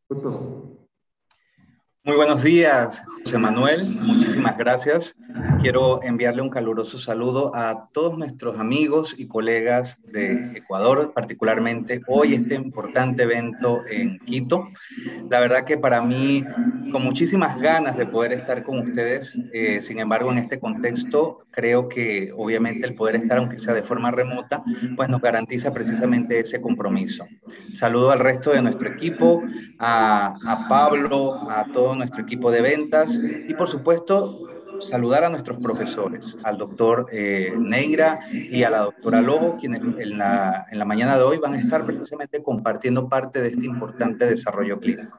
Fruto. Muy buenos días, José Manuel. Muchísimas gracias. Quiero enviarle un caluroso saludo a todos nuestros amigos y colegas de Ecuador, particularmente hoy este importante evento en Quito. La verdad que para mí, con muchísimas ganas de poder estar con ustedes, sin embargo, en este contexto, creo que obviamente el poder estar, aunque sea de forma remota, pues nos garantiza precisamente ese compromiso. Saludo al resto de nuestro equipo, a Pablo, a todo nuestro equipo de ventas y por supuesto saludar a nuestros profesores, al doctor Neira y a la doctora Lobo, quienes en la mañana de hoy van a estar precisamente compartiendo parte de este importante desarrollo clínico.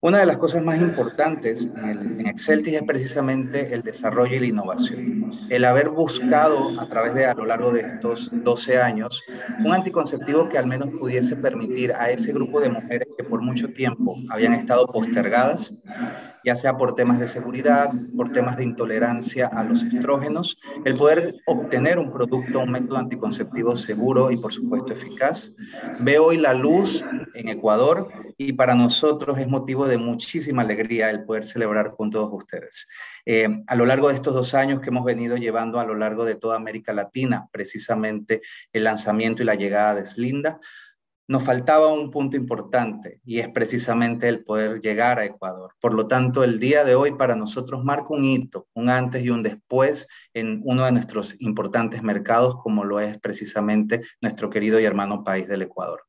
Una de las cosas más importantes en Exceltis es precisamente el desarrollo y la innovación. El haber buscado a lo largo de estos 12 años un anticonceptivo que al menos pudiese permitir a ese grupo de mujeres que por mucho tiempo habían estado postergadas, ya sea por temas de seguridad, por temas de intolerancia a los estrógenos, el poder obtener un producto, un método anticonceptivo seguro y por supuesto eficaz, ve hoy la luz en Ecuador y para nosotros es motivo de muchísima alegría el poder celebrar con todos ustedes. A lo largo de estos 2 años que hemos venido llevando a lo largo de toda América Latina, precisamente el lanzamiento y la llegada de Slinda, nos faltaba un punto importante y es precisamente el poder llegar a Ecuador. Por lo tanto, el día de hoy para nosotros marca un hito, un antes y un después en uno de nuestros importantes mercados, como lo es precisamente nuestro querido y hermano país del Ecuador.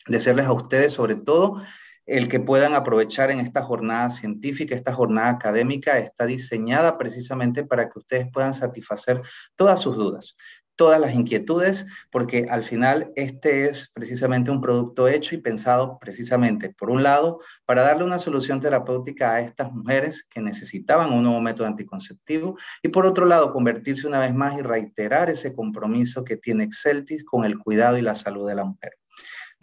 Desearles a ustedes, sobre todo, el que puedan aprovechar en esta jornada científica, esta jornada académica, está diseñada precisamente para que ustedes puedan satisfacer todas sus dudas, todas las inquietudes, porque al final este es precisamente un producto hecho y pensado precisamente, por un lado, para darle una solución terapéutica a estas mujeres que necesitaban un nuevo método anticonceptivo y por otro lado, convertirse una vez más y reiterar ese compromiso que tiene Exceltis con el cuidado y la salud de la mujer.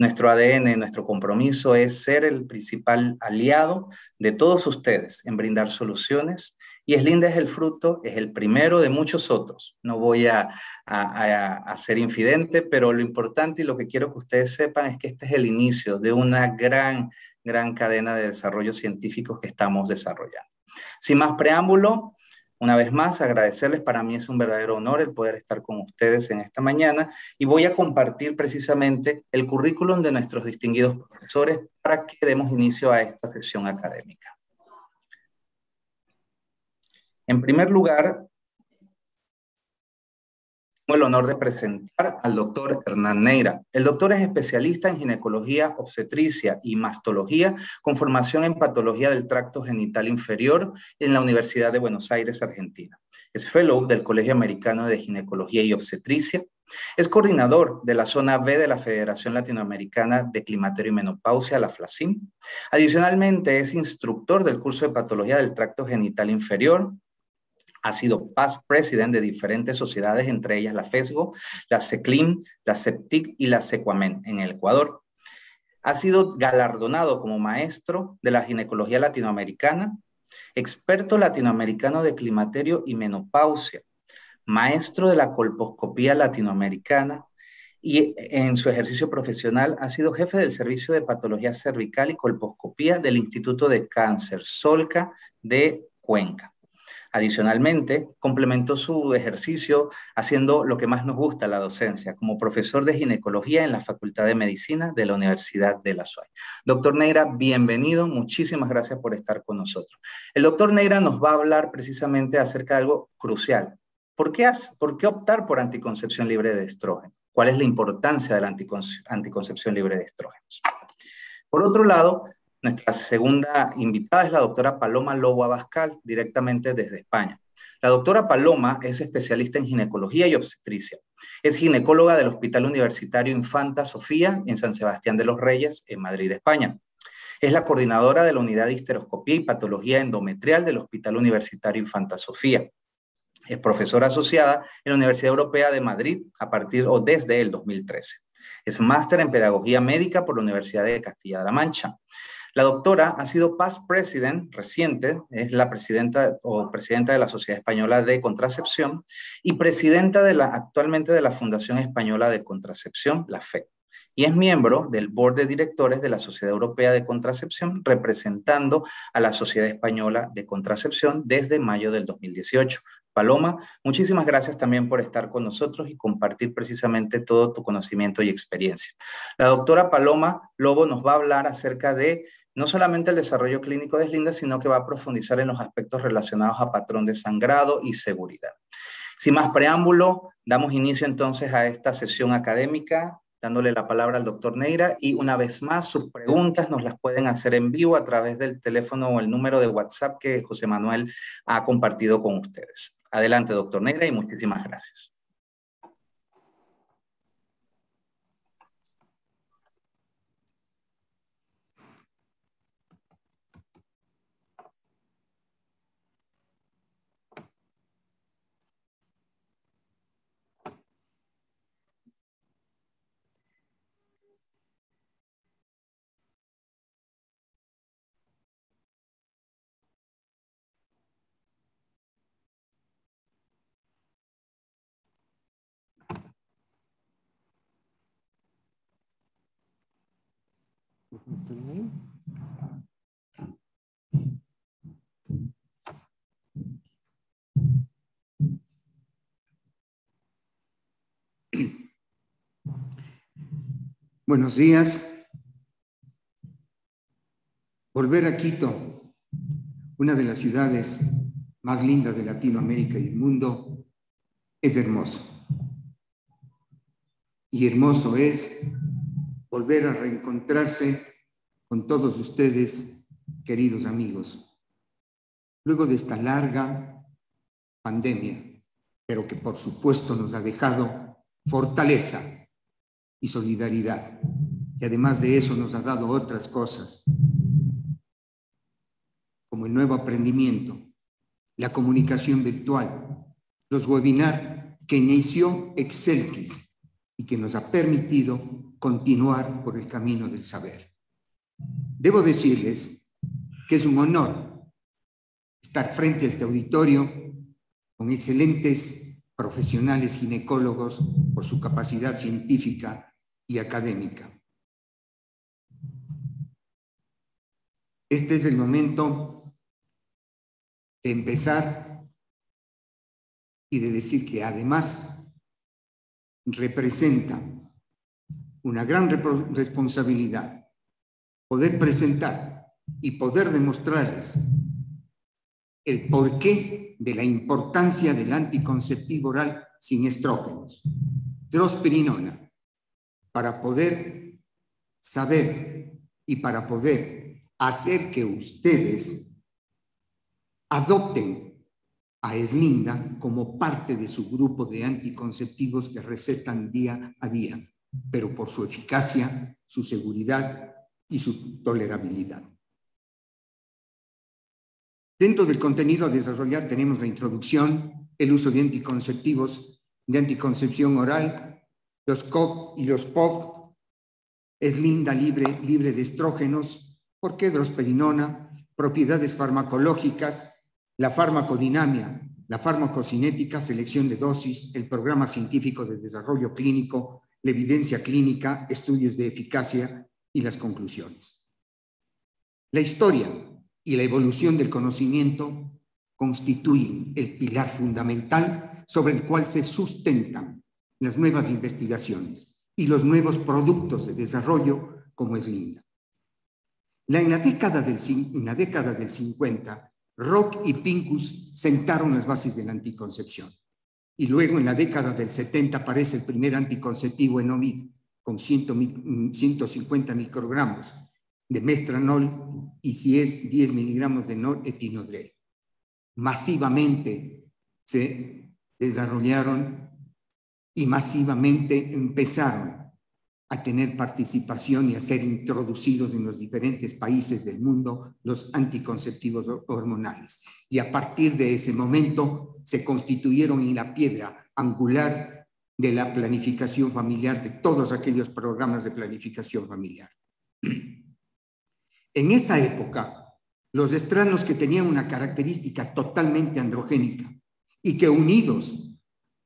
Nuestro ADN, nuestro compromiso es ser el principal aliado de todos ustedes en brindar soluciones y Slinda es el fruto, es el primero de muchos otros. No voy a ser infidente, pero lo importante y lo que quiero que ustedes sepan es que este es el inicio de una gran cadena de desarrollos científicos que estamos desarrollando. Sin más preámbulo, una vez más, agradecerles. Para mí es un verdadero honor el poder estar con ustedes en esta mañana y voy a compartir precisamente el currículum de nuestros distinguidos profesores para que demos inicio a esta sesión académica. En primer lugar, tengo el honor de presentar al doctor Hernán Neira. El doctor es especialista en ginecología, obstetricia y mastología con formación en patología del tracto genital inferior en la Universidad de Buenos Aires, Argentina. Es fellow del Colegio Americano de Ginecología y Obstetricia. Es coordinador de la zona B de la Federación Latinoamericana de Climaterio y Menopausia, la FLACIM. Adicionalmente, es instructor del curso de patología del tracto genital inferior. Ha sido past president de diferentes sociedades, entre ellas la FESGO, la SECLIM, la CEPTIC y la SECUAMEN en el Ecuador. Ha sido galardonado como maestro de la ginecología latinoamericana, experto latinoamericano de climaterio y menopausia, maestro de la colposcopía latinoamericana y en su ejercicio profesional ha sido jefe del servicio de patología cervical y colposcopía del Instituto de Cáncer Solca de Cuenca. Adicionalmente, complementó su ejercicio haciendo lo que más nos gusta, la docencia, como profesor de ginecología en la Facultad de Medicina de la Universidad de la SUAY. Doctor Neira, bienvenido, muchísimas gracias por estar con nosotros. El doctor Neira nos va a hablar precisamente acerca de algo crucial. ¿Por qué optar por anticoncepción libre de estrógeno? ¿Cuál es la importancia de la anticoncepción libre de estrógenos? Por otro lado, nuestra segunda invitada es la doctora Paloma Lobo Abascal, directamente desde España. La doctora Paloma es especialista en ginecología y obstetricia. Es ginecóloga del Hospital Universitario Infanta Sofía en San Sebastián de los Reyes, en Madrid, España. Es la coordinadora de la Unidad de Histeroscopía y Patología Endometrial del Hospital Universitario Infanta Sofía. Es profesora asociada en la Universidad Europea de Madrid desde el 2013. Es máster en Pedagogía Médica por la Universidad de Castilla-La Mancha. La doctora ha sido past president reciente, es la presidenta de la Sociedad Española de Contracepción y presidenta actualmente de la Fundación Española de Contracepción, la FE. y es miembro del Board de Directores de la Sociedad Europea de Contracepción, representando a la Sociedad Española de Contracepción desde mayo del 2018. Paloma, muchísimas gracias también por estar con nosotros y compartir precisamente todo tu conocimiento y experiencia. La doctora Paloma Lobo nos va a hablar acerca de no solamente el desarrollo clínico de Eslinda, sino que va a profundizar en los aspectos relacionados a patrón de sangrado y seguridad. Sin más preámbulo, damos inicio entonces a esta sesión académica, dándole la palabra al doctor Neira, y una vez más sus preguntas nos las pueden hacer en vivo a través del teléfono o el número de WhatsApp que José Manuel ha compartido con ustedes. Adelante, doctor Neira, y muchísimas gracias. Buenos días. Volver a Quito, una de las ciudades más lindas de Latinoamérica y el mundo, es hermoso. Y hermoso es volver a reencontrarse con todos ustedes, queridos amigos, luego de esta larga pandemia, pero que por supuesto nos ha dejado fortaleza y solidaridad. Y además de eso nos ha dado otras cosas, como el nuevo aprendimiento, la comunicación virtual, los webinars que inició Excelkis y que nos ha permitido continuar por el camino del saber. Debo decirles que es un honor estar frente a este auditorio con excelentes profesionales ginecólogos por su capacidad científica y académica. Este es el momento de empezar y de decir que además representa una gran responsabilidad poder presentar y poder demostrarles el porqué de la importancia del anticonceptivo oral sin estrógenos, drospirinona, para poder saber y para poder hacer que ustedes adopten a Eslinda como parte de su grupo de anticonceptivos que recetan día a día, pero por su eficacia, su seguridad y su tolerabilidad. Dentro del contenido a desarrollar tenemos la introducción, el uso de anticonceptivos de anticoncepción oral, los COP y los POC, Eslinda libre de estrógenos, ¿por qué drospirinona? Propiedades farmacológicas, la farmacodinamia, la farmacocinética, selección de dosis, el programa científico de desarrollo clínico, la evidencia clínica, estudios de eficacia y las conclusiones. La historia y la evolución del conocimiento constituyen el pilar fundamental sobre el cual se sustentan las nuevas investigaciones y los nuevos productos de desarrollo como Eslinda. En la década del 50, Rock y Pincus sentaron las bases de la anticoncepción. Y luego en la década del 70 aparece el primer anticonceptivo en OMID con 150 microgramos de mestranol y 10 miligramos de noretinodrel. Masivamente se desarrollaron y masivamente empezaron a tener participación y a ser introducidos en los diferentes países del mundo los anticonceptivos hormonales. Y a partir de ese momento se constituyeron en la piedra angular de la planificación familiar, de todos aquellos programas de planificación familiar. En esa época, los estranos que tenían una característica totalmente androgénica y que unidos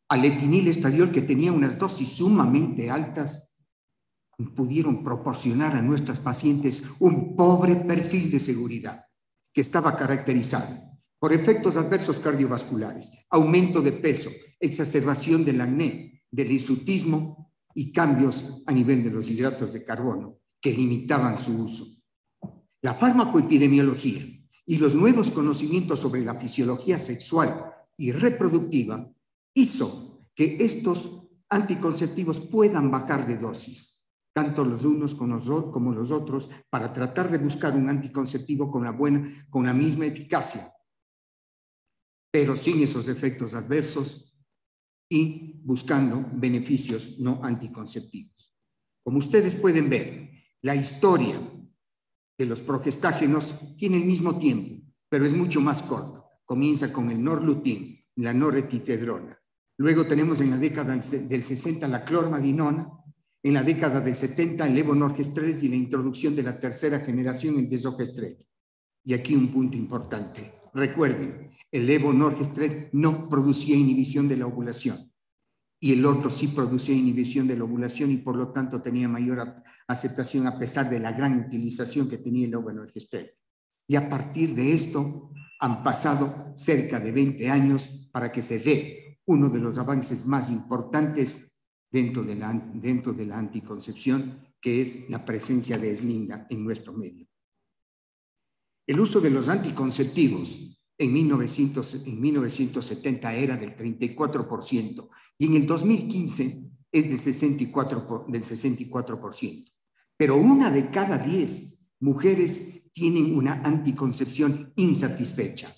al etinil estradiol que tenía unas dosis sumamente altas, pudieron proporcionar a nuestras pacientes un pobre perfil de seguridad que estaba caracterizado por efectos adversos cardiovasculares, aumento de peso, exacerbación del acné, del hirsutismo y cambios a nivel de los hidratos de carbono que limitaban su uso. La farmacoepidemiología y los nuevos conocimientos sobre la fisiología sexual y reproductiva hizo que estos anticonceptivos puedan bajar de dosis, tanto los unos como los otros, para tratar de buscar un anticonceptivo con la misma eficacia, pero sin esos efectos adversos y buscando beneficios no anticonceptivos. Como ustedes pueden ver, la historia de los progestágenos tiene el mismo tiempo, pero es mucho más corto. Comienza con el norlutin, la norepinefrina. Luego tenemos en la década del 60 la clormadinona, en la década del 70 el levonorgestrel y la introducción de la tercera generación, el desogestrel. Y aquí un punto importante. Recuerden, el levonorgestrel no producía inhibición de la ovulación y el otro sí producía inhibición de la ovulación y por lo tanto tenía mayor aceptación a pesar de la gran utilización que tenía el levonorgestrel. Y a partir de esto han pasado cerca de 20 años para que se dé uno de los avances más importantes dentro de la anticoncepción, que es la presencia de Eslinda en nuestro medio. El uso de los anticonceptivos en 1970 era del 34% y en el 2015 es del 64%. Pero 1 de cada 10 mujeres tienen una anticoncepción insatisfecha.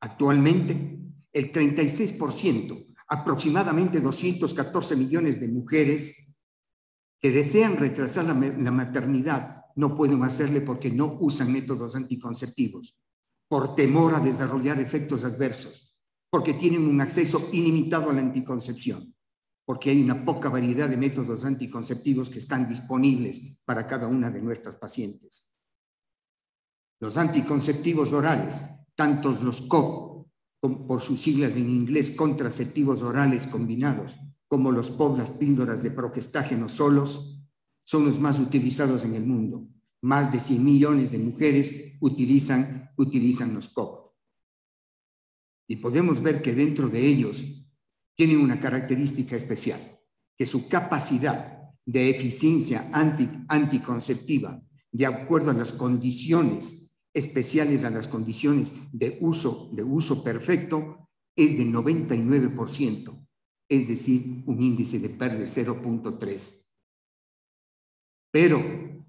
Actualmente, el 36%, aproximadamente 214 millones de mujeres que desean retrasar la maternidad, no pueden hacerle porque no usan métodos anticonceptivos, por temor a desarrollar efectos adversos, porque tienen un acceso ilimitado a la anticoncepción, porque hay una poca variedad de métodos anticonceptivos que están disponibles para cada una de nuestras pacientes. Los anticonceptivos orales, tantos los COP, por sus siglas en inglés, contraceptivos orales combinados, como los POP, las píldoras de progestágeno solos, son los más utilizados en el mundo. Más de 100 millones de mujeres utilizan los COP. Y podemos ver que dentro de ellos tienen una característica especial, que su capacidad de eficiencia anticonceptiva, de acuerdo a las condiciones especiales, a las condiciones de uso perfecto, es del 99%, es decir, un índice de PER de 0.3. Pero,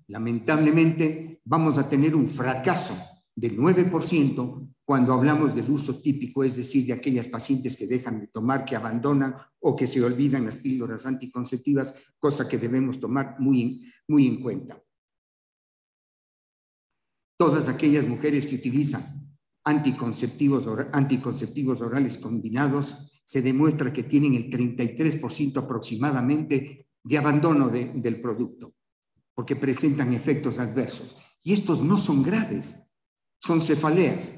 lamentablemente, vamos a tener un fracaso del 9% cuando hablamos del uso típico, es decir, de aquellas pacientes que dejan de tomar, que abandonan o que se olvidan las píldoras anticonceptivas, cosa que debemos tomar muy en cuenta. Todas aquellas mujeres que utilizan anticonceptivos orales combinados, se demuestra que tienen el 33% aproximadamente de abandono del producto, porque presentan efectos adversos. Y estos no son graves, son cefaleas,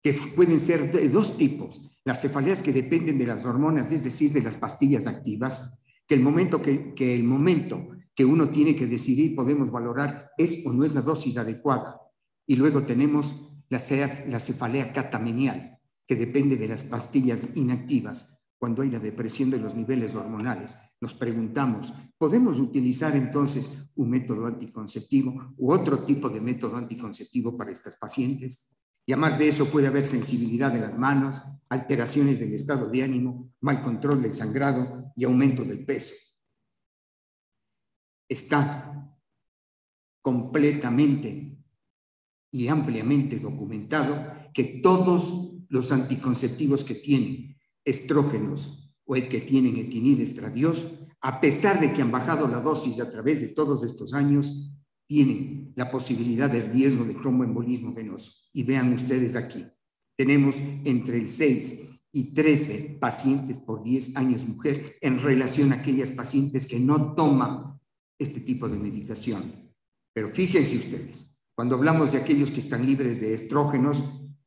que pueden ser de dos tipos. Las cefaleas que dependen de las hormonas, es decir, de las pastillas activas, que el momento que uno tiene que decidir, podemos valorar es o no es la dosis adecuada. Y luego tenemos la cefalea catamenial, que depende de las pastillas inactivas. Cuando hay la depresión de los niveles hormonales, nos preguntamos, ¿podemos utilizar entonces un método anticonceptivo u otro tipo de método anticonceptivo para estas pacientes? Y además de eso puede haber sensibilidad de las manos, alteraciones del estado de ánimo, mal control del sangrado y aumento del peso. Está completamente y ampliamente documentado que todos los anticonceptivos que tienen estrógenos o el que tienen etinilestradiol, a pesar de que han bajado la dosis a través de todos estos años, tienen la posibilidad de riesgo de tromboembolismo venoso. Y vean ustedes aquí, tenemos entre el 6 y 13 pacientes por 10 años mujer en relación a aquellas pacientes que no toman este tipo de medicación. Pero fíjense ustedes, cuando hablamos de aquellos que están libres de estrógenos,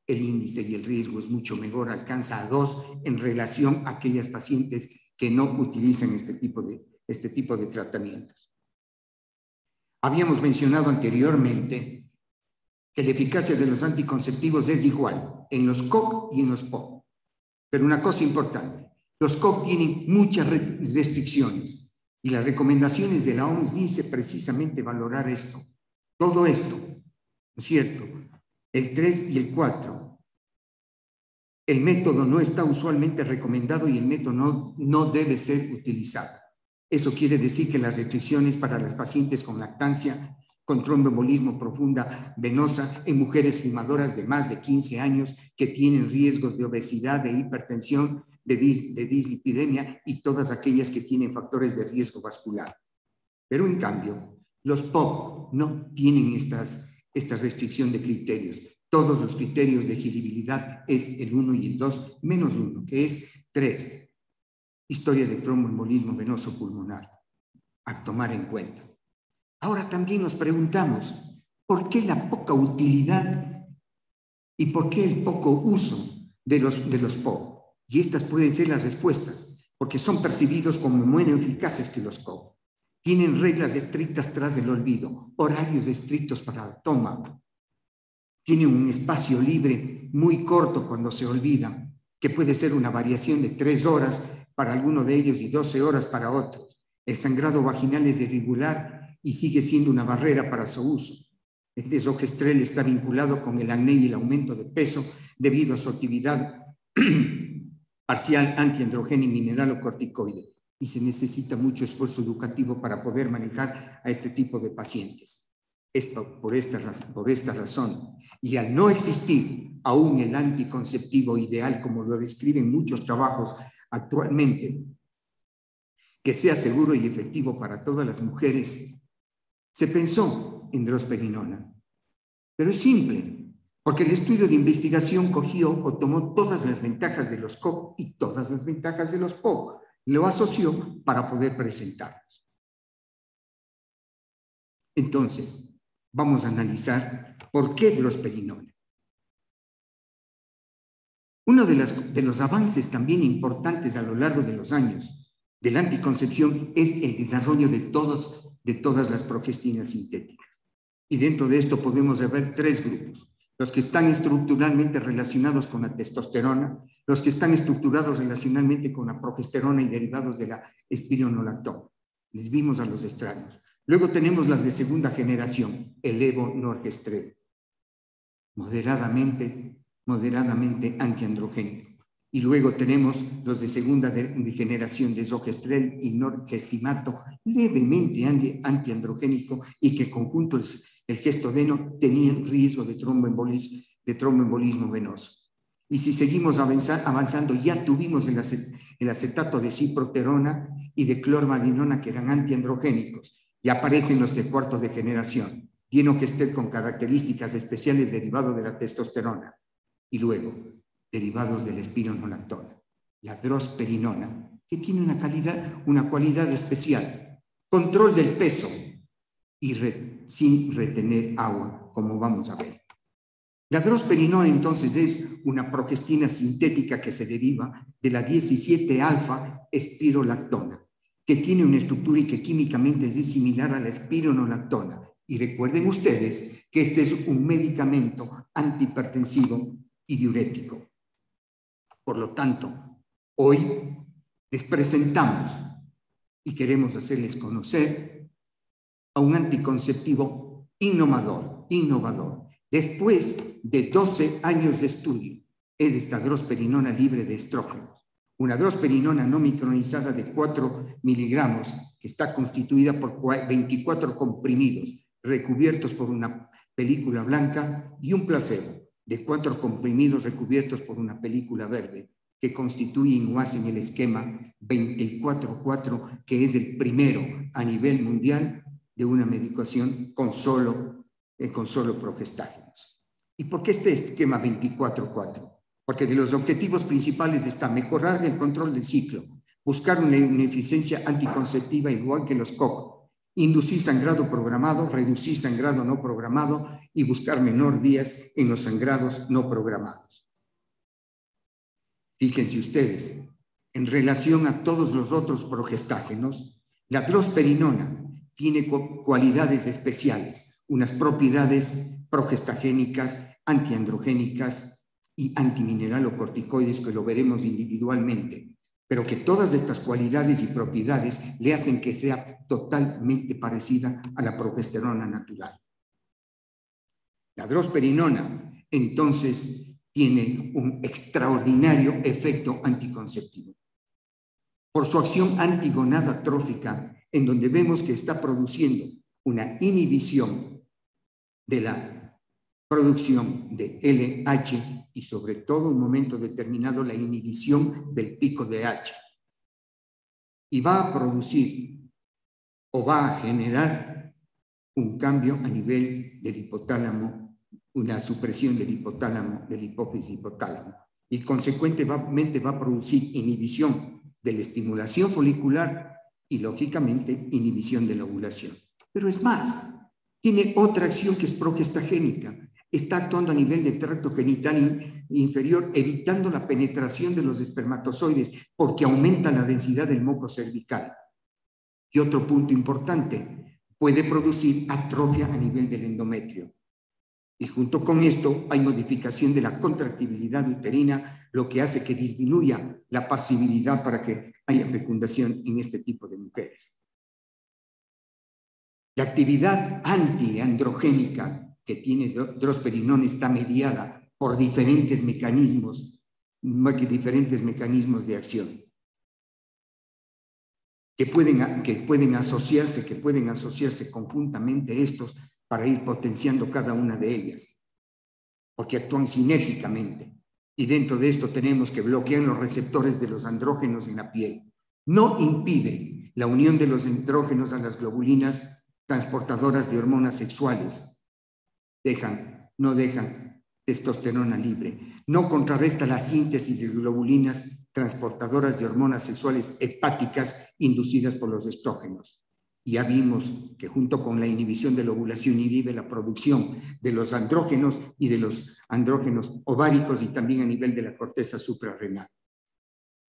el índice y el riesgo es mucho mejor, alcanza a 2 en relación a aquellas pacientes que no utilizan este tipo de tratamientos. Habíamos mencionado anteriormente que la eficacia de los anticonceptivos es igual en los COC y en los POC. Pero una cosa importante, los COC tienen muchas restricciones y las recomendaciones de la OMS dice precisamente valorar esto. Todo esto, ¿no es cierto? El 3 y el 4. El método no está usualmente recomendado y el método no debe ser utilizado. Eso quiere decir que las restricciones para las pacientes con lactancia, con tromboembolismo profunda venosa, en mujeres fumadoras de más de 15 años que tienen riesgos de obesidad, de hipertensión, de dislipidemia y todas aquellas que tienen factores de riesgo vascular. Pero en cambio, los POC no tienen esta restricción de criterios. Todos los criterios de elegibilidad es el 1 y el 2, menos 1, que es 3. Historia de tromboembolismo venoso pulmonar, a tomar en cuenta. Ahora también nos preguntamos, ¿por qué la poca utilidad y por qué el poco uso de los POC? Y estas pueden ser las respuestas, porque son percibidos como menos eficaces que los COC. Tienen reglas estrictas tras el olvido, horarios estrictos para la toma. Tienen un espacio libre muy corto cuando se olvidan, que puede ser una variación de 3 horas para alguno de ellos y 12 horas para otros. El sangrado vaginal es irregular y sigue siendo una barrera para su uso. El desogestrel está vinculado con el acné y el aumento de peso debido a su actividad parcial antiandrogénica y mineralocorticoide, y se necesita mucho esfuerzo educativo para poder manejar a este tipo de pacientes. Esto por esta razón, y al no existir aún el anticonceptivo ideal, como lo describen muchos trabajos actualmente, que sea seguro y efectivo para todas las mujeres, se pensó en drosperinona. Pero es simple, porque el estudio de investigación cogió o tomó todas las ventajas de los COC y todas las ventajas de los POC, lo asoció para poder presentarlos. Entonces, vamos a analizar por qué drosperinona. Uno de los avances también importantes a lo largo de los años de la anticoncepción es el desarrollo de todas las progestinas sintéticas. Y dentro de esto podemos ver 3 grupos. Los que están estructuralmente relacionados con la testosterona, los que están estructurados relacionalmente con la progesterona y derivados de la espironolactona. Les vimos a los extraños. Luego tenemos las de segunda generación, el levonorgestrel, moderadamente antiandrogénico. Y luego tenemos los de segunda generación, desogestrel y norgestrimato, levemente antiandrogénico y que conjunto el gestodeno tenían riesgo de tromboembolismo venoso. Y si seguimos avanzando, ya tuvimos el acetato de ciproterona y de clormarinona que eran antiandrogénicos. Y aparecen los de cuarto de generación, dienogestrel con características especiales derivados de la testosterona. Y luego, derivados de la espironolactona, la drosperinona, que tiene una cualidad especial, control del peso y sin retener agua, como vamos a ver. La drosperinona entonces es una progestina sintética que se deriva de la 17-alfa-espirolactona, que tiene una estructura y que químicamente es similar a la espironolactona. Y recuerden ustedes que este es un medicamento antihipertensivo y diurético. Por lo tanto, hoy les presentamos y queremos hacerles conocer a un anticonceptivo innovador. Después de 12 años de estudio, es esta drosperinona libre de estrógenos. Una drosperinona no micronizada de 4 miligramos, que está constituida por 24 comprimidos recubiertos por una película blanca y un placebo de 4 comprimidos recubiertos por una película verde, que constituyen o hacen el esquema 24-4, que es el primero a nivel mundial de una medicación con solo progestágenos. ¿Y por qué este esquema 24-4? Porque de los objetivos principales está mejorar el control del ciclo, buscar una eficiencia anticonceptiva igual que los COC, inducir sangrado programado, reducir sangrado no programado y buscar menor días en los sangrados no programados. Fíjense ustedes, en relación a todos los otros progestágenos, la drosperinona tiene cualidades especiales, unas propiedades progestagénicas, antiandrogénicas y antimineralocorticoides, que lo veremos individualmente, pero que todas estas cualidades y propiedades le hacen que sea totalmente parecida a la progesterona natural. La drosperinona, entonces, tiene un extraordinario efecto anticonceptivo. Por su acción antigonadotrófica, en donde vemos que está produciendo una inhibición de la producción de LH y sobre todo en un momento determinado la inhibición del pico de H. Y va a producir o va a generar un cambio a nivel del hipotálamo, una supresión del hipotálamo, del hipófisis hipotálamo, y consecuentemente va a producir inhibición de la estimulación folicular y, lógicamente, inhibición de la ovulación. Pero es más, tiene otra acción que es progestagénica. Está actuando a nivel del tracto genital inferior, evitando la penetración de los espermatozoides, porque aumenta la densidad del moco cervical. Y otro punto importante, puede producir atrofia a nivel del endometrio. Y junto con esto hay modificación de la contractibilidad uterina, lo que hace que disminuya la posibilidad para que haya fecundación en este tipo de mujeres. La actividad antiandrogénica que tiene drosperinona está mediada por diferentes mecanismos de acción que pueden asociarse conjuntamente estos para ir potenciando cada una de ellas, porque actúan sinérgicamente. Y dentro de esto tenemos que bloquear los receptores de los andrógenos en la piel. No impide la unión de los andrógenos a las globulinas transportadoras de hormonas sexuales. No dejan testosterona libre. No contrarresta la síntesis de globulinas transportadoras de hormonas sexuales hepáticas inducidas por los estrógenos. Y ya vimos que junto con la inhibición de la ovulación inhibe la producción de los andrógenos y de los andrógenos ováricos y también a nivel de la corteza suprarrenal.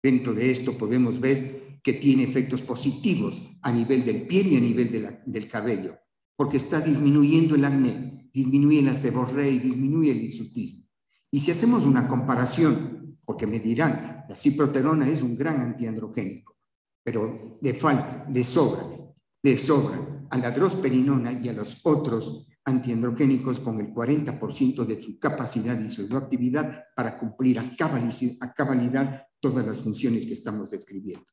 Dentro de esto podemos ver que tiene efectos positivos a nivel del piel y a nivel del cabello, porque está disminuyendo el acné, disminuye la seborrea y disminuye el hirsutismo. Y si hacemos una comparación, porque me dirán, la ciproterona es un gran antiandrogénico, pero le sobra a la drosperinona y a los otros antiandrogénicos con el 40% de su capacidad y su actividad para cumplir a cabalidad todas las funciones que estamos describiendo.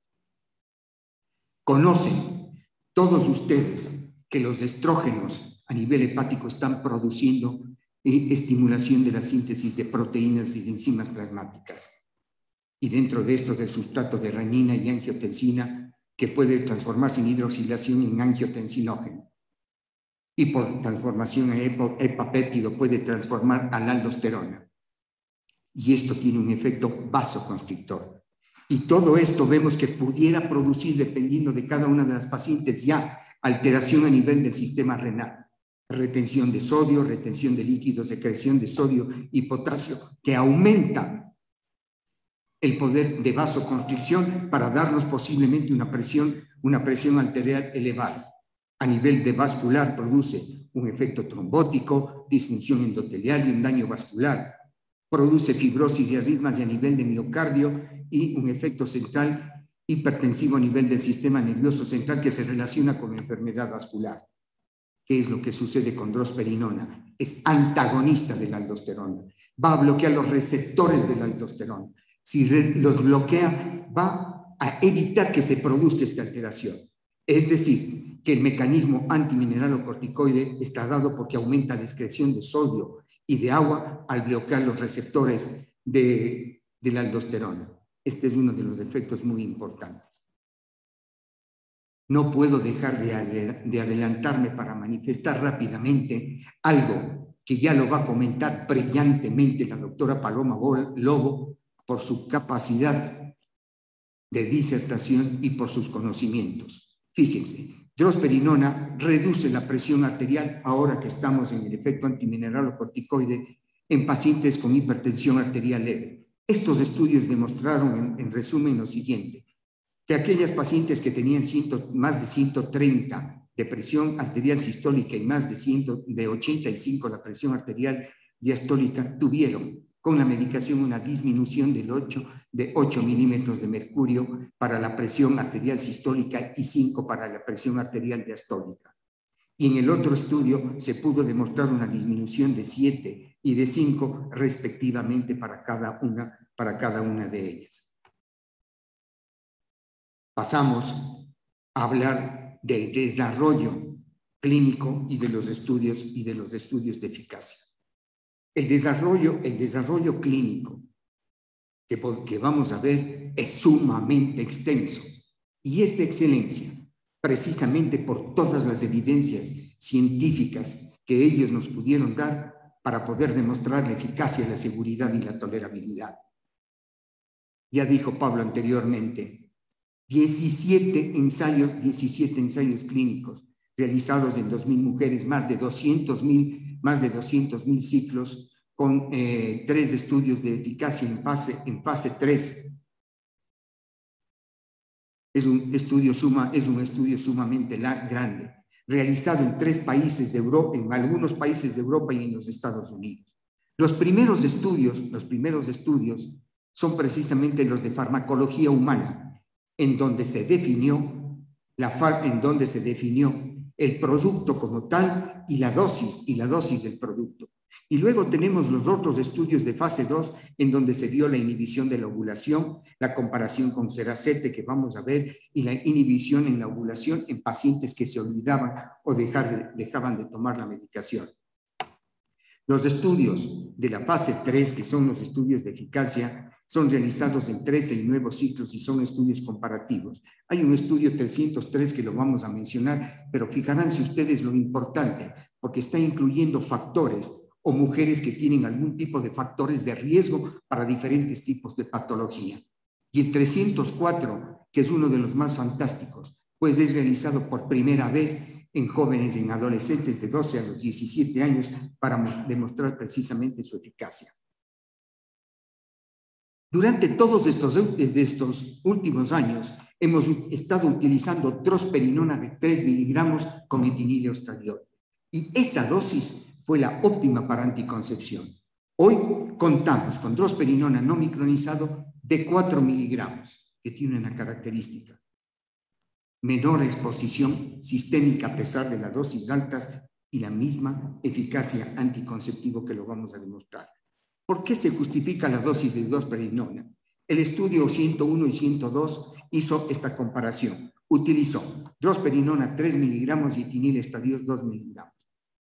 Conocen todos ustedes que los estrógenos a nivel hepático están produciendo estimulación de la síntesis de proteínas y de enzimas plasmáticas. Y dentro de esto del sustrato de renina y angiotensina, que puede transformarse en hidroxilación en angiotensinógeno. Y por transformación a hepapéptido puede transformar a la aldosterona. Y esto tiene un efecto vasoconstrictor. Y todo esto vemos que pudiera producir, dependiendo de cada una de las pacientes, ya alteración a nivel del sistema renal. Retención de sodio, retención de líquidos, secreción de sodio y potasio, que aumenta el poder de vasoconstricción para darnos posiblemente una presión arterial elevada. A nivel de vascular produce un efecto trombótico, disfunción endotelial y un daño vascular. Produce fibrosis y arritmias a nivel de miocardio y un efecto central hipertensivo a nivel del sistema nervioso central que se relaciona con la enfermedad vascular. ¿Qué es lo que sucede con drosperinona? Es antagonista de la aldosterona. Va a bloquear los receptores de la aldosterona. Si los bloquea, va a evitar que se produzca esta alteración. Es decir, que el mecanismo antimineralocorticoide está dado porque aumenta la excreción de sodio y de agua al bloquear los receptores de la aldosterona. Este es uno de los efectos muy importantes. No puedo dejar de adelantarme para manifestar rápidamente algo que ya lo va a comentar brillantemente la doctora Paloma Lobo, por su capacidad de disertación y por sus conocimientos. Fíjense, drosperinona reduce la presión arterial ahora que estamos en el efecto antimineralocorticoide en pacientes con hipertensión arterial leve. Estos estudios demostraron en resumen lo siguiente, que aquellas pacientes que tenían más de 130 de presión arterial sistólica y más de 85 la presión arterial diastólica tuvieron con la medicación una disminución de 8 milímetros de mercurio para la presión arterial sistólica y 5 para la presión arterial diastólica. Y en el otro estudio se pudo demostrar una disminución de 7 y de 5 respectivamente para cada una de ellas. Pasamos a hablar del desarrollo clínico y de los estudios de eficacia. El desarrollo clínico que vamos a ver es sumamente extenso y es de excelencia, precisamente por todas las evidencias científicas que ellos nos pudieron dar para poder demostrar la eficacia, la seguridad y la tolerabilidad. Ya dijo Pablo anteriormente, 17 ensayos clínicos realizados en 2.000 mujeres, más de 200.000 ciclos con 3 estudios de eficacia en fase 3. Es un estudio sumamente grande, realizado en 3 países de Europa, en algunos países de Europa y en los Estados Unidos. Los primeros estudios son precisamente los de farmacología humana, en donde se definió el producto como tal y la dosis del producto. Y luego tenemos los otros estudios de fase 2, en donde se vio la inhibición de la ovulación, la comparación con Cerazette que vamos a ver, y la inhibición en la ovulación en pacientes que se olvidaban o dejaban de tomar la medicación. Los estudios de la fase 3, que son los estudios de eficacia, son realizados en 13 y nuevos ciclos y son estudios comparativos. Hay un estudio 303 que lo vamos a mencionar, pero fijaránse ustedes lo importante, porque está incluyendo factores o mujeres que tienen algún tipo de factores de riesgo para diferentes tipos de patología. Y el 304, que es uno de los más fantásticos, pues es realizado por primera vez en jóvenes, en adolescentes de 12 a los 17 años para demostrar precisamente su eficacia. Durante todos estos últimos años hemos estado utilizando drosperinona de 3 miligramos con etinilioestradiol y esa dosis fue la óptima para anticoncepción. Hoy contamos con drosperinona no micronizado de 4 miligramos, que tiene una característica: menor exposición sistémica a pesar de las dosis altas y la misma eficacia anticonceptiva que lo vamos a demostrar. ¿Por qué se justifica la dosis de drosperinona? El estudio 101 y 102 hizo esta comparación. Utilizó drosperinona 3 miligramos y etiniliestradiol 2 miligramos.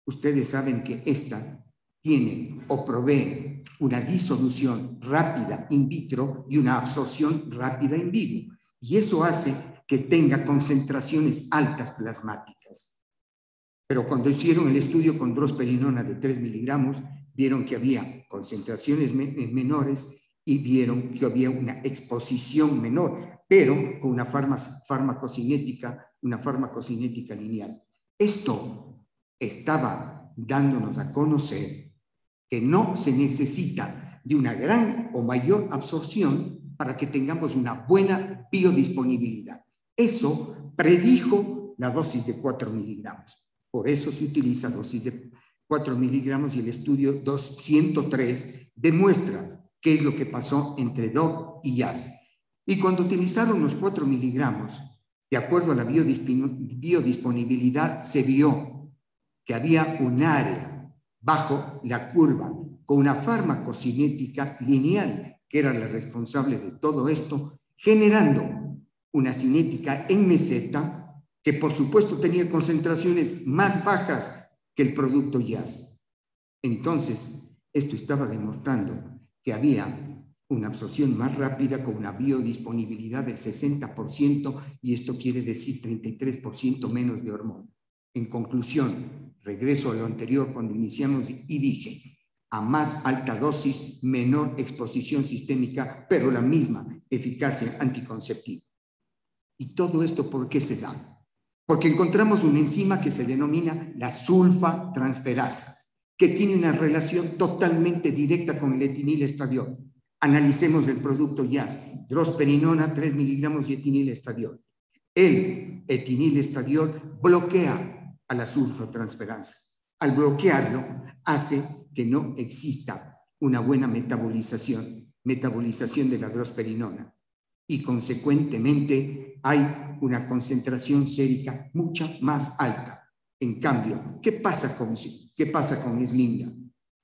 Ustedes saben que esta tiene o provee una disolución rápida in vitro y una absorción rápida in vivo. Y eso hace que tenga concentraciones altas plasmáticas. Pero cuando hicieron el estudio con drosperinona de 3 miligramos, vieron que había concentraciones menores y vieron que había una exposición menor, pero con una farmacocinética lineal. Esto estaba dándonos a conocer que no se necesita de una gran o mayor absorción para que tengamos una buena biodisponibilidad. Eso predijo la dosis de 4 miligramos. Por eso se utiliza dosis de 4 miligramos y el estudio 103 demuestra qué es lo que pasó entre DOC y YAS. Y cuando utilizaron los 4 miligramos, de acuerdo a la biodisponibilidad, se vio que había un área bajo la curva con una farmacocinética lineal, que era la responsable de todo esto, generando una cinética en meseta que por supuesto tenía concentraciones más bajas que el producto YAS. Entonces, esto estaba demostrando que había una absorción más rápida con una biodisponibilidad del 60% y esto quiere decir 33% menos de hormona. En conclusión, regreso a lo anterior cuando iniciamos y dije, a más alta dosis, menor exposición sistémica, pero la misma eficacia anticonceptiva. ¿Y todo esto por qué se da? Porque encontramos una enzima que se denomina la sulfatransferasa, que tiene una relación totalmente directa con el etiniliestradiol. Analicemos el producto YAS, drosperinona 3 miligramos y etiniliestradiol. El etinilestadiol bloquea a la sulfotransferasa. Al bloquearlo, hace que no exista una buena metabolización de la drosperinona y consecuentemente hay una concentración sérica mucho más alta. En cambio, ¿qué pasa con Eslinda?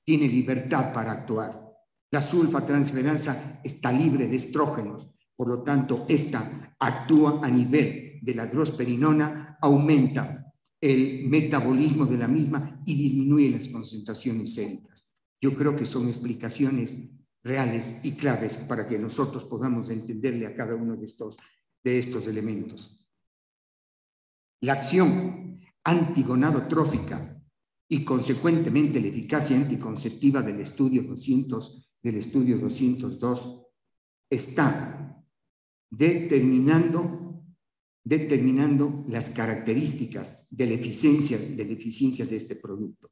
Tiene libertad para actuar. La sulfotransferasa está libre de estrógenos, por lo tanto, esta actúa a nivel de la drosperinona, aumenta el metabolismo de la misma y disminuye las concentraciones séricas. Yo creo que son explicaciones reales y claves para que nosotros podamos entenderle a cada uno de estos elementos. La acción antigonadotrófica y consecuentemente la eficacia anticonceptiva del estudio 202 está determinando las características de la eficiencia de este producto.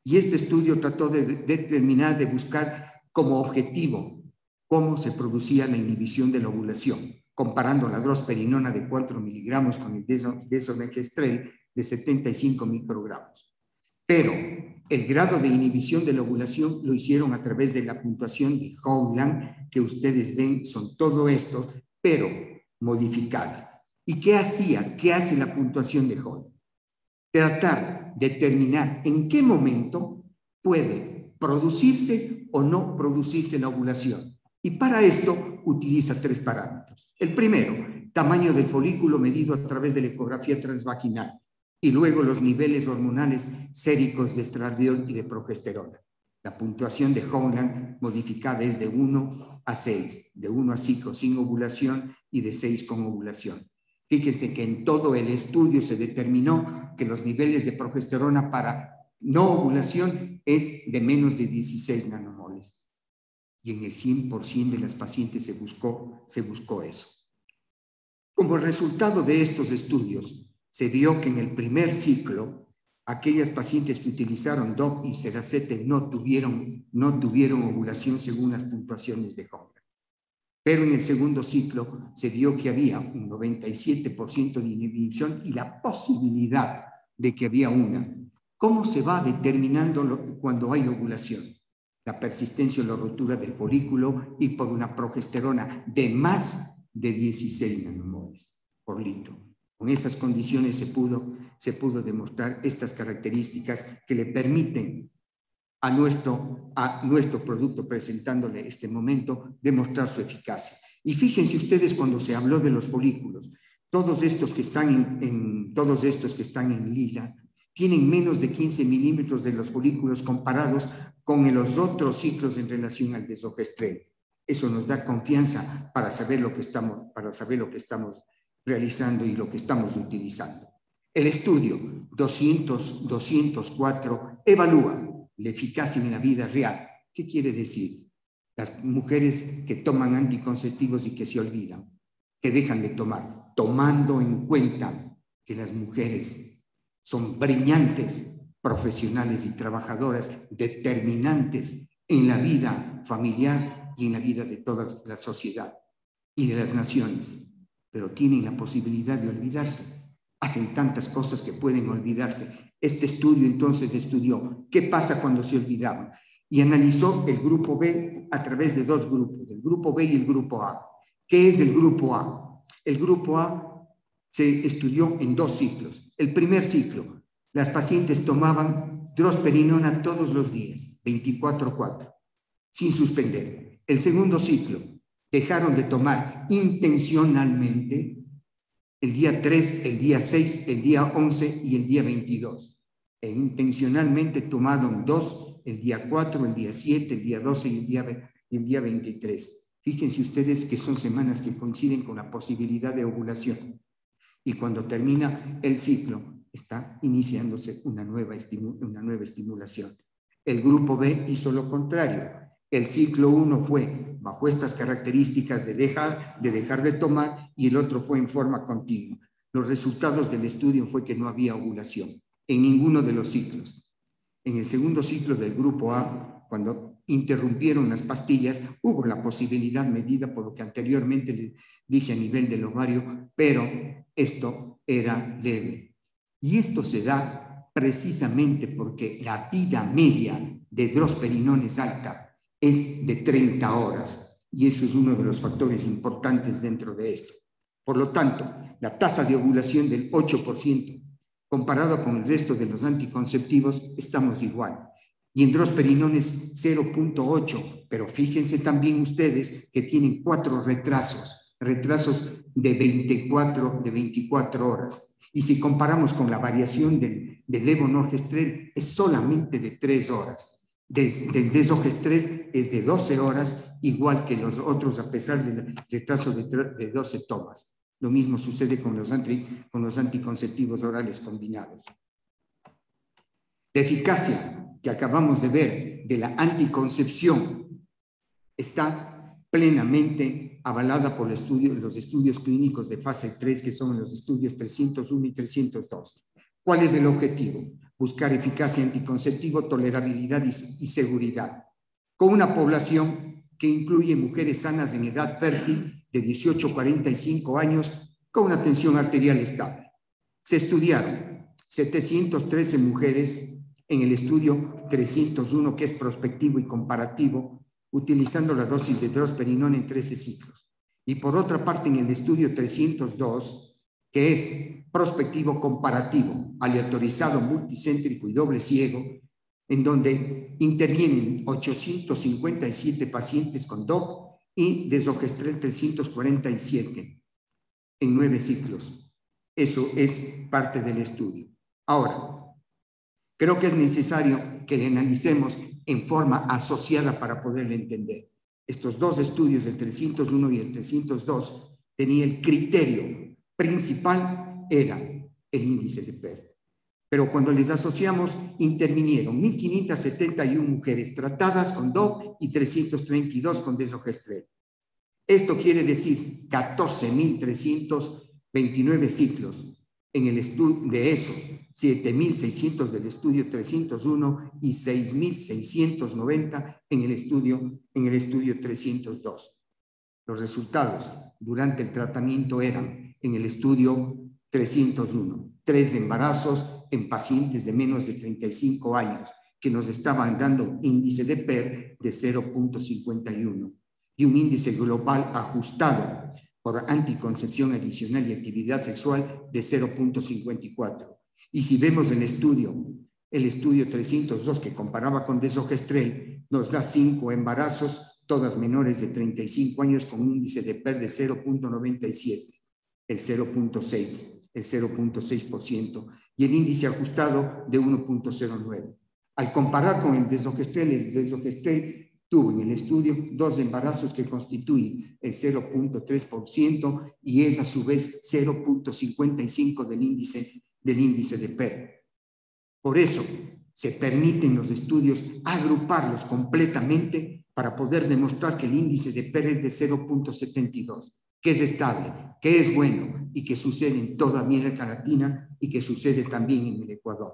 Y este estudio trató de determinar, de buscar como objetivo cómo se producía la inhibición de la ovulación, comparando la drosperinona de 4 miligramos con el desomegestrel de 75 microgramos. Pero el grado de inhibición de la ovulación lo hicieron a través de la puntuación de Howland, que ustedes ven, son todo esto, pero modificada. ¿Y qué hace la puntuación de Howland? Tratar de determinar en qué momento puede producirse o no producirse la ovulación. Y para esto utiliza 3 parámetros. El primero, tamaño del folículo medido a través de la ecografía transvaginal. Y luego los niveles hormonales séricos de estradiol y de progesterona. La puntuación de Howland modificada es de 1 a 6, de 1 a 5 sin ovulación y de 6 con ovulación. Fíjense que en todo el estudio se determinó que los niveles de progesterona para no ovulación es de menos de 16 nanomoles. Y en el 100% de las pacientes se buscó eso. Como resultado de estos estudios, se vio que en el primer ciclo, aquellas pacientes que utilizaron DOP y Seracete no tuvieron ovulación según las puntuaciones de Howland. Pero en el segundo ciclo se vio que había un 97% de inhibición y la posibilidad de que había una. ¿Cómo se va determinando cuando hay ovulación? La persistencia o la ruptura del folículo y por una progesterona de más de 16 nanomoles por litro. Con esas condiciones se pudo demostrar estas características que le permiten a nuestro producto, presentándole este momento, demostrar su eficacia. Y fíjense ustedes cuando se habló de los folículos, todos estos que están en lila tienen menos de 15 milímetros de los folículos comparados con los otros ciclos en relación al desogestrel. Eso nos da confianza para saber lo que estamos realizando y lo que estamos utilizando. El estudio 204 evalúa la eficacia en la vida real. ¿Qué quiere decir? Las mujeres que toman anticonceptivos y que se olvidan, que dejan de tomar, tomando en cuenta que las mujeres son brillantes, profesionales y trabajadoras, determinantes en la vida familiar y en la vida de toda la sociedad y de las naciones, pero tienen la posibilidad de olvidarse. Hacen tantas cosas que pueden olvidarse. Este estudio entonces estudió qué pasa cuando se olvidaban y analizó el grupo B a través de 2 grupos, el grupo B y el grupo A. ¿Qué es el grupo A? El grupo A se estudió en 2 ciclos. El primer ciclo, las pacientes tomaban drosperinona todos los días, 24/4, sin suspender. El segundo ciclo, dejaron de tomar intencionalmente el día 3, el día 6, el día 11 y el día 22. E intencionalmente tomaron 2, el día 4, el día 7, el día 12 y el día 23. Fíjense ustedes que son semanas que coinciden con la posibilidad de ovulación. Y cuando termina el ciclo, está iniciándose una nueva estimulación. El grupo B hizo lo contrario. El ciclo 1 fue bajo estas características de dejar de tomar y el otro fue en forma continua. Los resultados del estudio fue que no había ovulación en ninguno de los ciclos. En el segundo ciclo del grupo A, cuando interrumpieron las pastillas, hubo la posibilidad medida por lo que anteriormente les dije a nivel del ovario, pero esto era leve. Y esto se da precisamente porque la vida media de drosperinón es alta, es de 30 horas, y eso es uno de los factores importantes dentro de esto. Por lo tanto, la tasa de ovulación del 8%, comparado con el resto de los anticonceptivos, estamos igual. Y en drosperinón es 0.8, pero fíjense también ustedes que tienen 4 retrasos de 24 horas. Y si comparamos con la variación del levonorgestrel, es solamente de 3 horas. Del desogestrel es de 12 horas, igual que los otros, a pesar del retraso de 12 tomas. Lo mismo sucede con los anticonceptivos orales combinados. La eficacia que acabamos de ver de la anticoncepción está plenamente avalada por los estudios clínicos de fase 3, que son los estudios 301 y 302. ¿Cuál es el objetivo? Buscar eficacia anticonceptiva, tolerabilidad y seguridad, con una población que incluye mujeres sanas en edad fértil de 18 a 45 años con una tensión arterial estable. Se estudiaron 713 mujeres en el estudio 301, que es prospectivo y comparativo, utilizando la dosis de drosperinón en 13 ciclos. Y por otra parte, en el estudio 302, que es prospectivo comparativo, aleatorizado, multicéntrico y doble ciego, en donde intervienen 857 pacientes con DOP y desogestrel 347 en 9 ciclos. Eso es parte del estudio. Ahora, creo que es necesario que le analicemos en forma asociada para poderle entender. Estos dos estudios, el 301 y el 302, tenían el criterio principal, era el índice de PER. Pero cuando les asociamos, intervinieron 1.571 mujeres tratadas con DOP y 332 con desogestrel. Esto quiere decir 14.329 ciclos en el estudio. De esos, 7.600 del estudio 301 y 6.690 en el estudio 302. Los resultados durante el tratamiento eran, en el estudio 301, 3 embarazos en pacientes de menos de 35 años, que nos estaban dando índice de PER de 0.51 y un índice global ajustado por anticoncepción adicional y actividad sexual de 0.54. Y si vemos el estudio 302, que comparaba con desogestrel, nos da 5 embarazos, todas menores de 35 años, con un índice de PER de 0.97, el 0.6%, y el índice ajustado de 1.09. Al comparar con el desogestrel tuvo en el estudio 2 embarazos que constituyen el 0.3% y es a su vez 0.55 del índice de PER. Por eso se permiten los estudios agruparlos completamente para poder demostrar que el índice de PER es de 0.72, que es estable, que es bueno y que sucede en toda América Latina y que sucede también en el Ecuador.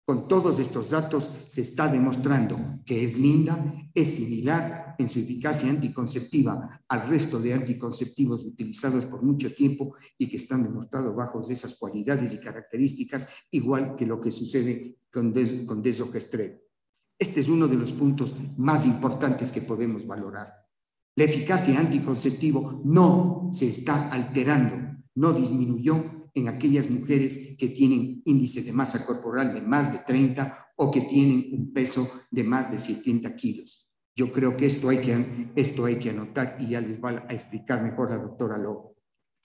Con todos estos datos se está demostrando que es linda, es similar en su eficacia anticonceptiva al resto de anticonceptivos utilizados por mucho tiempo y que están demostrados bajo esas cualidades y características, igual que lo que sucede con desogestrel. Este es uno de los puntos más importantes que podemos valorar. La eficacia anticonceptiva no se está alterando, no disminuyó en aquellas mujeres que tienen índice de masa corporal de más de 30 o que tienen un peso de más de 70 kilos. Yo creo que esto hay que anotar y ya les va a explicar mejor la doctora Lobo.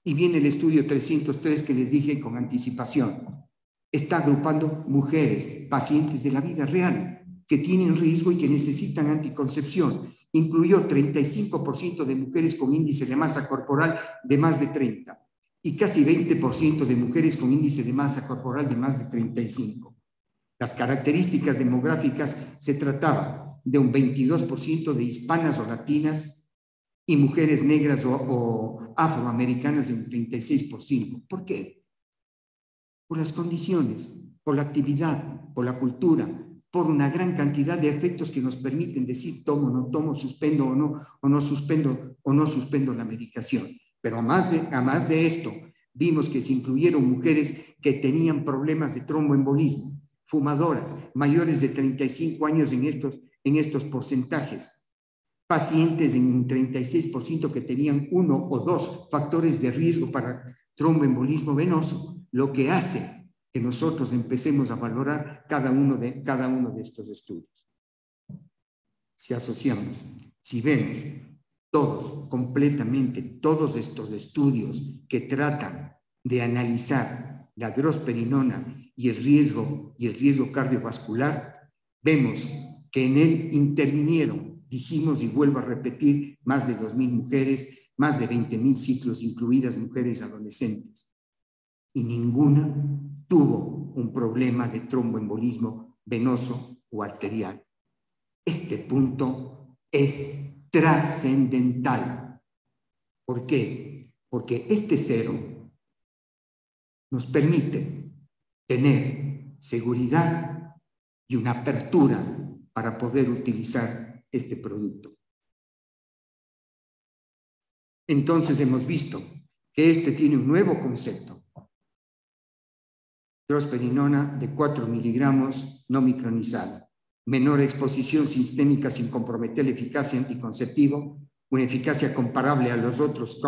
Y viene el estudio 303 que les dije con anticipación. Está agrupando mujeres, pacientes de la vida real, que tienen riesgo y que necesitan anticoncepción. Incluyó 35% de mujeres con índice de masa corporal de más de 30 y casi 20% de mujeres con índice de masa corporal de más de 35. Las características demográficas se trataba de un 22% de hispanas o latinas y mujeres negras o afroamericanas de un 36%. ¿Por qué? Por las condiciones, por la actividad, por la cultura, por una gran cantidad de efectos que nos permiten decir tomo, no tomo, suspendo o no suspendo la medicación. Pero a más de esto, vimos que se incluyeron mujeres que tenían problemas de tromboembolismo, fumadoras, mayores de 35 años en estos porcentajes, pacientes en un 36% que tenían 1 o 2 factores de riesgo para tromboembolismo venoso, lo que hace que nosotros empecemos a valorar cada uno de estos estudios. Si asociamos, si vemos completamente todos estos estudios que tratan de analizar la drosperinona y el riesgo cardiovascular, vemos que en él intervinieron, dijimos y vuelvo a repetir, más de 2.000 mujeres, más de 20.000 ciclos, incluidas mujeres adolescentes, y ninguna tuvo un problema de tromboembolismo venoso o arterial. Este punto es trascendental. ¿Por qué? Porque este cero nos permite tener seguridad y una apertura para poder utilizar este producto. Entonces hemos visto que este tiene un nuevo concepto. Drosperinona de 4 miligramos no micronizada. Menor exposición sistémica sin comprometer la eficacia anticonceptiva, una eficacia comparable a los otros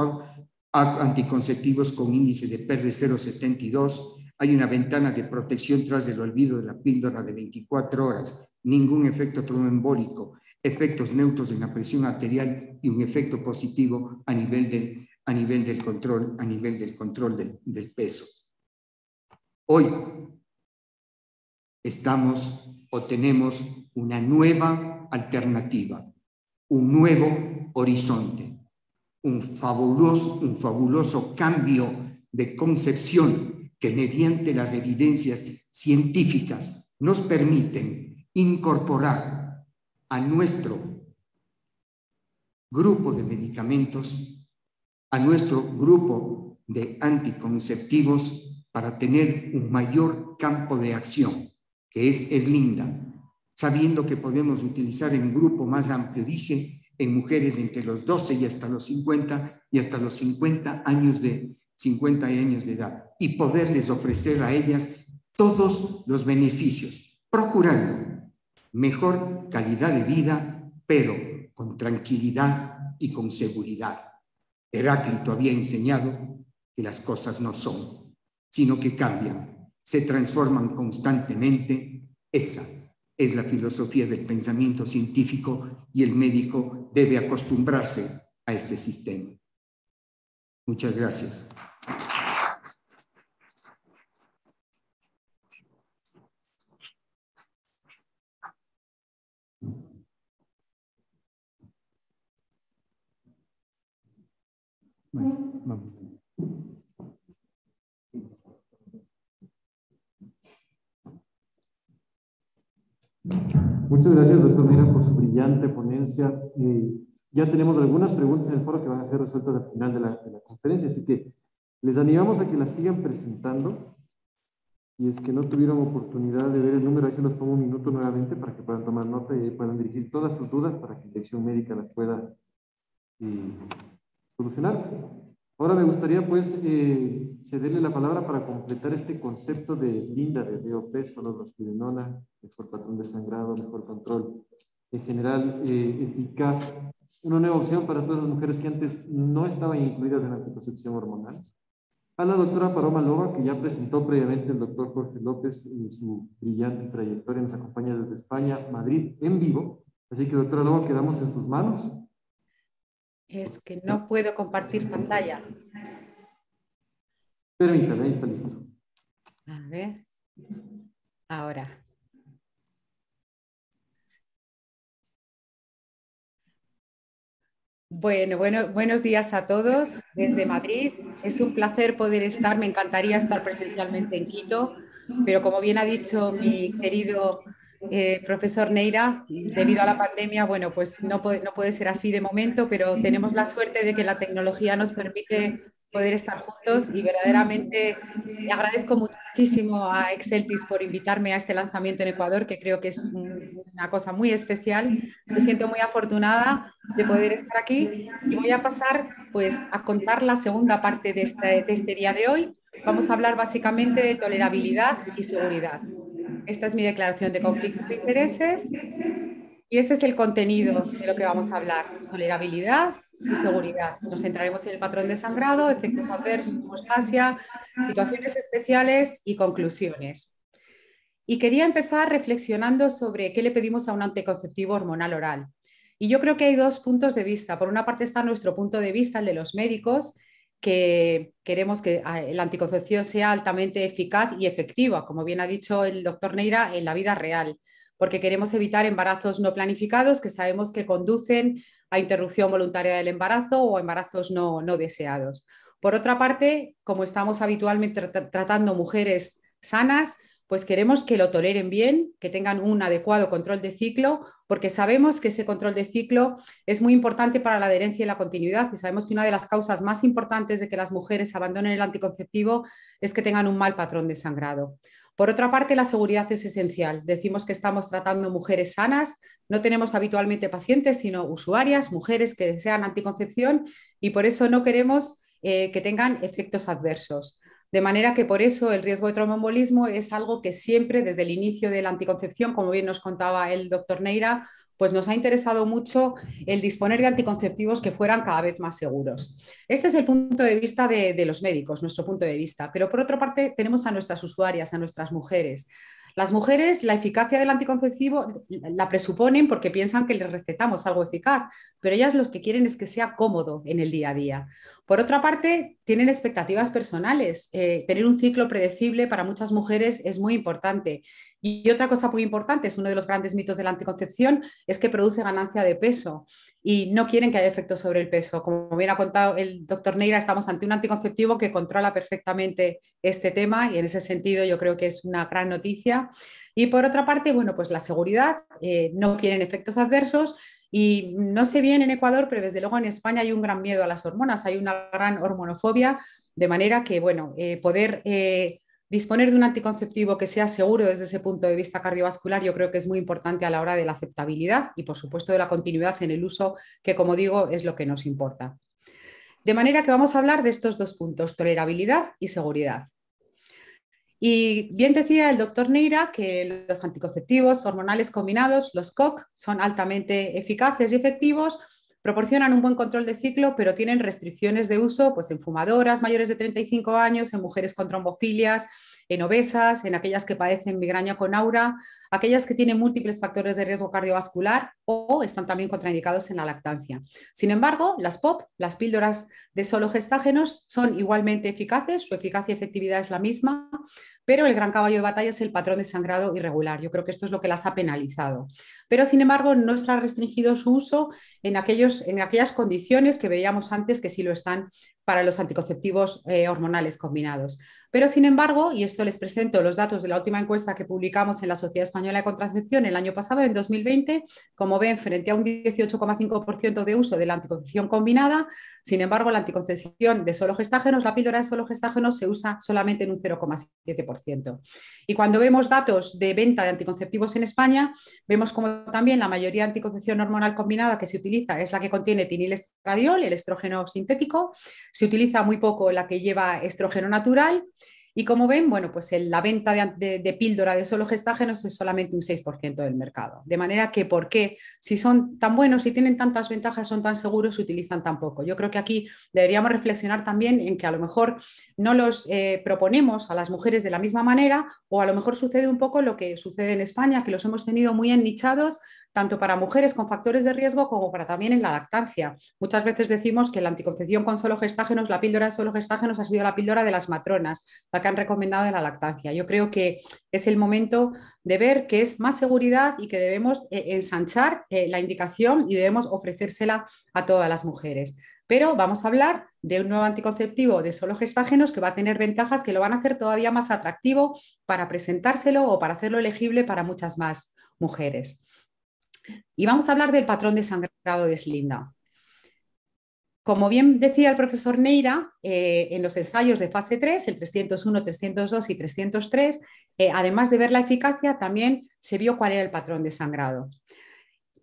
anticonceptivos con índice de PER de 0,72. Hay una ventana de protección tras el olvido de la píldora de 24 horas, ningún efecto tromboembólico, efectos neutros en la presión arterial y un efecto positivo a nivel del control del peso. Hoy tenemos una nueva alternativa, un nuevo horizonte, un fabuloso cambio de concepción que mediante las evidencias científicas nos permiten incorporar a nuestro grupo de medicamentos, a nuestro grupo de anticonceptivos para tener un mayor campo de acción, que es linda, sabiendo que podemos utilizar en un grupo más amplio, dije, en mujeres entre los 12 y hasta los 50 años de edad, y poderles ofrecer a ellas todos los beneficios, procurando mejor calidad de vida, pero con tranquilidad y con seguridad. Heráclito había enseñado que las cosas no son, sino que cambian, se transforman constantemente. Esa es la filosofía del pensamiento científico y el médico debe acostumbrarse a este sistema. Muchas gracias. Vamos. Muchas gracias, doctor Neira, por su brillante ponencia. Ya tenemos algunas preguntas en el foro que van a ser resueltas al final de la conferencia, así que les animamos a que las sigan presentando. Y es que no tuvieron oportunidad de ver el número, ahí se los pongo un minuto nuevamente para que puedan tomar nota y puedan dirigir todas sus dudas para que Dirección Médica las pueda solucionar. Ahora me gustaría pues cederle la palabra para completar este concepto de SLINDA, de DOP, drosperinona, mejor patrón de sangrado, mejor control, en general eficaz, una nueva opción para todas las mujeres que antes no estaban incluidas en la anticoncepción hormonal. A la doctora Paloma Loba, que ya presentó previamente el doctor Jorge López en su brillante trayectoria, nos acompaña desde España, Madrid, en vivo. Así que, doctora Loba, quedamos en sus manos. Es que no puedo compartir pantalla. Permítame, ahí está listo. A ver. Ahora. Bueno, buenos días a todos desde Madrid. Es un placer poder estar, me encantaría estar presencialmente en Quito, pero como bien ha dicho mi querido profesor Neira, debido a la pandemia, bueno, pues no puede ser así de momento, pero tenemos la suerte de que la tecnología nos permite poder estar juntos y verdaderamente le agradezco muchísimo a Exceltis por invitarme a este lanzamiento en Ecuador, que creo que es una cosa muy especial. Me siento muy afortunada de poder estar aquí y voy a pasar pues a contar la segunda parte de este día de hoy. Vamos a hablar básicamente de tolerabilidad y seguridad. Esta es mi declaración de conflicto de intereses y este es el contenido de lo que vamos a hablar: tolerabilidad y seguridad. Nos centraremos en el patrón de sangrado, efectos adversos, hemostasia, situaciones especiales y conclusiones. Y quería empezar reflexionando sobre qué le pedimos a un anticonceptivo hormonal oral. Y yo creo que hay dos puntos de vista. Por una parte está nuestro punto de vista, el de los médicos, que queremos que la anticoncepción sea altamente eficaz y efectiva, como bien ha dicho el doctor Neira, en la vida real, porque queremos evitar embarazos no planificados que sabemos que conducen a interrupción voluntaria del embarazo o a embarazos no deseados. Por otra parte, como estamos habitualmente tratando mujeres sanas, pues queremos que lo toleren bien, que tengan un adecuado control de ciclo, porque sabemos que ese control de ciclo es muy importante para la adherencia y la continuidad, y sabemos que una de las causas más importantes de que las mujeres abandonen el anticonceptivo es que tengan un mal patrón de sangrado. Por otra parte, la seguridad es esencial. Decimos que estamos tratando mujeres sanas, no tenemos habitualmente pacientes, sino usuarias, mujeres que desean anticoncepción, y por eso no queremos que tengan efectos adversos. De manera que por eso el riesgo de tromboembolismo es algo que siempre, desde el inicio de la anticoncepción, como bien nos contaba el doctor Neira, pues nos ha interesado mucho el disponer de anticonceptivos que fueran cada vez más seguros. Este es el punto de vista de los médicos, nuestro punto de vista. Pero por otra parte tenemos a nuestras usuarias, a nuestras mujeres. Las mujeres, la eficacia del anticonceptivo la presuponen porque piensan que les recetamos algo eficaz, pero ellas lo que quieren es que sea cómodo en el día a día. Por otra parte, tienen expectativas personales. Tener un ciclo predecible para muchas mujeres es muy importante. Y otra cosa muy importante, es uno de los grandes mitos de la anticoncepción, es que produce ganancia de peso y no quieren que haya efectos sobre el peso. Como bien ha contado el doctor Neira, estamos ante un anticonceptivo que controla perfectamente este tema y en ese sentido yo creo que es una gran noticia. Y por otra parte, bueno, pues la seguridad, no quieren efectos adversos. Y no sé bien en Ecuador, pero desde luego en España hay un gran miedo a las hormonas, hay una gran hormonofobia, de manera que, bueno, poder disponer de un anticonceptivo que sea seguro desde ese punto de vista cardiovascular, yo creo que es muy importante a la hora de la aceptabilidad y, por supuesto, de la continuidad en el uso, que, como digo, es lo que nos importa. De manera que vamos a hablar de estos dos puntos: tolerabilidad y seguridad. Y bien decía el doctor Neira que los anticonceptivos hormonales combinados, los COC, son altamente eficaces y efectivos, proporcionan un buen control de ciclo, pero tienen restricciones de uso pues, en fumadoras mayores de 35 años, en mujeres con trombofilias, en obesas, en aquellas que padecen migraña con aura, aquellas que tienen múltiples factores de riesgo cardiovascular o están también contraindicados en la lactancia. Sin embargo, las POP, las píldoras de solo gestágenos, son igualmente eficaces, su eficacia y efectividad es la misma, pero el gran caballo de batalla es el patrón de sangrado irregular. Yo creo que esto es lo que las ha penalizado. Pero, sin embargo, no está restringido su uso en aquellas condiciones que veíamos antes que sí lo están para los anticonceptivos hormonales combinados. Pero, sin embargo, y esto les presento los datos de la última encuesta que publicamos en la Sociedad Española de Contracepción el año pasado, en 2020, como ven, frente a un 18,5% de uso de la anticoncepción combinada, sin embargo, la anticoncepción de solo gestágenos, la píldora de solo gestágenos, se usa solamente en un 0,7%. Y cuando vemos datos de venta de anticonceptivos en España, vemos como también la mayoría de anticoncepción hormonal combinada que se utiliza es la que contiene etinilestradiol, el estrógeno sintético. Se utiliza muy poco la que lleva estrógeno natural. Y como ven, bueno, pues la venta de píldora de solo gestágenos es solamente un 6% del mercado. De manera que, ¿por qué? Si son tan buenos y tienen tantas ventajas, son tan seguros, se utilizan tan poco. Yo creo que aquí deberíamos reflexionar también en que a lo mejor no los proponemos a las mujeres de la misma manera, o a lo mejor sucede un poco lo que sucede en España, que los hemos tenido muy ennichados, tanto para mujeres con factores de riesgo como para también en la lactancia. Muchas veces decimos que la anticoncepción con solo gestágenos, la píldora de solo gestágenos, ha sido la píldora de las matronas, la que han recomendado en la lactancia. Yo creo que es el momento de ver que es más seguridad y que debemos ensanchar la indicación y debemos ofrecérsela a todas las mujeres. Pero vamos a hablar de un nuevo anticonceptivo de solo gestágenos que va a tener ventajas que lo van a hacer todavía más atractivo para presentárselo o para hacerlo elegible para muchas más mujeres. Y vamos a hablar del patrón de sangrado de Slinda. Como bien decía el profesor Neira, en los ensayos de fase 3, el 301, 302 y 303, además de ver la eficacia, también se vio cuál era el patrón de sangrado.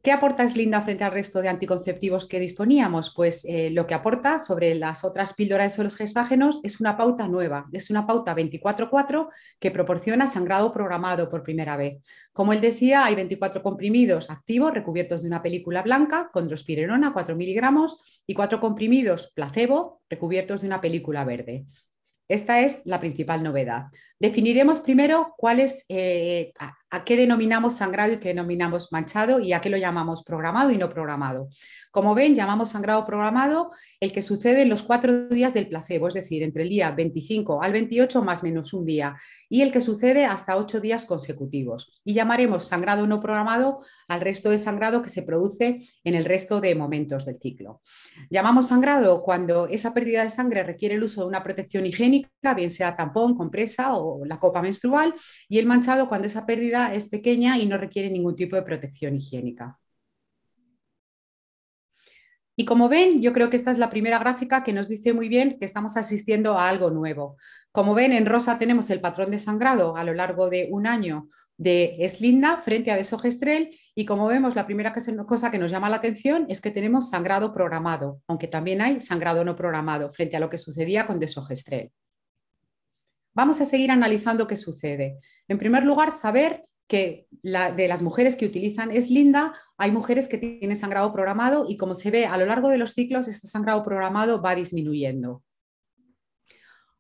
¿Qué aporta Slinda frente al resto de anticonceptivos que disponíamos? Pues lo que aporta sobre las otras píldoras de suelos gestágenos es una pauta nueva, es una pauta 24/4 que proporciona sangrado programado por primera vez. Como él decía, hay 24 comprimidos activos recubiertos de una película blanca con drospirenona, 4 miligramos, y 4 comprimidos placebo recubiertos de una película verde. Esta es la principal novedad. Definiremos primero a qué denominamos sangrado y qué denominamos manchado y a qué lo llamamos programado y no programado. Como ven, llamamos sangrado programado el que sucede en los 4 días del placebo, es decir, entre el día 25 al 28 más o menos un día, y el que sucede hasta 8 días consecutivos. Y llamaremos sangrado no programado al resto de sangrado que se produce en el resto de momentos del ciclo. Llamamos sangrado cuando esa pérdida de sangre requiere el uso de una protección higiénica, bien sea tampón, compresa o la copa menstrual, y el manchado cuando esa pérdida es pequeña y no requiere ningún tipo de protección higiénica. Y como ven, yo creo que esta es la primera gráfica que nos dice muy bien que estamos asistiendo a algo nuevo. Como ven, en rosa tenemos el patrón de sangrado a lo largo de un año de Slinda frente a desogestrel, y como vemos, la primera cosa que nos llama la atención es que tenemos sangrado programado, aunque también hay sangrado no programado frente a lo que sucedía con desogestrel. Vamos a seguir analizando qué sucede. En primer lugar, saber que de las mujeres que utilizan Slinda, hay mujeres que tienen sangrado programado y, como se ve a lo largo de los ciclos, este sangrado programado va disminuyendo.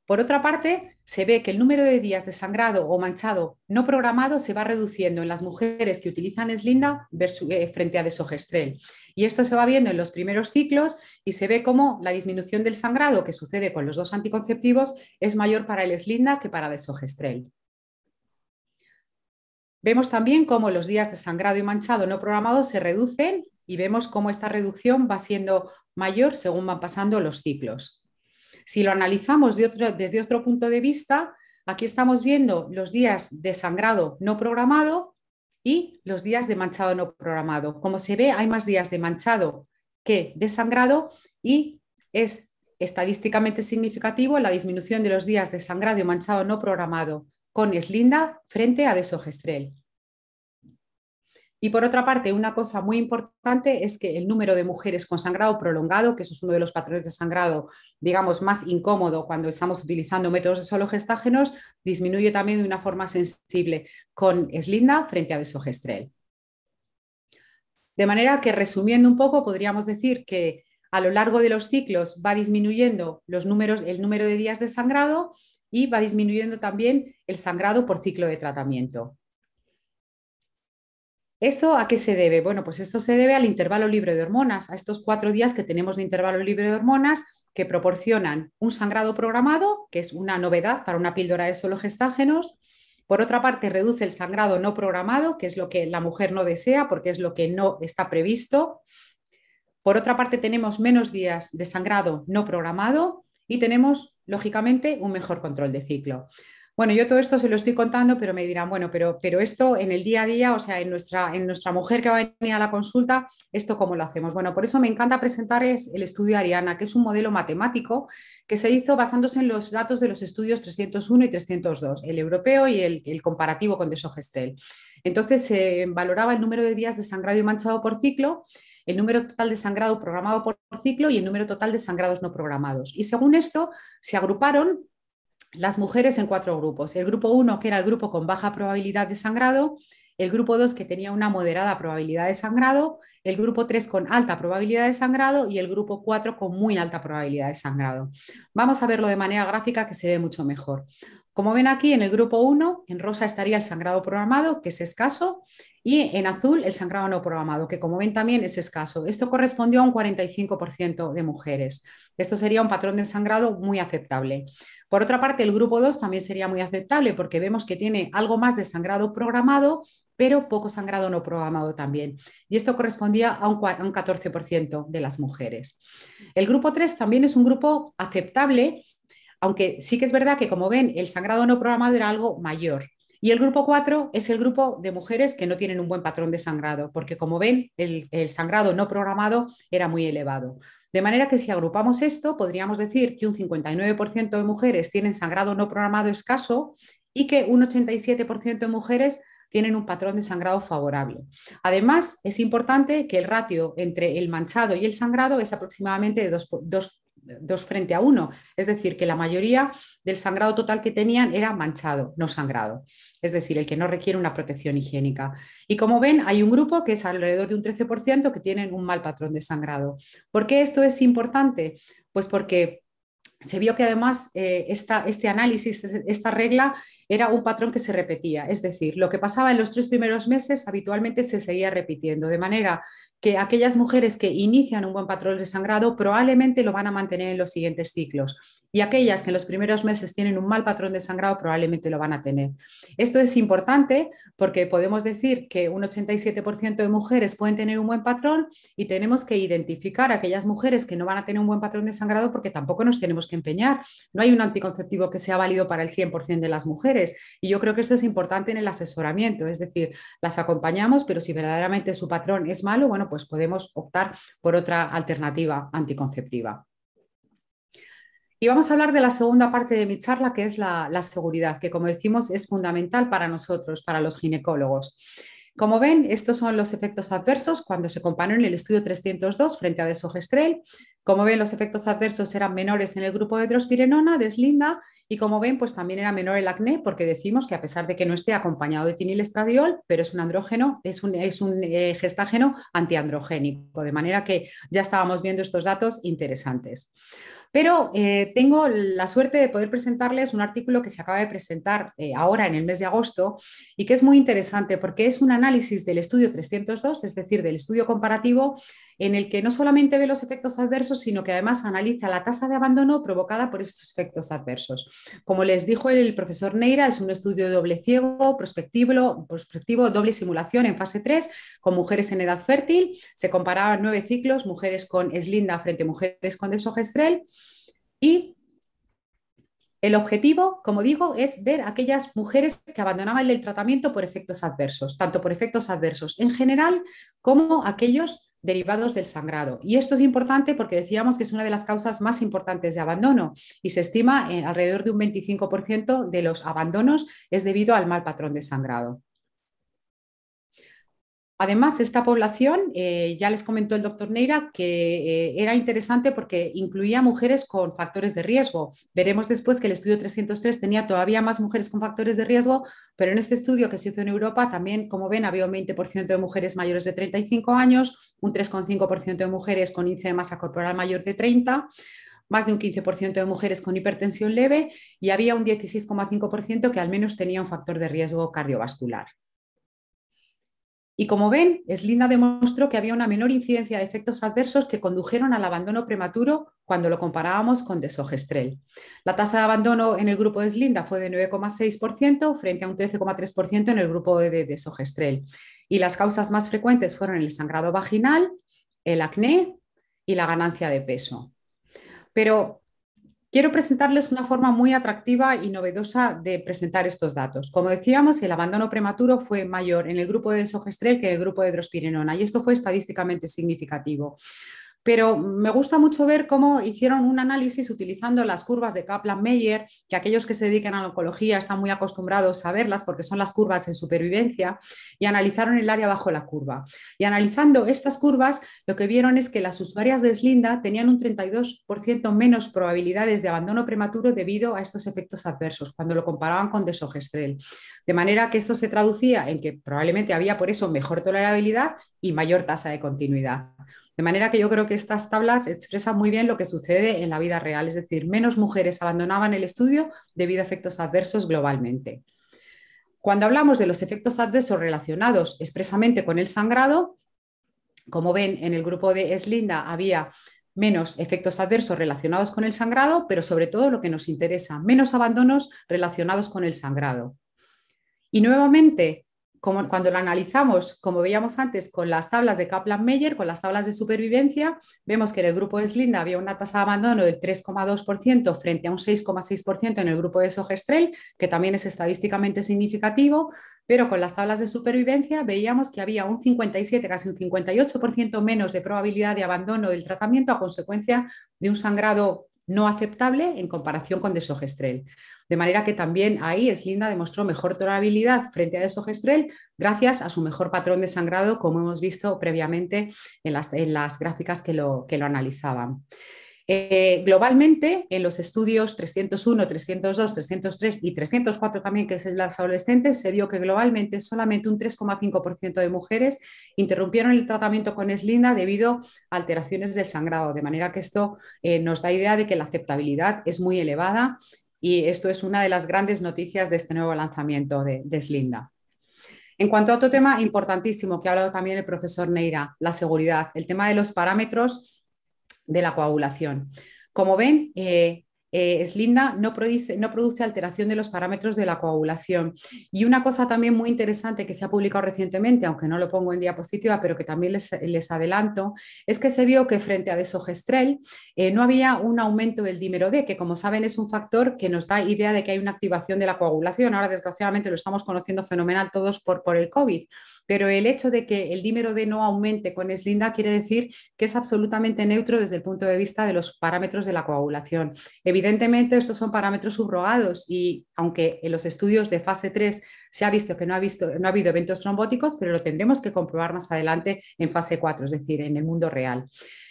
Por otra parte, se ve que el número de días de sangrado o manchado no programado se va reduciendo en las mujeres que utilizan Slinda frente a desogestrel. Y esto se va viendo en los primeros ciclos y se ve cómo la disminución del sangrado que sucede con los dos anticonceptivos es mayor para el Slinda que para desogestrel. Vemos también cómo los días de sangrado y manchado no programado se reducen y vemos cómo esta reducción va siendo mayor según van pasando los ciclos. Si lo analizamos desde otro punto de vista, aquí estamos viendo los días de sangrado no programado y los días de manchado no programado. Como se ve, hay más días de manchado que de sangrado y es estadísticamente significativo la disminución de los días de sangrado y manchado no programado con Slinda frente a desogestrel. Y por otra parte, una cosa muy importante es que el número de mujeres con sangrado prolongado, que eso es uno de los patrones de sangrado, digamos, más incómodo cuando estamos utilizando métodos de solo gestágenos, disminuye también de una forma sensible con Slinda frente a desogestrel. De manera que, resumiendo un poco, podríamos decir que a lo largo de los ciclos va disminuyendo el número de días de sangrado y va disminuyendo también el sangrado por ciclo de tratamiento. ¿Esto a qué se debe? Bueno, pues esto se debe al intervalo libre de hormonas, a estos 4 días que tenemos de intervalo libre de hormonas que proporcionan un sangrado programado, que es una novedad para una píldora de solo gestágenos. Por otra parte, reduce el sangrado no programado, que es lo que la mujer no desea porque es lo que no está previsto. Por otra parte, tenemos menos días de sangrado no programado y tenemos, lógicamente, un mejor control de ciclo. Bueno, yo todo esto se lo estoy contando, pero me dirán, bueno, pero esto en el día a día, o sea, en nuestra mujer que va a venir a la consulta, ¿esto cómo lo hacemos? Bueno, por eso me encanta presentar el estudio Ariana, que es un modelo matemático que se hizo basándose en los datos de los estudios 301 y 302, el europeo y el comparativo con desogestrel. Entonces, se valoraba el número de días de sangrado y manchado por ciclo, el número total de sangrado programado por ciclo y el número total de sangrados no programados. Y según esto, se agruparon las mujeres en 4 grupos. El grupo 1, que era el grupo con baja probabilidad de sangrado, el grupo 2, que tenía una moderada probabilidad de sangrado, el grupo 3 con alta probabilidad de sangrado y el grupo 4 con muy alta probabilidad de sangrado. Vamos a verlo de manera gráfica que se ve mucho mejor. Como ven aquí, en el grupo 1, en rosa estaría el sangrado programado, que es escaso, y en azul el sangrado no programado, que como ven también es escaso. Esto correspondió a un 45% de mujeres. Esto sería un patrón de sangrado muy aceptable. Por otra parte, el grupo 2 también sería muy aceptable porque vemos que tiene algo más de sangrado programado, pero poco sangrado no programado también. Y esto correspondía a un 14% de las mujeres. El grupo 3 también es un grupo aceptable, aunque sí que es verdad que, como ven, el sangrado no programado era algo mayor. Y el grupo 4 es el grupo de mujeres que no tienen un buen patrón de sangrado, porque como ven, el sangrado no programado era muy elevado. De manera que si agrupamos esto, podríamos decir que un 59% de mujeres tienen sangrado no programado escaso y que un 87% de mujeres tienen un patrón de sangrado favorable. Además, es importante que el ratio entre el manchado y el sangrado es aproximadamente de 2 frente a 1, es decir, que la mayoría del sangrado total que tenían era manchado, no sangrado, es decir, el que no requiere una protección higiénica. Y como ven, hay un grupo que es alrededor de un 13% que tienen un mal patrón de sangrado. ¿Por qué esto es importante? Pues porque se vio que además este análisis, esta regla, era un patrón que se repetía. Es decir, lo que pasaba en los 3 primeros meses habitualmente se seguía repitiendo, de manera que aquellas mujeres que inician un buen patrón de sangrado probablemente lo van a mantener en los siguientes ciclos y aquellas que en los primeros meses tienen un mal patrón de sangrado probablemente lo van a tener. Esto es importante porque podemos decir que un 87% de mujeres pueden tener un buen patrón y tenemos que identificar a aquellas mujeres que no van a tener un buen patrón de sangrado porque tampoco nos tenemos que empeñar. No hay un anticonceptivo que sea válido para el 100% de las mujeres y yo creo que esto es importante en el asesoramiento, es decir, las acompañamos, pero si verdaderamente su patrón es malo, bueno, pues podemos optar por otra alternativa anticonceptiva. Y vamos a hablar de la segunda parte de mi charla, que es la seguridad, que como decimos es fundamental para nosotros, para los ginecólogos. Como ven, estos son los efectos adversos cuando se comparó en el estudio 302 frente a desogestrel. Como ven, los efectos adversos eran menores en el grupo de drospirenona, de Slinda, y como ven, pues también era menor el acné, porque decimos que a pesar de que no esté acompañado de etinilestradiol, pero es un andrógeno, es un gestágeno antiandrogénico, de manera que ya estábamos viendo estos datos interesantes. Pero tengo la suerte de poder presentarles un artículo que se acaba de presentar ahora en el mes de agosto y que es muy interesante porque es un análisis del estudio 302, es decir, del estudio comparativo, en el que no solamente ve los efectos adversos, sino que además analiza la tasa de abandono provocada por estos efectos adversos. Como les dijo el profesor Neira, es un estudio doble ciego, prospectivo, doble simulación en fase 3, con mujeres en edad fértil. Se comparaban 9 ciclos, mujeres con Slinda frente a mujeres con desogestrel. Y el objetivo, como digo, es ver a aquellas mujeres que abandonaban el tratamiento por efectos adversos, tanto por efectos adversos en general como aquellos derivados del sangrado. Y esto es importante porque decíamos que es una de las causas más importantes de abandono y se estima en alrededor de un 25% de los abandonos es debido al mal patrón de sangrado. Además, esta población, ya les comentó el doctor Neira, que era interesante porque incluía mujeres con factores de riesgo. Veremos después que el estudio 303 tenía todavía más mujeres con factores de riesgo, pero en este estudio que se hizo en Europa también, como ven, había un 20% de mujeres mayores de 35 años, un 3,5% de mujeres con índice de masa corporal mayor de 30, más de un 15% de mujeres con hipertensión leve y había un 16,5% que al menos tenía un factor de riesgo cardiovascular. Y como ven, Slinda demostró que había una menor incidencia de efectos adversos que condujeron al abandono prematuro cuando lo comparábamos con desogestrel. La tasa de abandono en el grupo de Slinda fue de 9,6% frente a un 13,3% en el grupo de desogestrel. Y las causas más frecuentes fueron el sangrado vaginal, el acné y la ganancia de peso. Pero quiero presentarles una forma muy atractiva y novedosa de presentar estos datos. Como decíamos, el abandono prematuro fue mayor en el grupo de desogestrel que en el grupo de drospirenona y esto fue estadísticamente significativo. Pero me gusta mucho ver cómo hicieron un análisis utilizando las curvas de Kaplan-Meier, que aquellos que se dedican a la oncología están muy acostumbrados a verlas porque son las curvas en supervivencia, y analizaron el área bajo la curva. Y analizando estas curvas, lo que vieron es que las usuarias de Slinda tenían un 32% menos probabilidades de abandono prematuro debido a estos efectos adversos, cuando lo comparaban con desogestrel. De manera que esto se traducía en que probablemente había por eso mejor tolerabilidad y mayor tasa de continuidad. De manera que yo creo que estas tablas expresan muy bien lo que sucede en la vida real, es decir, menos mujeres abandonaban el estudio debido a efectos adversos globalmente. Cuando hablamos de los efectos adversos relacionados expresamente con el sangrado, como ven, en el grupo de Slinda había menos efectos adversos relacionados con el sangrado, pero sobre todo lo que nos interesa, menos abandonos relacionados con el sangrado. Y nuevamente, cuando lo analizamos, como veíamos antes, con las tablas de Kaplan-Meier, con las tablas de supervivencia, vemos que en el grupo de Slinda había una tasa de abandono del 3,2% frente a un 6,6% en el grupo de Sogestrel, que también es estadísticamente significativo, pero con las tablas de supervivencia veíamos que había un 57, casi un 58% menos de probabilidad de abandono del tratamiento a consecuencia de un sangrado no aceptable en comparación con desogestrel. De manera que también ahí Slinda demostró mejor tolerabilidad frente a desogestrel gracias a su mejor patrón de sangrado, como hemos visto previamente en las gráficas que lo analizaban. Globalmente, en los estudios 301, 302, 303 y 304 también, que es en las adolescentes, se vio que globalmente solamente un 3,5% de mujeres interrumpieron el tratamiento con Slinda debido a alteraciones del sangrado, de manera que esto nos da idea de que la aceptabilidad es muy elevada y esto es una de las grandes noticias de este nuevo lanzamiento de Slinda. En cuanto a otro tema importantísimo que ha hablado también el profesor Neira, la seguridad, el tema de los parámetros de la coagulación. Como ven, Slinda no produce alteración de los parámetros de la coagulación. Y una cosa también muy interesante que se ha publicado recientemente, aunque no lo pongo en diapositiva, pero que también les adelanto, es que se vio que frente a desogestrel no había un aumento del dímero D, que como saben es un factor que nos da idea de que hay una activación de la coagulación. Ahora desgraciadamente lo estamos conociendo fenomenal todos por el COVID. Pero el hecho de que el dímero D no aumente con Slinda quiere decir que es absolutamente neutro desde el punto de vista de los parámetros de la coagulación. Evidentemente, estos son parámetros subrogados y aunque en los estudios de fase 3 se ha visto que no ha habido eventos trombóticos, pero lo tendremos que comprobar más adelante en fase 4, es decir, en el mundo real.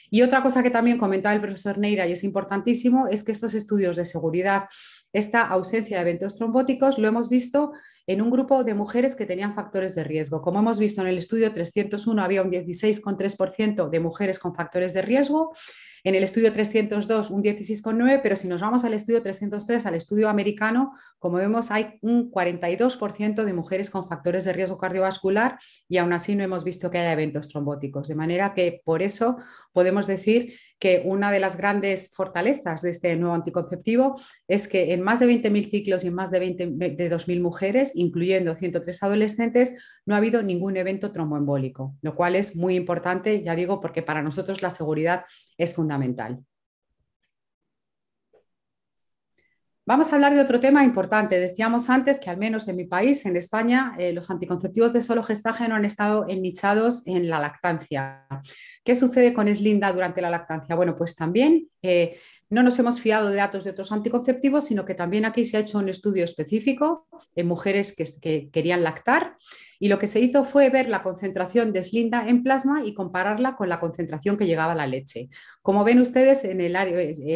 Y otra cosa que también comentaba el profesor Neira y es importantísimo es que estos estudios de seguridad, esta ausencia de eventos trombóticos, lo hemos visto en un grupo de mujeres que tenían factores de riesgo. Como hemos visto en el estudio 301 había un 16,3% de mujeres con factores de riesgo, en el estudio 302 un 16,9%, pero si nos vamos al estudio 303, al estudio americano, como vemos hay un 42% de mujeres con factores de riesgo cardiovascular y aún así no hemos visto que haya eventos trombóticos. De manera que por eso podemos decir que una de las grandes fortalezas de este nuevo anticonceptivo es que en más de 20.000 ciclos y en más de 2.000 mujeres, incluyendo 103 adolescentes, no ha habido ningún evento tromboembólico, lo cual es muy importante, ya digo, porque para nosotros la seguridad es fundamental. Vamos a hablar de otro tema importante. Decíamos antes que al menos en mi país, en España, los anticonceptivos de solo gestágeno han estado ennichados en la lactancia. ¿Qué sucede con Slinda durante la lactancia? Bueno, pues también no nos hemos fiado de datos de otros anticonceptivos, sino que también aquí se ha hecho un estudio específico en mujeres que querían lactar y lo que se hizo fue ver la concentración de Slinda en plasma y compararla con la concentración que llegaba a la leche. Como ven ustedes en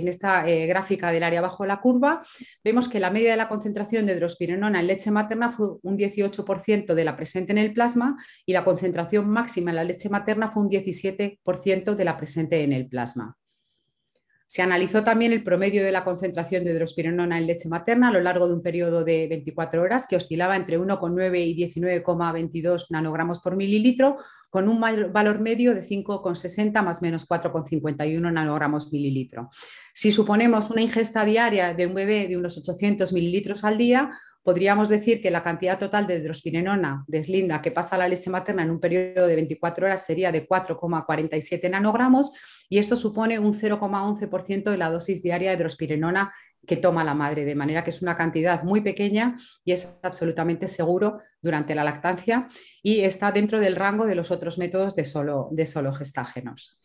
esta gráfica del área abajo de la curva, vemos que la media de la concentración de drospirenona en leche materna fue un 18% de la presente en el plasma y la concentración máxima en la leche materna fue un 17% de la presente en el plasma. Se analizó también el promedio de la concentración de drospirenona en leche materna a lo largo de un periodo de 24 horas que oscilaba entre 1,9 y 19,22 nanogramos por mililitro, con un valor medio de 5,60 más menos 4,51 nanogramos mililitro. Si suponemos una ingesta diaria de un bebé de unos 800 mililitros al día, podríamos decir que la cantidad total de drospirenona de Slinda que pasa a la leche materna en un periodo de 24 horas sería de 4,47 nanogramos y esto supone un 0,11% de la dosis diaria de drospirenona que toma la madre, de manera que es una cantidad muy pequeña y es absolutamente seguro durante la lactancia y está dentro del rango de los otros métodos de solo gestágenos.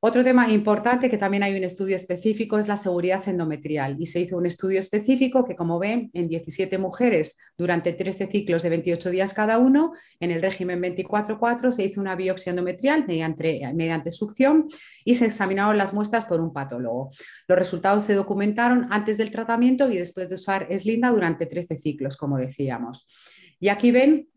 Otro tema importante que también hay un estudio específico es la seguridad endometrial y se hizo un estudio específico que, como ven, en 17 mujeres durante 13 ciclos de 28 días cada uno, en el régimen 24/4 se hizo una biopsia endometrial mediante succión y se examinaron las muestras por un patólogo. Los resultados se documentaron antes del tratamiento y después de usar Slinda durante 13 ciclos, como decíamos. Y aquí ven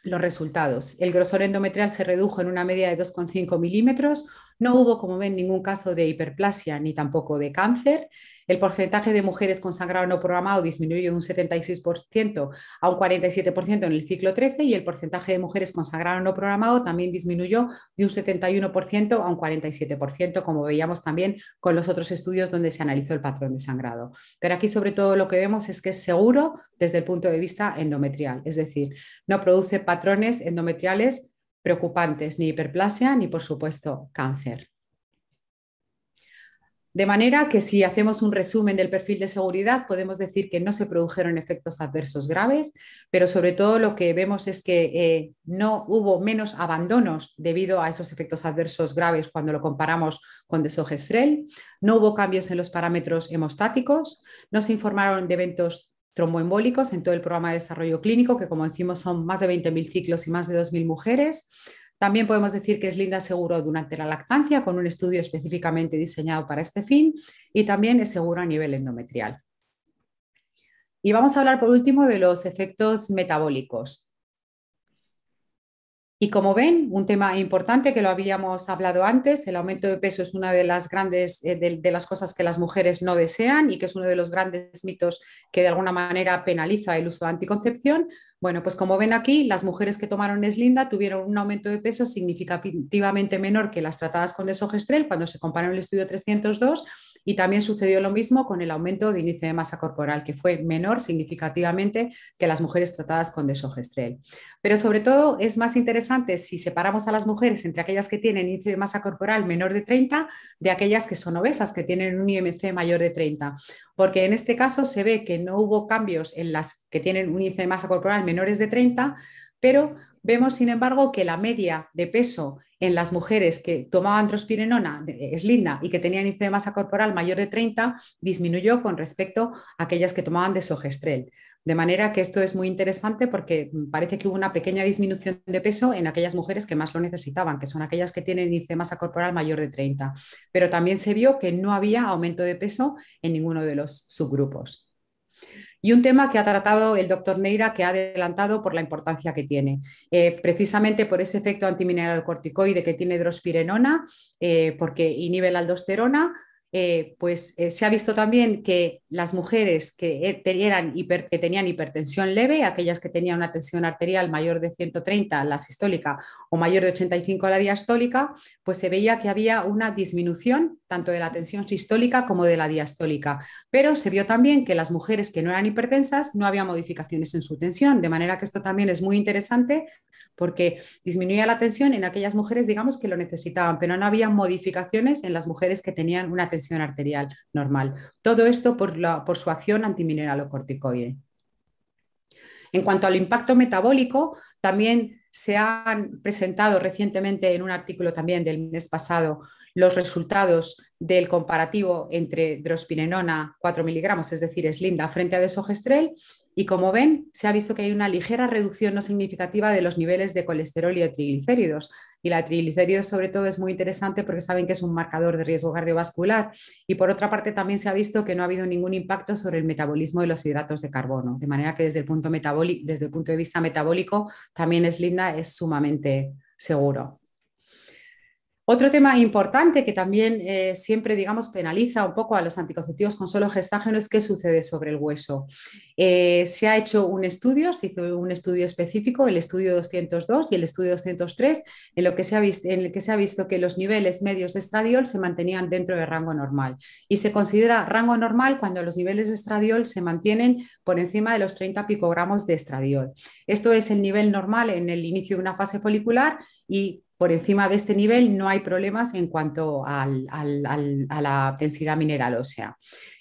los resultados. El grosor endometrial se redujo en una media de 2,5 milímetros, No hubo, como ven, ningún caso de hiperplasia ni tampoco de cáncer. El porcentaje de mujeres con sangrado no programado disminuyó de un 76% a un 47% en el ciclo 13 y el porcentaje de mujeres con sangrado no programado también disminuyó de un 71% a un 47%, como veíamos también con los otros estudios donde se analizó el patrón de sangrado. Pero aquí sobre todo lo que vemos es que es seguro desde el punto de vista endometrial, es decir, no produce patrones endometriales preocupantes, ni hiperplasia ni por supuesto cáncer. De manera que si hacemos un resumen del perfil de seguridad, podemos decir que no se produjeron efectos adversos graves, pero sobre todo lo que vemos es que no hubo menos abandonos debido a esos efectos adversos graves cuando lo comparamos con desogestrel, no hubo cambios en los parámetros hemostáticos, no se informaron de eventos tromboembólicos en todo el programa de desarrollo clínico, que como decimos son más de 20.000 ciclos y más de 2.000 mujeres. También podemos decir que Slinda es seguro durante la lactancia con un estudio específicamente diseñado para este fin y también es seguro a nivel endometrial. Y vamos a hablar por último de los efectos metabólicos. Y como ven, un tema importante que lo habíamos hablado antes, el aumento de peso es una de las grandes de las cosas que las mujeres no desean y que es uno de los grandes mitos que de alguna manera penaliza el uso de anticoncepción. Bueno, pues como ven aquí, las mujeres que tomaron Slinda tuvieron un aumento de peso significativamente menor que las tratadas con desogestrel cuando se comparó en el estudio 302 y también sucedió lo mismo con el aumento de índice de masa corporal, que fue menor significativamente que las mujeres tratadas con desogestrel. Pero sobre todo es más interesante si separamos a las mujeres entre aquellas que tienen índice de masa corporal menor de 30 de aquellas que son obesas, que tienen un IMC mayor de 30, porque en este caso se ve que no hubo cambios en las que tienen un índice de masa corporal menores de 30, pero vemos sin embargo que la media de peso en las mujeres que tomaban drospirenona, Slinda, y que tenían índice de masa corporal mayor de 30, disminuyó con respecto a aquellas que tomaban desogestrel. De manera que esto es muy interesante porque parece que hubo una pequeña disminución de peso en aquellas mujeres que más lo necesitaban, que son aquellas que tienen índice de masa corporal mayor de 30. Pero también se vio que no había aumento de peso en ninguno de los subgrupos. Y un tema que ha tratado el doctor Neira, que ha adelantado por la importancia que tiene, precisamente por ese efecto antimineralocorticoide que tiene drospirenona, porque inhibe la aldosterona. Se ha visto también que las mujeres que tenían hipertensión leve, aquellas que tenían una tensión arterial mayor de 130, la sistólica, o mayor de 85, la diastólica, pues se veía que había una disminución tanto de la tensión sistólica como de la diastólica. Pero se vio también que las mujeres que no eran hipertensas no había modificaciones en su tensión, de manera que esto también es muy interesante porque disminuía la tensión en aquellas mujeres, digamos, que lo necesitaban, pero no había modificaciones en las mujeres que tenían una tensión arterial normal. Todo esto por su acción antimineralocorticoide. En cuanto al impacto metabólico, también se han presentado recientemente en un artículo también del mes pasado los resultados del comparativo entre drospirenona 4 miligramos, es decir, Slinda, frente a desogestrel. Y como ven, se ha visto que hay una ligera reducción no significativa de los niveles de colesterol y de triglicéridos. Y la triglicéridos sobre todo es muy interesante porque saben que es un marcador de riesgo cardiovascular. Y por otra parte también se ha visto que no ha habido ningún impacto sobre el metabolismo de los hidratos de carbono. De manera que desde el punto de vista metabólico también Slinda es sumamente seguro. Otro tema importante que también siempre, digamos, penaliza un poco a los anticonceptivos con solo gestágeno es qué sucede sobre el hueso. Se ha hecho un estudio, se hizo un estudio específico, el estudio 202 y el estudio 203, en el que se ha visto que los niveles medios de estradiol se mantenían dentro del rango normal. Y se considera rango normal cuando los niveles de estradiol se mantienen por encima de los 30 picogramos de estradiol. Esto es el nivel normal en el inicio de una fase folicular y por encima de este nivel no hay problemas en cuanto a la densidad mineral ósea.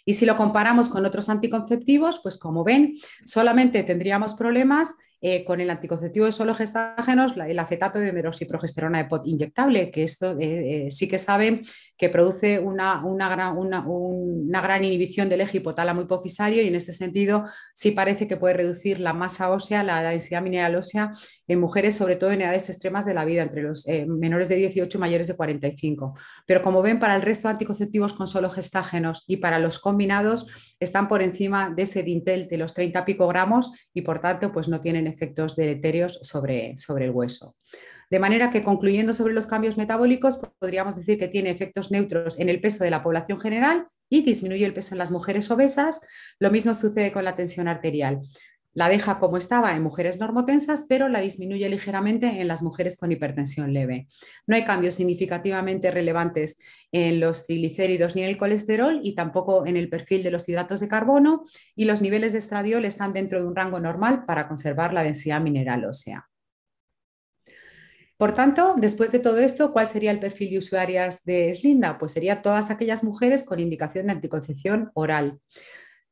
Y si lo comparamos con otros anticonceptivos, pues como ven, solamente tendríamos problemas con el anticonceptivo de solo gestágenos, el acetato de deoxyprogesterona de POT inyectable, que esto sí que saben que produce una gran inhibición del eje hipotálamo hipofisario y en este sentido sí parece que puede reducir la masa ósea, la densidad mineral ósea en mujeres, sobre todo en edades extremas de la vida, entre los menores de 18 y mayores de 45. Pero como ven, para el resto de anticonceptivos con solo gestágenos y para los combinados están por encima de ese dintel de los 30 picogramos y por tanto pues no tienen efectos deleterios sobre el hueso. De manera que, concluyendo sobre los cambios metabólicos, podríamos decir que tiene efectos neutros en el peso de la población general y disminuye el peso en las mujeres obesas. Lo mismo sucede con la tensión arterial. La deja como estaba en mujeres normotensas, pero la disminuye ligeramente en las mujeres con hipertensión leve. No hay cambios significativamente relevantes en los triglicéridos ni en el colesterol y tampoco en el perfil de los hidratos de carbono, y los niveles de estradiol están dentro de un rango normal para conservar la densidad mineral ósea. Por tanto, después de todo esto, ¿cuál sería el perfil de usuarias de Slinda? Pues sería todas aquellas mujeres con indicación de anticoncepción oral.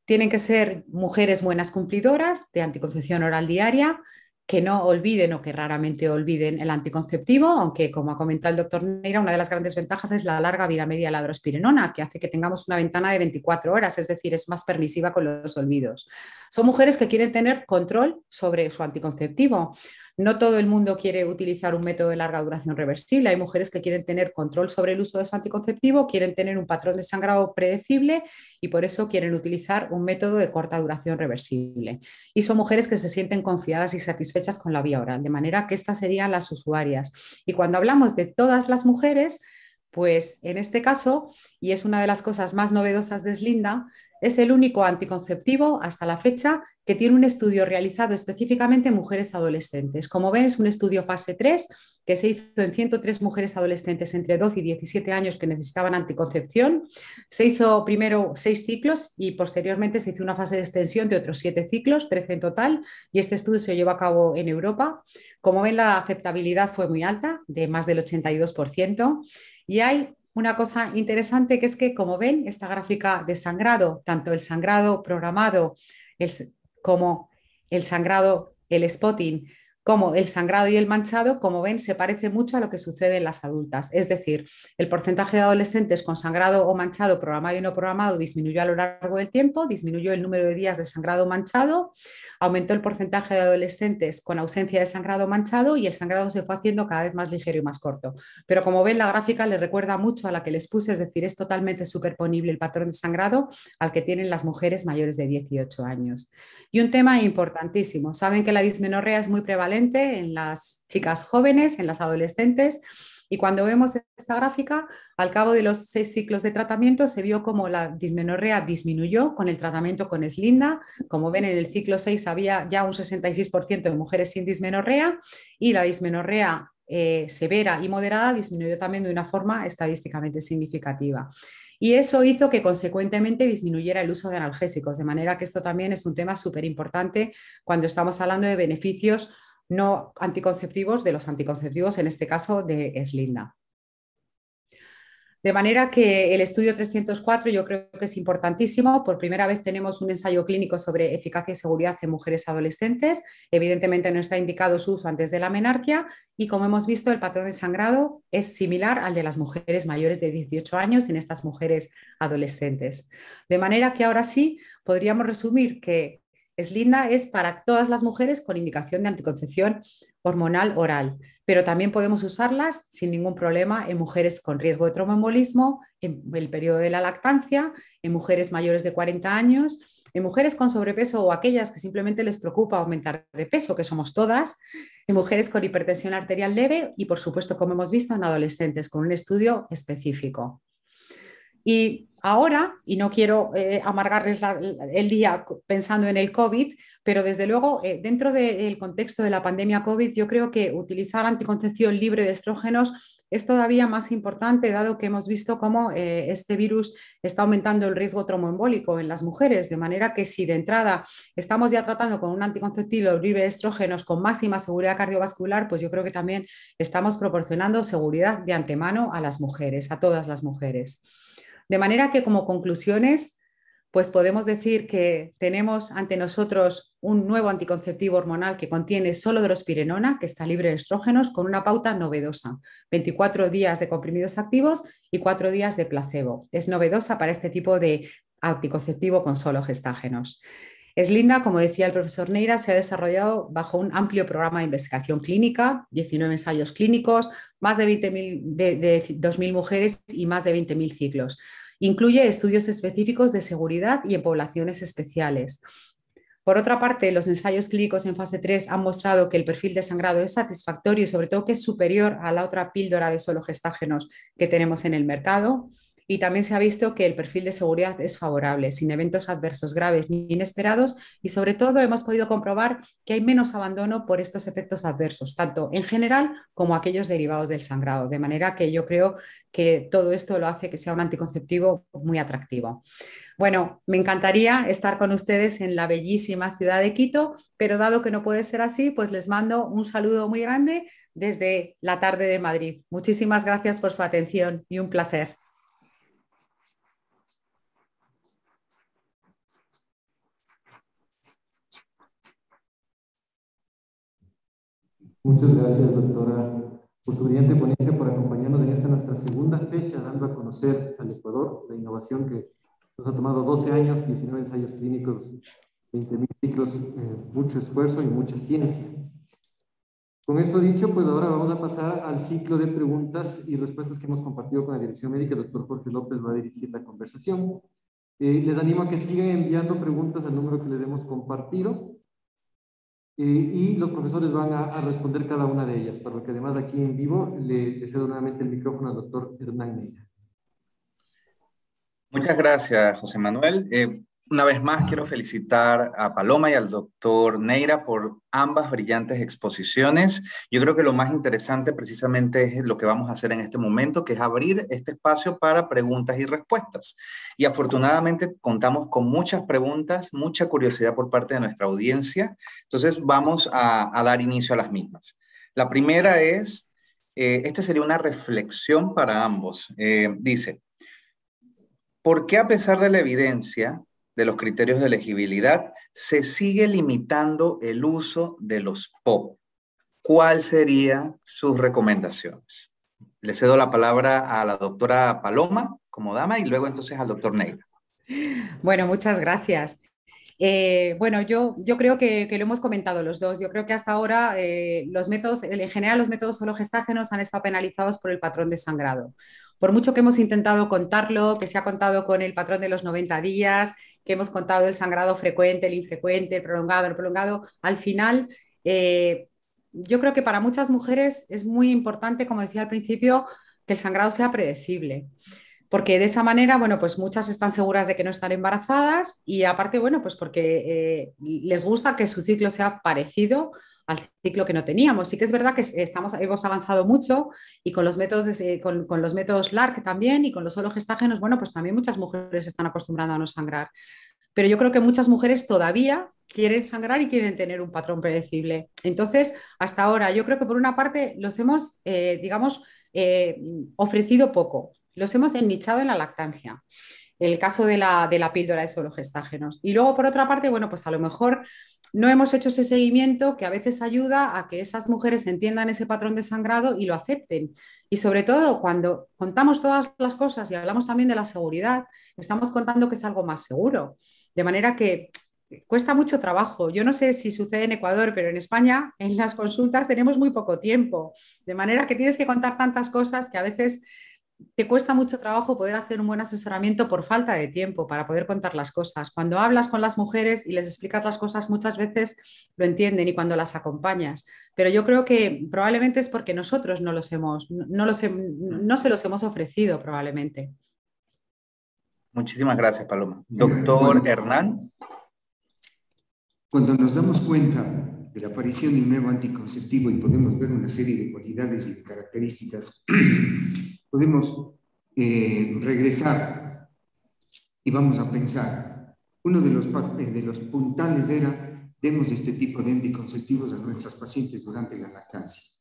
Tienen que ser mujeres buenas cumplidoras de anticoncepción oral diaria, que no olviden o que raramente olviden el anticonceptivo, aunque, como ha comentado el doctor Neira, una de las grandes ventajas es la larga vida media de la drospirenona, que hace que tengamos una ventana de 24 horas, es decir, es más permisiva con los olvidos. Son mujeres que quieren tener control sobre su anticonceptivo. No todo el mundo quiere utilizar un método de larga duración reversible. Hay mujeres que quieren tener control sobre el uso de su anticonceptivo, quieren tener un patrón de sangrado predecible y por eso quieren utilizar un método de corta duración reversible. Y son mujeres que se sienten confiadas y satisfechas con la vía oral, de manera que estas serían las usuarias. Y cuando hablamos de todas las mujeres, pues en este caso, y es una de las cosas más novedosas de Slinda, es el único anticonceptivo hasta la fecha que tiene un estudio realizado específicamente en mujeres adolescentes. Como ven, es un estudio fase 3 que se hizo en 103 mujeres adolescentes entre 12 y 17 años que necesitaban anticoncepción. Se hizo primero 6 ciclos y posteriormente se hizo una fase de extensión de otros 7 ciclos, 13 en total, y este estudio se llevó a cabo en Europa. Como ven, la aceptabilidad fue muy alta, de más del 82%, y hay una cosa interesante que es que, como ven, esta gráfica de sangrado, tanto el sangrado programado como el sangrado, el spotting, como el sangrado y el manchado, como ven, se parece mucho a lo que sucede en las adultas. Es decir, el porcentaje de adolescentes con sangrado o manchado programado y no programado disminuyó a lo largo del tiempo, disminuyó el número de días de sangrado manchado, aumentó el porcentaje de adolescentes con ausencia de sangrado manchado y el sangrado se fue haciendo cada vez más ligero y más corto. Pero como ven, la gráfica les recuerda mucho a la que les puse, es decir, es totalmente superponible el patrón de sangrado al que tienen las mujeres mayores de 18 años. Y un tema importantísimo, saben que la dismenorrea es muy prevalente en las chicas jóvenes, en las adolescentes, y cuando vemos esta gráfica, al cabo de los 6 ciclos de tratamiento se vio como la dismenorrea disminuyó con el tratamiento con Slinda. Como ven, en el ciclo 6 había ya un 66% de mujeres sin dismenorrea y la dismenorrea severa y moderada disminuyó también de una forma estadísticamente significativa. Y eso hizo que consecuentemente disminuyera el uso de analgésicos, de manera que esto también es un tema súper importante cuando estamos hablando de beneficios no anticonceptivos de los anticonceptivos, en este caso de Slinda. De manera que el estudio 304 yo creo que es importantísimo. Por primera vez tenemos un ensayo clínico sobre eficacia y seguridad en mujeres adolescentes. Evidentemente no está indicado su uso antes de la menarquia y, como hemos visto, el patrón de sangrado es similar al de las mujeres mayores de 18 años en estas mujeres adolescentes. De manera que ahora sí podríamos resumir que Slinda es para todas las mujeres con indicación de anticoncepción hormonal oral, pero también podemos usarlas sin ningún problema en mujeres con riesgo de tromboembolismo, en el periodo de la lactancia, en mujeres mayores de 40 años, en mujeres con sobrepeso o aquellas que simplemente les preocupa aumentar de peso, que somos todas, en mujeres con hipertensión arterial leve y, por supuesto, como hemos visto, en adolescentes con un estudio específico. Y ahora, y no quiero amargarles el día pensando en el COVID, pero desde luego dentro del contexto de la pandemia COVID yo creo que utilizar anticoncepción libre de estrógenos es todavía más importante, dado que hemos visto cómo este virus está aumentando el riesgo tromboembólico en las mujeres, de manera que si de entrada estamos ya tratando con un anticonceptivo libre de estrógenos con máxima seguridad cardiovascular, pues yo creo que también estamos proporcionando seguridad de antemano a las mujeres, a todas las mujeres. De manera que, como conclusiones, pues podemos decir que tenemos ante nosotros un nuevo anticonceptivo hormonal que contiene solo drospirenona, que está libre de estrógenos, con una pauta novedosa: 24 días de comprimidos activos y 4 días de placebo. Es novedosa para este tipo de anticonceptivo con solo gestágenos. Slinda, como decía el profesor Neira, se ha desarrollado bajo un amplio programa de investigación clínica, 19 ensayos clínicos, más de 2.000 mujeres y más de 20.000 ciclos. Incluye estudios específicos de seguridad y en poblaciones especiales. Por otra parte, los ensayos clínicos en fase 3 han mostrado que el perfil de sangrado es satisfactorio y sobre todo que es superior a la otra píldora de solo gestágenos que tenemos en el mercado. Y también se ha visto que el perfil de seguridad es favorable, sin eventos adversos graves ni inesperados, y sobre todo hemos podido comprobar que hay menos abandono por estos efectos adversos, tanto en general como aquellos derivados del sangrado, de manera que yo creo que todo esto lo hace que sea un anticonceptivo muy atractivo. Bueno, me encantaría estar con ustedes en la bellísima ciudad de Quito, pero dado que no puede ser así, pues les mando un saludo muy grande desde la tarde de Madrid. Muchísimas gracias por su atención y un placer. Muchas gracias, doctora, por su brillante ponencia, por acompañarnos en esta nuestra segunda fecha, dando a conocer al Ecuador la innovación que nos ha tomado 12 años, 19 ensayos clínicos, 20.000 ciclos, mucho esfuerzo y mucha ciencia. Con esto dicho, pues ahora vamos a pasar al ciclo de preguntas y respuestas que hemos compartido con la dirección médica. El doctor Jorge López va a dirigir la conversación. Les animo a que sigan enviando preguntas al número que les hemos compartido. Y los profesores van a responder cada una de ellas, para lo que además aquí en vivo le cedo nuevamente el micrófono al doctor Hernán Neira. Muchas gracias, José Manuel. Una vez más quiero felicitar a Paloma y al doctor Neira por ambas brillantes exposiciones. Yo creo que lo más interesante precisamente es lo que vamos a hacer en este momento, que es abrir este espacio para preguntas y respuestas. Y afortunadamente contamos con muchas preguntas, mucha curiosidad por parte de nuestra audiencia. Entonces vamos a dar inicio a las mismas. La primera es, esta sería una reflexión para ambos. Dice, ¿por qué a pesar de la evidencia de los criterios de elegibilidad se sigue limitando el uso de los POP? ¿Cuáles serían sus recomendaciones? Le cedo la palabra a la doctora Paloma como dama y luego entonces al doctor Neira. Bueno, muchas gracias. Bueno, yo creo que lo hemos comentado los dos. Yo creo que hasta ahora los métodos, en general los métodos solo gestágenos han estado penalizados por el patrón de sangrado. Por mucho que hemos intentado contarlo, que se ha contado con el patrón de los 90 días, que hemos contado el sangrado frecuente, el infrecuente, el prolongado, al final yo creo que para muchas mujeres es muy importante, como decía al principio, que el sangrado sea predecible. Porque de esa manera, bueno, pues muchas están seguras de que no están embarazadas y aparte, bueno, pues porque les gusta que su ciclo sea parecido al ciclo que no teníamos. Sí que es verdad que hemos avanzado mucho y con los métodos, con los métodos LARC también y con los solo gestágenos, bueno, pues también muchas mujeres se están acostumbrando a no sangrar. Pero yo creo que muchas mujeres todavía quieren sangrar y quieren tener un patrón predecible. Entonces, hasta ahora, yo creo que por una parte los hemos, ofrecido poco. Los hemos ennichado en la lactancia, el caso de la píldora de solo gestágenos. Y luego, por otra parte, bueno, pues a lo mejor no hemos hecho ese seguimiento que a veces ayuda a que esas mujeres entiendan ese patrón de sangrado y lo acepten. Y sobre todo, cuando contamos todas las cosas y hablamos también de la seguridad, estamos contando que es algo más seguro. De manera que cuesta mucho trabajo. Yo no sé si sucede en Ecuador, pero en España en las consultas tenemos muy poco tiempo. De manera que tienes que contar tantas cosas que a veces te cuesta mucho trabajo poder hacer un buen asesoramiento por falta de tiempo para poder contar las cosas. Cuando hablas con las mujeres y les explicas las cosas, muchas veces lo entienden y cuando las acompañas. Pero yo creo que probablemente es porque nosotros no se los hemos ofrecido probablemente. Muchísimas gracias, Paloma. Doctor Hernán. Cuando nos damos cuenta de la aparición de un nuevo anticonceptivo y podemos ver una serie de cualidades y de características, podemos regresar y vamos a pensar, uno de los puntales era, demos este tipo de anticonceptivos a nuestras pacientes durante la lactancia.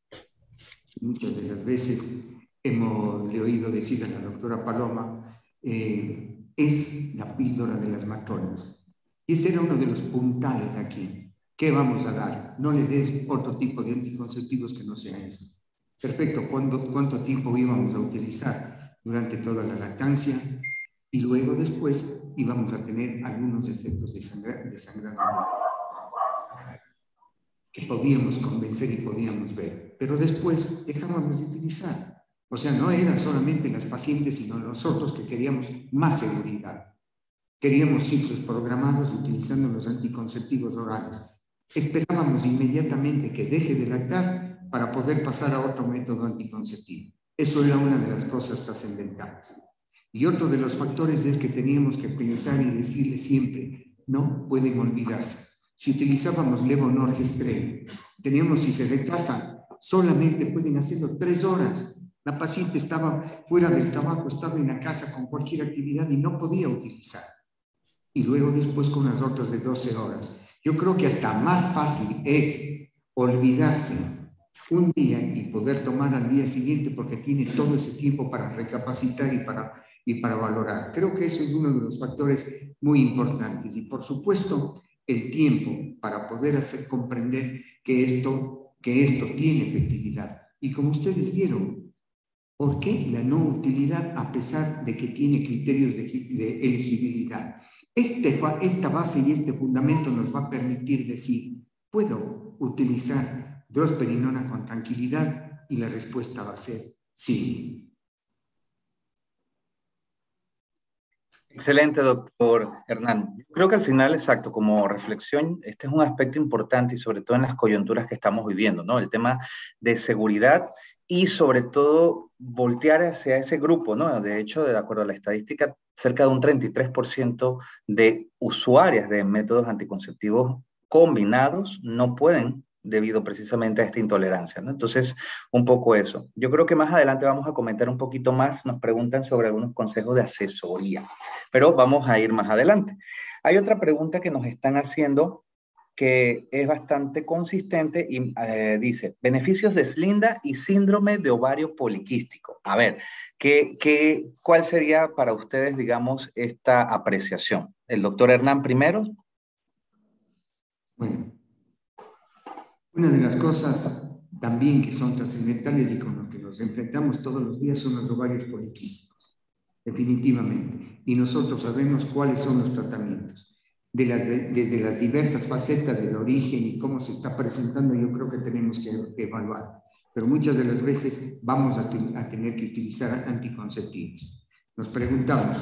Muchas de las veces le he oído decir a la doctora Paloma, es la píldora de las matronas. Y ese era uno de los puntales aquí. ¿Qué vamos a dar? No le des otro tipo de anticonceptivos que no sea eso. Perfecto, ¿cuánto tiempo íbamos a utilizar? Durante toda la lactancia y luego después íbamos a tener algunos efectos de sangrado que podíamos convencer y podíamos ver, pero después dejábamos de utilizar. O sea, no eran solamente las pacientes, sino nosotros que queríamos más seguridad. Queríamos ciclos programados utilizando los anticonceptivos orales. Esperábamos inmediatamente que deje de lactar para poder pasar a otro método anticonceptivo. Eso era una de las cosas trascendentales. Y otro de los factores es que teníamos que pensar y decirle siempre, no pueden olvidarse. Si utilizábamos levonorgestrel, teníamos, si se retrasan, solamente pueden hacerlo 3 horas. La paciente estaba fuera del trabajo, estaba en la casa con cualquier actividad y no podía utilizar. Y luego después con las otras de 12 horas. Yo creo que hasta más fácil es olvidarse un día y poder tomar al día siguiente porque tiene todo ese tiempo para recapacitar y para valorar. Creo que eso es uno de los factores muy importantes. Y por supuesto, el tiempo para poder hacer comprender que esto tiene efectividad. Y como ustedes vieron, ¿por qué la no utilidad a pesar de que tiene criterios de elegibilidad? Esta base y este fundamento nos va a permitir decir, ¿puedo utilizar drosperinona con tranquilidad? Y la respuesta va a ser sí. Excelente, doctor Hernán. Creo que al final, exacto, como reflexión, este es un aspecto importante y sobre todo en las coyunturas que estamos viviendo, ¿no? El tema de seguridad y sobre todo voltear hacia ese grupo, ¿no? De hecho, de acuerdo a la estadística, cerca de un 33% de usuarias de métodos anticonceptivos combinados no pueden debido precisamente a esta intolerancia, ¿no? Entonces, un poco eso. Yo creo que más adelante vamos a comentar un poquito más, nos preguntan sobre algunos consejos de asesoría, pero vamos a ir más adelante. Hay otra pregunta que nos están haciendo que es bastante consistente y dice, beneficios de Slinda y síndrome de ovario poliquístico. A ver, ¿cuál sería para ustedes, digamos, esta apreciación? El doctor Hernán primero. Bueno, una de las cosas también que son trascendentales y con las que nos enfrentamos todos los días son los ovarios poliquísticos, definitivamente. Y nosotros sabemos cuáles son los tratamientos. Desde las diversas facetas del origen y cómo se está presentando, yo creo que tenemos que evaluar. Pero muchas de las veces vamos a tener que utilizar anticonceptivos. Nos preguntamos,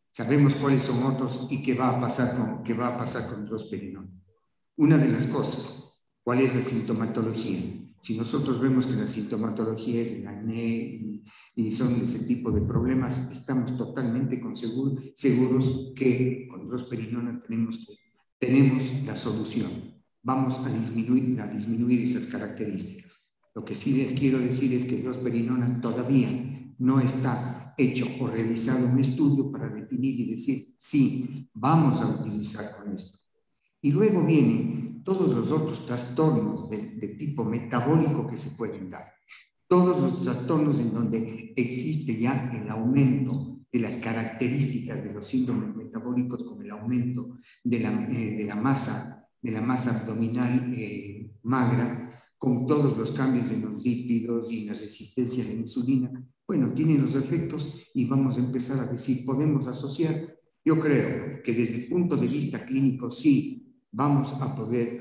sabemos cuáles son otros y qué va a pasar con drosperinona. Una de las cosas, ¿cuál es la sintomatología? Si nosotros vemos que la sintomatología es el acné y son ese tipo de problemas, estamos totalmente seguros que con drosperinona tenemos la solución. Vamos a disminuir esas características. Lo que sí les quiero decir es que drosperinona todavía no está hecho o realizado un estudio para definir y decir, sí, vamos a utilizar con esto. Y luego vienen todos los otros trastornos de tipo metabólico que se pueden dar. Todos los trastornos en donde existe ya el aumento de las características de los síndromes metabólicos, como el aumento de la masa abdominal magra, con todos los cambios en los lípidos y en la resistencia a la insulina. Bueno, tienen los efectos y vamos a empezar a decir, podemos asociar. Yo creo que desde el punto de vista clínico sí, vamos a poder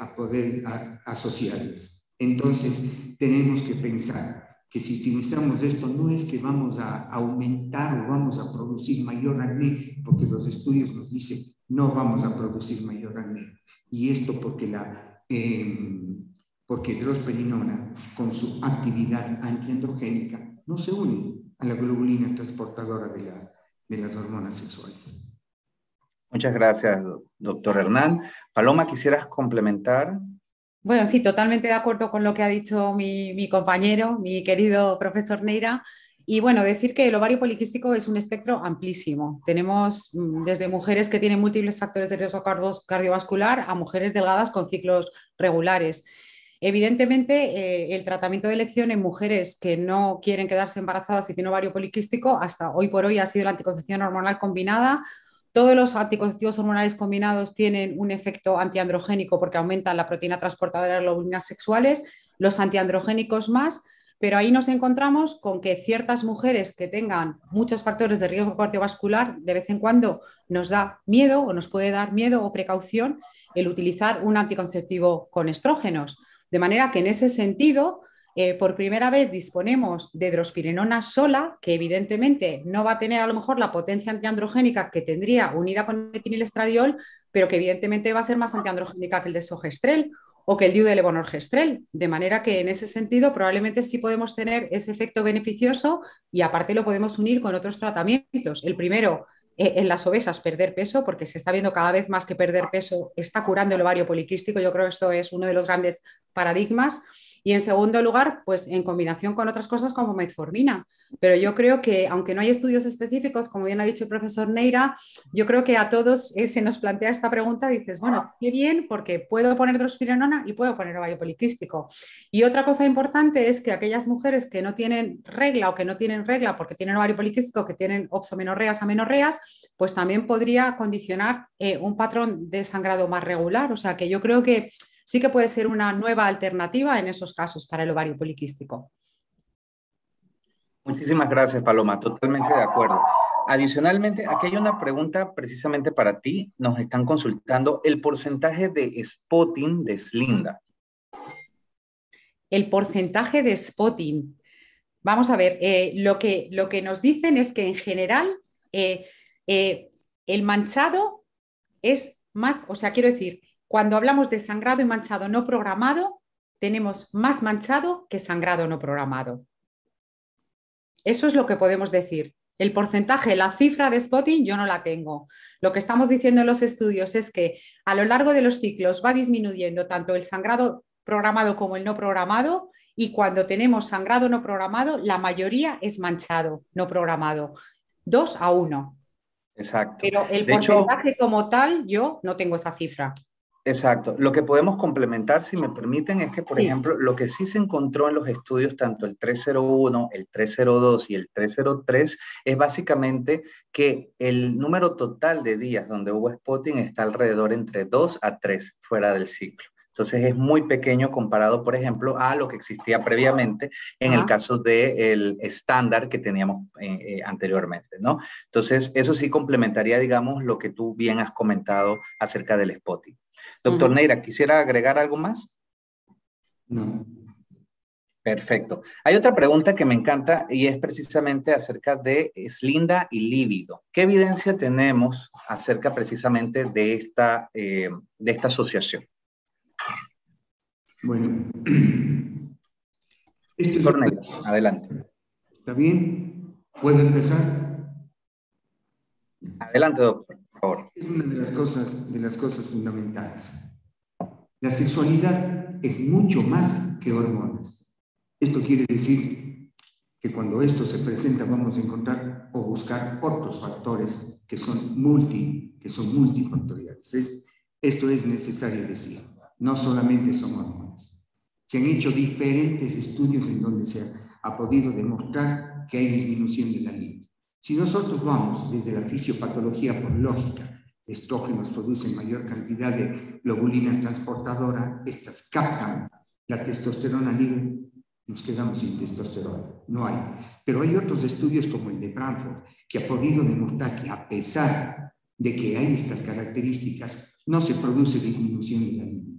asociarles. Entonces, tenemos que pensar que si utilizamos esto, no es que vamos a aumentar o vamos a producir mayor acné, porque los estudios nos dicen no vamos a producir mayor acné. Y esto porque drosperinona, con su actividad antiandrogénica, no se une a la globulina transportadora de las hormonas sexuales. Muchas gracias, doctor Hernán. Paloma, ¿quisieras complementar? Bueno, sí, totalmente de acuerdo con lo que ha dicho mi compañero, mi querido profesor Neira. Y bueno, decir que el ovario poliquístico es un espectro amplísimo. Tenemos desde mujeres que tienen múltiples factores de riesgo cardiovascular a mujeres delgadas con ciclos regulares. Evidentemente, el tratamiento de elección en mujeres que no quieren quedarse embarazadas y tienen ovario poliquístico, hasta hoy por hoy ha sido la anticoncepción hormonal combinada. Todos los anticonceptivos hormonales combinados tienen un efecto antiandrogénico porque aumentan la proteína transportadora de globulinas sexuales, los antiandrogénicos más, pero ahí nos encontramos con que ciertas mujeres que tengan muchos factores de riesgo cardiovascular, de vez en cuando nos da miedo o nos puede dar miedo o precaución el utilizar un anticonceptivo con estrógenos. De manera que en ese sentido, por primera vez disponemos de drospirenona sola, que evidentemente no va a tener a lo mejor la potencia antiandrogénica que tendría unida con metinilestradiol, pero que evidentemente va a ser más antiandrogénica que el desogestrel o que el DIU de levonorgestrel, de manera que en ese sentido probablemente sí podemos tener ese efecto beneficioso y aparte lo podemos unir con otros tratamientos. El primero, en las obesas, perder peso, porque se está viendo cada vez más que perder peso está curando el ovario poliquístico. Yo creo que esto es uno de los grandes paradigmas. Y en segundo lugar, pues en combinación con otras cosas como metformina. Pero yo creo que, aunque no hay estudios específicos, como bien ha dicho el profesor Neira, yo creo que a todos se nos plantea esta pregunta, dices, bueno, qué bien, porque puedo poner drospirenona y puedo poner ovario poliquístico. Y otra cosa importante es que aquellas mujeres que no tienen regla o que no tienen regla porque tienen ovario poliquístico, que tienen oxomenorreas, amenorreas, pues también podría condicionar un patrón de sangrado más regular. O sea que yo creo que sí que puede ser una nueva alternativa en esos casos para el ovario poliquístico. Muchísimas gracias, Paloma. Totalmente de acuerdo. Adicionalmente, aquí hay una pregunta precisamente para ti. Nos están consultando el porcentaje de spotting de Slinda. El porcentaje de spotting. Vamos a ver, lo que nos dicen es que en general el manchado es más, o sea, quiero decir, cuando hablamos de sangrado y manchado no programado, tenemos más manchado que sangrado no programado. Eso es lo que podemos decir. El porcentaje, la cifra de spotting, yo no la tengo. Lo que estamos diciendo en los estudios es que a lo largo de los ciclos va disminuyendo tanto el sangrado programado como el no programado, y cuando tenemos sangrado no programado, la mayoría es manchado no programado. 2-1. Exacto. Pero el porcentaje como tal, yo no tengo esa cifra. Exacto. Lo que podemos complementar, si me permiten, es que, por ejemplo, lo que sí se encontró en los estudios, tanto el 301, el 302 y el 303, es básicamente que el número total de días donde hubo spotting está alrededor entre 2 a 3 fuera del ciclo. Entonces es muy pequeño comparado, por ejemplo, a lo que existía previamente en el caso del estándar que teníamos anteriormente, ¿no? Entonces eso sí complementaría, digamos, lo que tú bien has comentado acerca del spotting. Doctor Neira, ¿quisiera agregar algo más? No. Perfecto. Hay otra pregunta que me encanta y es precisamente acerca de Slinda y líbido. ¿Qué evidencia tenemos acerca precisamente de esta asociación? Bueno. Doctor Neira, adelante. ¿Está bien? ¿Puedo empezar? Adelante, doctor, por favor. Es una de las cosas fundamentales. La sexualidad es mucho más que hormonas. Esto quiere decir que cuando esto se presenta vamos a encontrar o buscar otros factores que son multifactoriales. Esto es necesario decir. No solamente son hormonas. Se han hecho diferentes estudios en donde se ha podido demostrar que hay disminución de la libido. Si nosotros vamos desde la fisiopatología por lógica, estrógenos producen mayor cantidad de globulina transportadora, estas captan la testosterona libre, nos quedamos sin testosterona, no hay. Pero hay otros estudios como el de Branford que ha podido demostrar que a pesar de que hay estas características, no se produce disminución de la libido.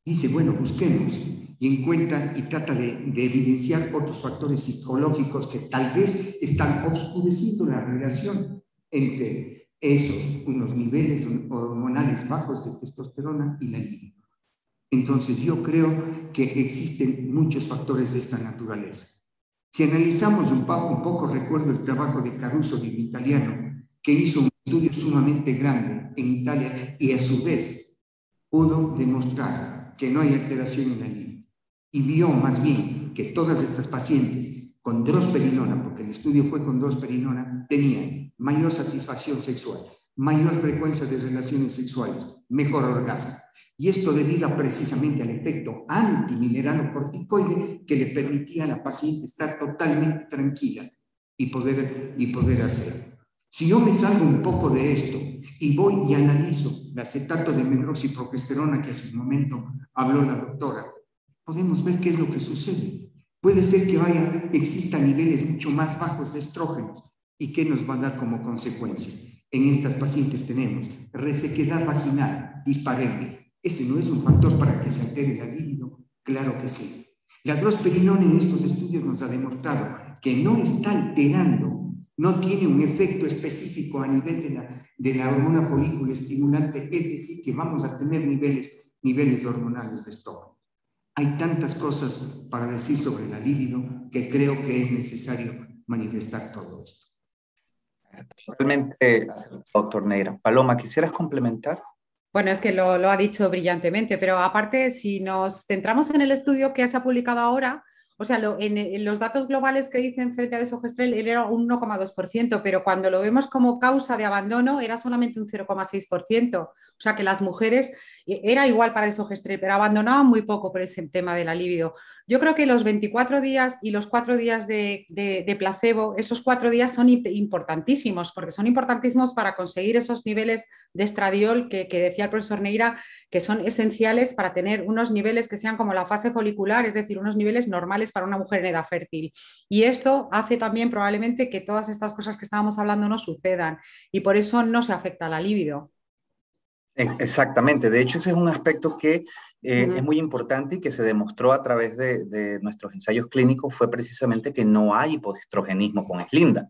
Dice, bueno, busquemos y encuentra y trata de evidenciar otros factores psicológicos que tal vez están obscureciendo la relación entre esos, unos niveles hormonales bajos de testosterona y la libido. Entonces yo creo que existen muchos factores de esta naturaleza. Si analizamos un poco, recuerdo el trabajo de Caruso, de un italiano, que hizo un estudio sumamente grande en Italia y a su vez pudo demostrar que no hay alteración en la libido. Y vio más bien que todas estas pacientes con drosperinona, porque el estudio fue con drosperinona, tenían mayor satisfacción sexual, mayor frecuencia de relaciones sexuales, mejor orgasmo. Y esto debido precisamente al efecto antimineralocorticoide que le permitía a la paciente estar totalmente tranquila y poder hacer. Si yo me salgo un poco de esto y voy y analizo el acetato de medroxiprogesterona que hace un momento habló la doctora, podemos ver qué es lo que sucede. Puede ser que existan niveles mucho más bajos de estrógenos. ¿Y qué nos va a dar como consecuencia? En estas pacientes tenemos resequedad vaginal, dispareunia. ¿Ese no es un factor para que se altere la libido? Claro que sí. La drosperinona en estos estudios nos ha demostrado que no está alterando, no tiene un efecto específico a nivel de la hormona folículo estimulante, es decir, que vamos a tener niveles hormonales de estrógeno. Hay tantas cosas para decir sobre la libido que creo que es necesario manifestar todo esto. Realmente, doctor Neira. Paloma, ¿quisieras complementar? Bueno, es que lo ha dicho brillantemente, pero aparte, si nos centramos en el estudio que se ha publicado ahora, o sea, en los datos globales que dicen frente a desogestrel, él era un 1,2%, pero cuando lo vemos como causa de abandono era solamente un 0,6%. O sea, que las mujeres era igual para desogestrel, pero abandonaban muy poco por ese tema de la libido. Yo creo que los 24 días y los 4 días de placebo, esos 4 días son importantísimos, porque son importantísimos para conseguir esos niveles de estradiol que decía el profesor Neira, que son esenciales para tener unos niveles que sean como la fase folicular, es decir, unos niveles normales para una mujer en edad fértil. Y esto hace también probablemente que todas estas cosas que estábamos hablando no sucedan y por eso no se afecta a la libido. Exactamente, de hecho ese es un aspecto que es muy importante y que se demostró a través de nuestros ensayos clínicos, fue precisamente que no hay hipoestrogenismo con Slinda.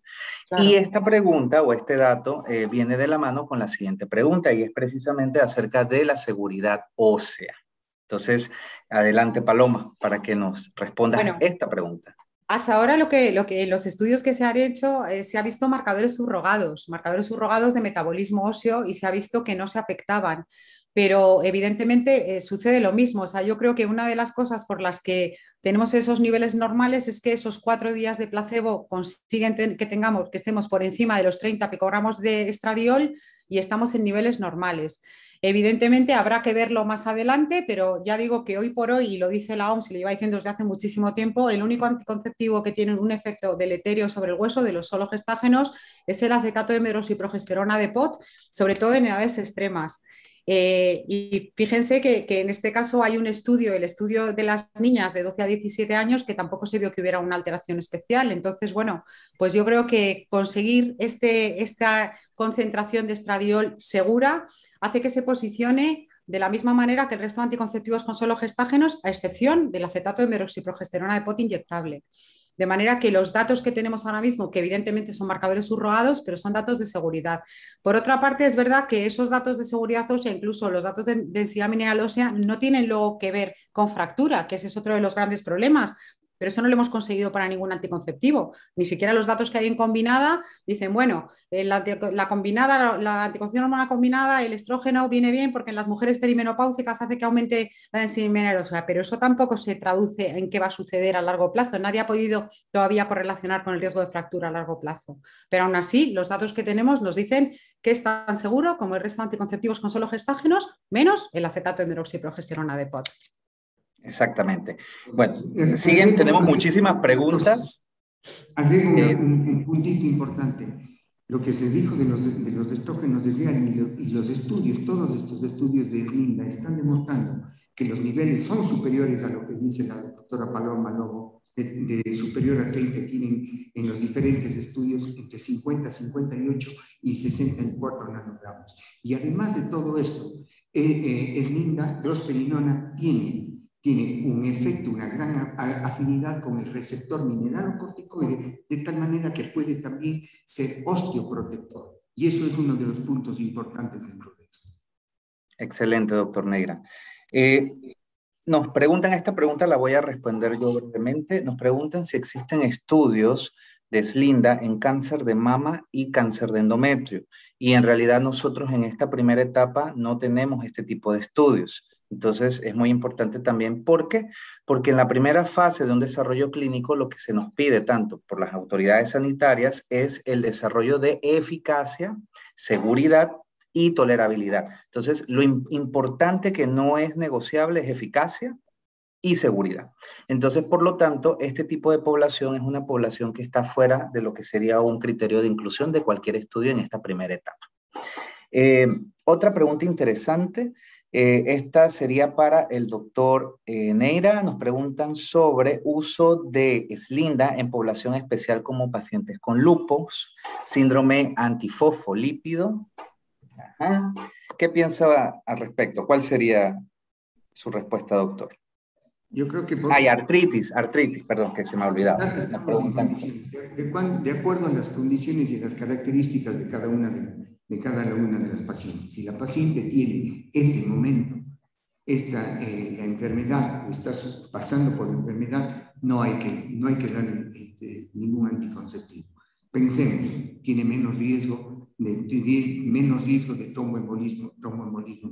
Claro. Y esta pregunta o este dato viene de la mano con la siguiente pregunta y es precisamente acerca de la seguridad ósea. Entonces, adelante Paloma, para que nos respondas esta pregunta. Hasta ahora lo que los estudios que se han hecho se ha visto marcadores subrogados de metabolismo óseo y se ha visto que no se afectaban, pero evidentemente sucede lo mismo. O sea, yo creo que una de las cosas por las que tenemos esos niveles normales es que esos 4 días de placebo consiguen que estemos por encima de los 30 picogramos de estradiol y estamos en niveles normales. Evidentemente habrá que verlo más adelante, pero ya digo que hoy por hoy, y lo dice la OMS y lo lleva diciendo desde hace muchísimo tiempo, el único anticonceptivo que tiene un efecto deleterio sobre el hueso de los sologestágenos es el acetato de medroxiprogesterona de POT, sobre todo en edades extremas. Y fíjense que en este caso hay un estudio, el estudio de las niñas de 12 a 17 años, que tampoco se vio que hubiera una alteración especial. Entonces, bueno, pues yo creo que conseguir esta concentración de estradiol segura hace que se posicione de la misma manera que el resto de anticonceptivos con sologestágenos, a excepción del acetato de medroxiprogesterona de POT inyectable. De manera que los datos que tenemos ahora mismo, que evidentemente son marcadores subrogados, pero son datos de seguridad. Por otra parte, es verdad que esos datos de seguridad ósea, incluso los datos de densidad mineral ósea, no tienen luego que ver con fractura, que ese es otro de los grandes problemas. Pero eso no lo hemos conseguido para ningún anticonceptivo. Ni siquiera los datos que hay en combinada dicen, bueno, la anticoncepción hormonal combinada, el estrógeno viene bien porque en las mujeres perimenopáusicas hace que aumente la densidad mineral ósea, pero eso tampoco se traduce en qué va a suceder a largo plazo. Nadie ha podido todavía correlacionar con el riesgo de fractura a largo plazo. Pero aún así, los datos que tenemos nos dicen que es tan seguro como el resto de anticonceptivos con sologestágenos, menos el acetato de medroxiprogesterona de POT. Exactamente. Bueno, tenemos muchísimas preguntas. Agrego un puntito importante. Lo que se dijo de los estrógenos de Real y los estudios, todos estos estudios de Slinda están demostrando que los niveles son superiores a lo que dice la doctora Paloma Lobo, de superior a 30 tienen en los diferentes estudios entre 50, 58 y 64 nanogramos. Y además de todo esto, Slinda, drosperinona, tiene un efecto, una gran afinidad con el receptor mineralocorticoide, de tal manera que puede también ser osteoprotector. Y eso es uno de los puntos importantes dentro de esto. Excelente, doctor Neira. Nos preguntan, esta pregunta la voy a responder yo brevemente, nos preguntan si existen estudios de Slinda en cáncer de mama y cáncer de endometrio. Y en realidad nosotros en esta primera etapa no tenemos este tipo de estudios. Entonces es muy importante también. ¿Por qué? Porque en la primera fase de un desarrollo clínico lo que se nos pide tanto por las autoridades sanitarias es el desarrollo de eficacia, seguridad y tolerabilidad. Entonces lo importante que no es negociable es eficacia y seguridad. Entonces, por lo tanto, este tipo de población es una población que está fuera de lo que sería un criterio de inclusión de cualquier estudio en esta primera etapa. Otra pregunta interesante, esta sería para el doctor Neira. Nos preguntan sobre uso de Slinda en población especial como pacientes con lupus, síndrome antifosfolípido. ¿Qué piensa al respecto? ¿Cuál sería su respuesta, doctor? Yo creo que... Hay artritis, perdón, que se me ha olvidado. De acuerdo a las condiciones y las características de cada una de las pacientes. Si la paciente tiene ese momento, la enfermedad, o está pasando por la enfermedad, no hay que darle ningún anticonceptivo. Pensemos, tiene menos riesgo de tromboembolismo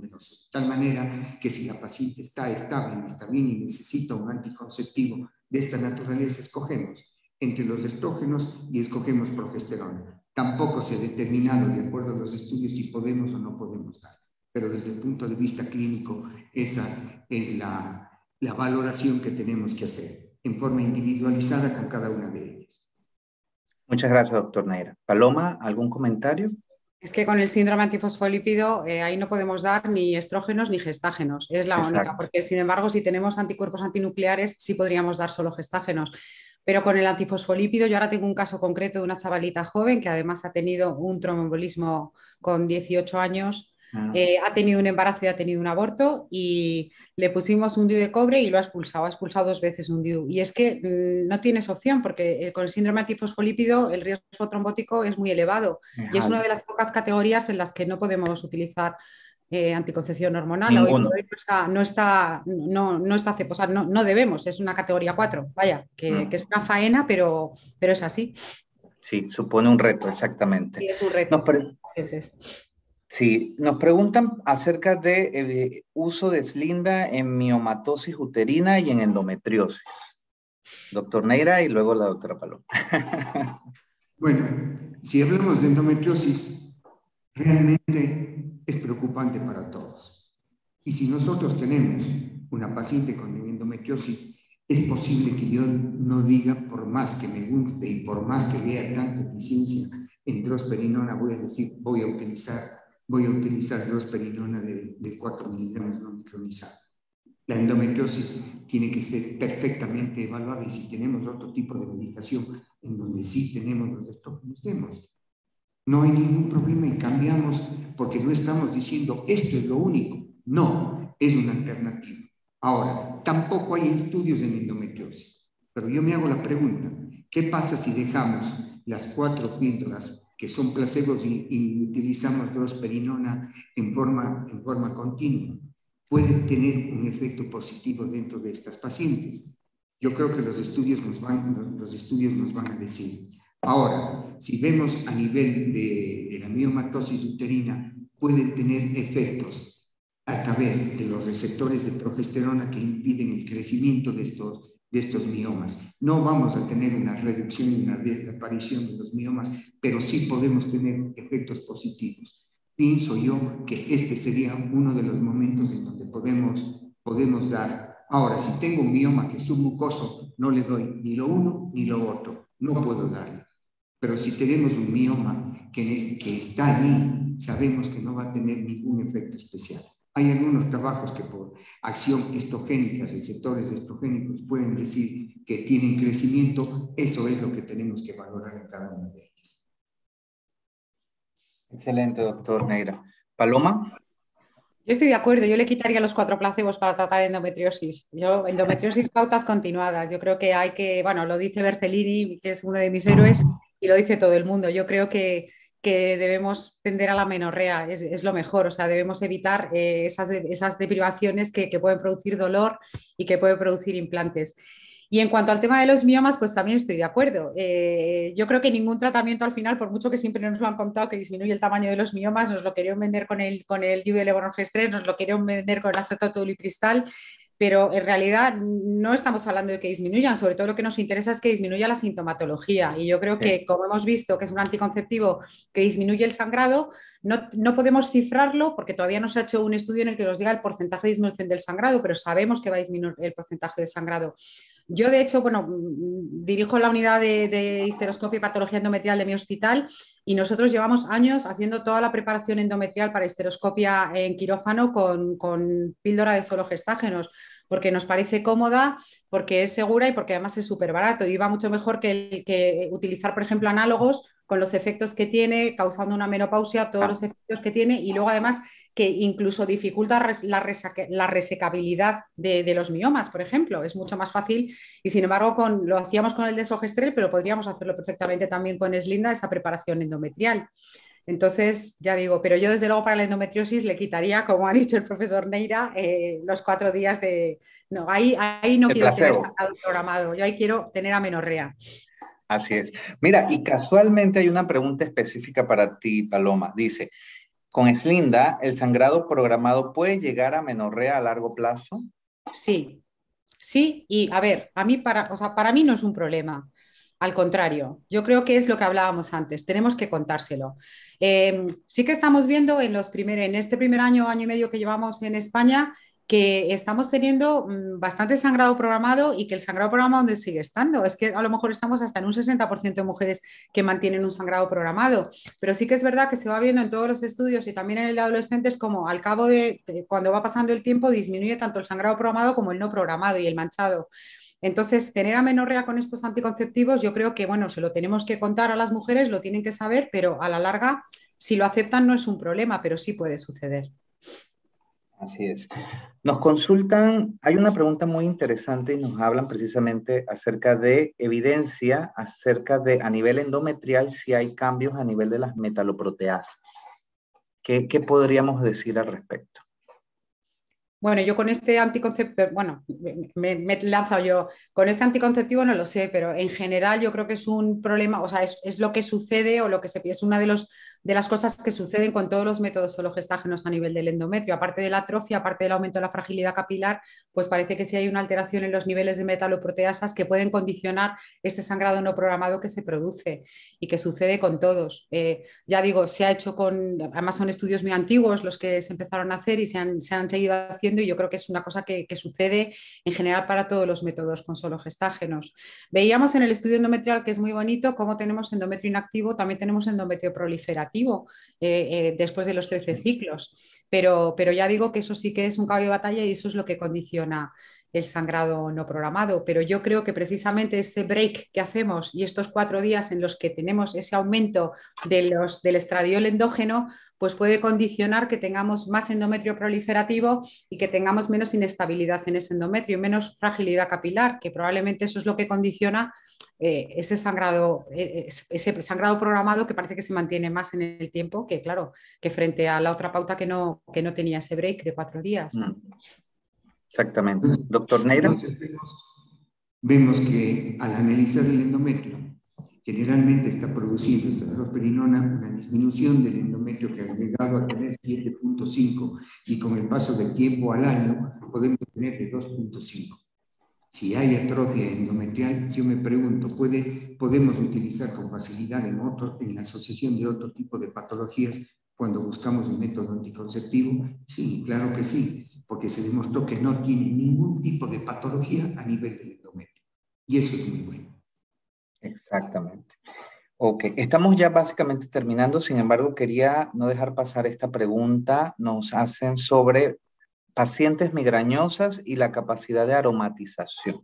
venoso. De tal manera que si la paciente está estable, está bien y necesita un anticonceptivo de esta naturaleza, escogemos entre los estrógenos y escogemos progesterona. Tampoco se ha determinado, de acuerdo a los estudios, si podemos o no podemos dar. Pero desde el punto de vista clínico, esa es la valoración que tenemos que hacer en forma individualizada con cada una de ellas. Muchas gracias, doctor Neira. Paloma, ¿algún comentario? Es que con el síndrome antifosfolípido ahí no podemos dar ni estrógenos ni gestágenos, es la única, porque sin embargo si tenemos anticuerpos antinucleares sí podríamos dar solo gestágenos. Pero con el antifosfolípido, yo ahora tengo un caso concreto de una chavalita joven que además ha tenido un tromboembolismo con 18 años. Ha tenido un embarazo y ha tenido un aborto y le pusimos un DIU de cobre y lo ha expulsado 2 veces un DIU. Y es que no tienes opción porque con el síndrome antifosfolípido el riesgo trombótico es muy elevado. Y es una de las pocas categorías en las que no podemos utilizar anticoncepción hormonal. Hoy no debemos, es una categoría 4, vaya, que es una faena, pero es así. Sí, supone un reto, exactamente. Sí, es un reto. Sí, nos preguntan acerca del uso de Slinda en miomatosis uterina y en endometriosis. Doctor Neira y luego la doctora Paloma. Bueno, si hablamos de endometriosis, realmente es preocupante para todos. Y si nosotros tenemos una paciente con endometriosis, es posible que yo no diga, por más que me guste y por más que vea tanta eficiencia en drosperinona, voy a decir, voy a utilizar drosperinona de 4 miligramos no micronizada. La endometriosis tiene que ser perfectamente evaluada y si tenemos otro tipo de medicación en donde sí tenemos los estrógenos, demos. No hay ningún problema y cambiamos porque no estamos diciendo esto es lo único. No, es una alternativa. Ahora, tampoco hay estudios en endometriosis, pero yo me hago la pregunta, ¿qué pasa si dejamos las 4 píldoras que son placebos y utilizamos drosperinona en forma continua? Pueden tener un efecto positivo dentro de estas pacientes. Yo creo que los estudios nos van a decir. Ahora, si vemos a nivel de la miomatosis uterina, pueden tener efectos a través de los receptores de progesterona que impiden el crecimiento de estos miomas. No vamos a tener una reducción y una desaparición de los miomas, pero sí podemos tener efectos positivos. Pienso yo que este sería uno de los momentos en donde podemos dar. Ahora, si tengo un mioma que es submucoso, no le doy ni lo uno ni lo otro. No puedo darle. Pero si tenemos un mioma que está allí, sabemos que no va a tener ningún efecto especial. Hay algunos trabajos que por acción estrogénica, receptores estrogénicos, pueden decir que tienen crecimiento. Eso es lo que tenemos que valorar en cada una de ellas. Excelente, doctor Neira. ¿Paloma? Yo estoy de acuerdo, yo le quitaría los 4 placebos para tratar endometriosis. Endometriosis pautas continuadas. Yo creo que hay que, bueno, lo dice Bercellini, que es uno de mis héroes, y lo dice todo el mundo. Yo creo que debemos tender a la menorrea, es lo mejor, o sea, debemos evitar esas deprivaciones que pueden producir dolor y que pueden producir implantes. Y en cuanto al tema de los miomas, pues también estoy de acuerdo. Yo creo que ningún tratamiento al final, por mucho que siempre nos lo han contado que disminuye el tamaño de los miomas, nos lo querían vender con el DIU de levonorgestrel, nos lo querían vender con el acetotolipristal, pero en realidad no estamos hablando de que disminuyan, sobre todo lo que nos interesa es que disminuya la sintomatología. Y yo creo que, como hemos visto, que es un anticonceptivo que disminuye el sangrado, no podemos cifrarlo porque todavía no se ha hecho un estudio en el que nos diga el porcentaje de disminución del sangrado, pero sabemos que va a disminuir el porcentaje de sangrado. Yo, de hecho, dirijo la unidad de histeroscopia y patología endometrial de mi hospital y nosotros llevamos años haciendo toda la preparación endometrial para histeroscopia en quirófano con píldora de solo gestágenos, porque nos parece cómoda, porque es segura y porque además es súper barato y va mucho mejor que utilizar, por ejemplo, análogos con los efectos que tiene, causando una menopausia, todos los efectos que tiene, y luego además que incluso dificulta la resecabilidad de los miomas, por ejemplo. Es mucho más fácil y sin embargo lo hacíamos con el desogestrel, pero podríamos hacerlo perfectamente también con Slinda, esa preparación endometrial. Entonces, ya digo, pero yo desde luego para la endometriosis le quitaría, como ha dicho el profesor Neira, los 4 días de... No, ahí no El quiero tener placebo. sangrado programado, yo ahí quiero tener amenorrea. Así es. Mira, y casualmente hay una pregunta específica para ti, Paloma. Dice, ¿con Slinda el sangrado programado puede llegar a amenorrea a largo plazo? Sí, sí, y a ver, o sea, para mí no es un problema. Al contrario, yo creo que es lo que hablábamos antes, tenemos que contárselo. Sí que estamos viendo en este primer año, año y medio que llevamos en España, que estamos teniendo bastante sangrado programado y que el sangrado programado donde sigue estando. Es que a lo mejor estamos hasta en un 60% de mujeres que mantienen un sangrado programado, pero sí que es verdad que se va viendo en todos los estudios y también en el de adolescentes como al cabo cuando va pasando el tiempo, disminuye tanto el sangrado programado como el no programado y el manchado. Entonces, tener amenorrea con estos anticonceptivos, yo creo que, bueno, se lo tenemos que contar a las mujeres, lo tienen que saber, pero a la larga, si lo aceptan, no es un problema, pero sí puede suceder. Así es. Nos consultan, hay una pregunta muy interesante y nos hablan precisamente acerca de evidencia, acerca de a nivel endometrial si hay cambios a nivel de las metaloproteasas. ¿Qué podríamos decir al respecto? Bueno, yo con este anticonceptivo, bueno, me he lanzado yo, con este anticonceptivo no lo sé, pero en general yo creo que es un problema, o sea, es lo que sucede o lo que es una de las cosas que suceden con todos los métodos sologestágenos a nivel del endometrio. Aparte de la atrofia, aparte del aumento de la fragilidad capilar, pues parece que sí hay una alteración en los niveles de metaloproteasas que pueden condicionar este sangrado no programado que se produce y que sucede con todos. Ya digo, se ha hecho además son estudios muy antiguos los que se empezaron a hacer y se han seguido haciendo y yo creo que es una cosa que sucede en general para todos los métodos con sologestágenos. Veíamos en el estudio endometrial, que es muy bonito, cómo tenemos endometrio inactivo, también tenemos endometrio proliferativo después de los 13 ciclos, pero ya digo que eso sí que es un caballo de batalla y eso es lo que condiciona el sangrado no programado, pero yo creo que precisamente este break que hacemos y estos 4 días en los que tenemos ese aumento del estradiol endógeno, pues puede condicionar que tengamos más endometrio proliferativo y que tengamos menos inestabilidad en ese endometrio, menos fragilidad capilar, que probablemente eso es lo que condiciona ese sangrado programado que parece que se mantiene más en el tiempo que, claro, que frente a la otra pauta que no tenía ese break de 4 días. Exactamente. Doctor Neira. Entonces vemos que al analizar el endometrio, generalmente está produciendo esta drosperinona una disminución del endometrio que ha llegado a tener 7.5 y con el paso del tiempo al año podemos tener de 2.5. Si hay atrofia endometrial, yo me pregunto, ¿podemos utilizar con facilidad en la asociación de otro tipo de patologías cuando buscamos un método anticonceptivo? Sí, claro que sí, porque se demostró que no tiene ningún tipo de patología a nivel del endometrio. Y eso es muy bueno. Exactamente. Ok, estamos ya básicamente terminando, sin embargo, quería no dejar pasar esta pregunta. Nos hacen sobre pacientes migrañosas y la capacidad de aromatización.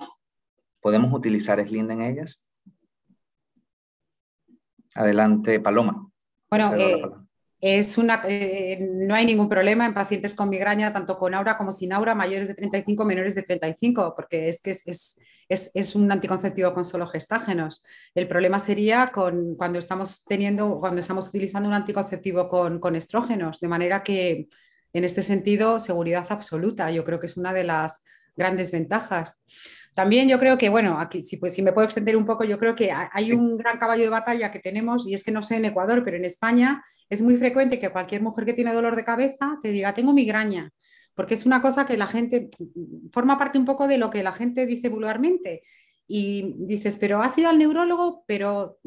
¿Podemos utilizar Slinda en ellas? Adelante, Paloma. Bueno, no hay ningún problema en pacientes con migraña, tanto con aura como sin aura, mayores de 35, menores de 35, porque es que es un anticonceptivo con sologestágenos. El problema sería cuando estamos utilizando un anticonceptivo con estrógenos, de manera que en este sentido, seguridad absoluta. Yo creo que es una de las grandes ventajas. También yo creo que, bueno, aquí si me puedo extender un poco, yo creo que hay un gran caballo de batalla que tenemos y es que no sé en Ecuador, pero en España es muy frecuente que cualquier mujer que tiene dolor de cabeza te diga, tengo migraña, porque es una cosa que la gente forma parte un poco de lo que la gente dice vulgarmente. Y dices, pero has ido al neurólogo, pero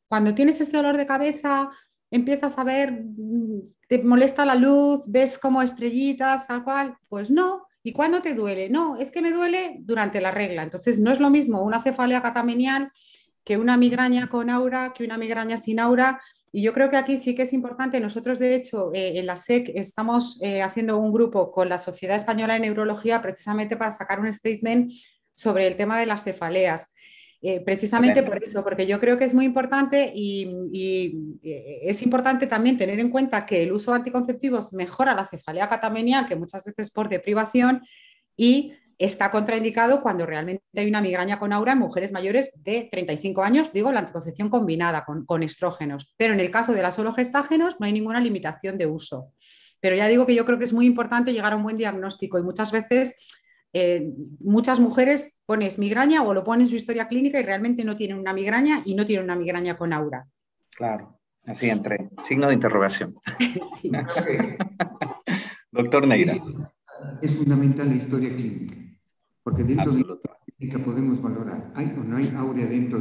cuando tienes ese dolor de cabeza empiezas a ver, te molesta la luz, ves como estrellitas, tal cual, pues no. ¿Y cuándo te duele? No, es que me duele durante la regla. Entonces no es lo mismo una cefalea catamenial que una migraña con aura, que una migraña sin aura. Y yo creo que aquí sí que es importante. Nosotros, de hecho, en la SEC estamos haciendo un grupo con la Sociedad Española de Neurología precisamente para sacar un statement sobre el tema de las cefaleas. Precisamente por eso, porque yo creo que es muy importante y es importante también tener en cuenta que el uso de anticonceptivos mejora la cefalea catamenial, que muchas veces por deprivación, y está contraindicado cuando realmente hay una migraña con aura en mujeres mayores de 35 años, digo, la anticoncepción combinada con estrógenos. Pero en el caso de las solo gestágenos no hay ninguna limitación de uso. Pero ya digo que yo creo que es muy importante llegar a un buen diagnóstico y muchas veces muchas mujeres pones migraña o lo ponen en su historia clínica y realmente no tienen una migraña y no tienen una migraña con aura. Claro, así entre signo de interrogación. Sí. Doctor Neira. Es fundamental la historia clínica, porque dentro de la historia clínica podemos valorar, ¿hay o no hay aura dentro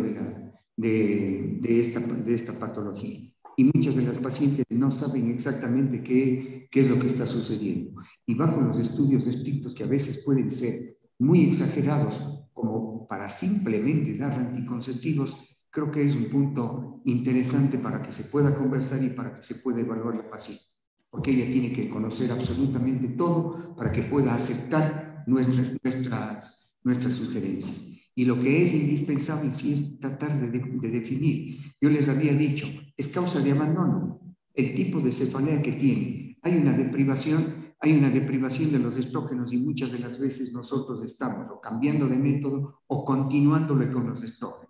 de esta patología? Y muchas de las pacientes no saben exactamente qué es lo que está sucediendo. Y bajo los estudios estrictos, que a veces pueden ser muy exagerados, como para simplemente dar anticonceptivos, creo que es un punto interesante para que se pueda conversar y para que se pueda evaluar la paciente. Porque ella tiene que conocer absolutamente todo para que pueda aceptar nuestras sugerencias. Y lo que es indispensable sí es tratar de definir. Yo les había dicho, es causa de abandono, el tipo de cefalea que tiene. Hay una deprivación de los estrógenos y muchas de las veces nosotros estamos o cambiando de método o continuándole con los estrógenos.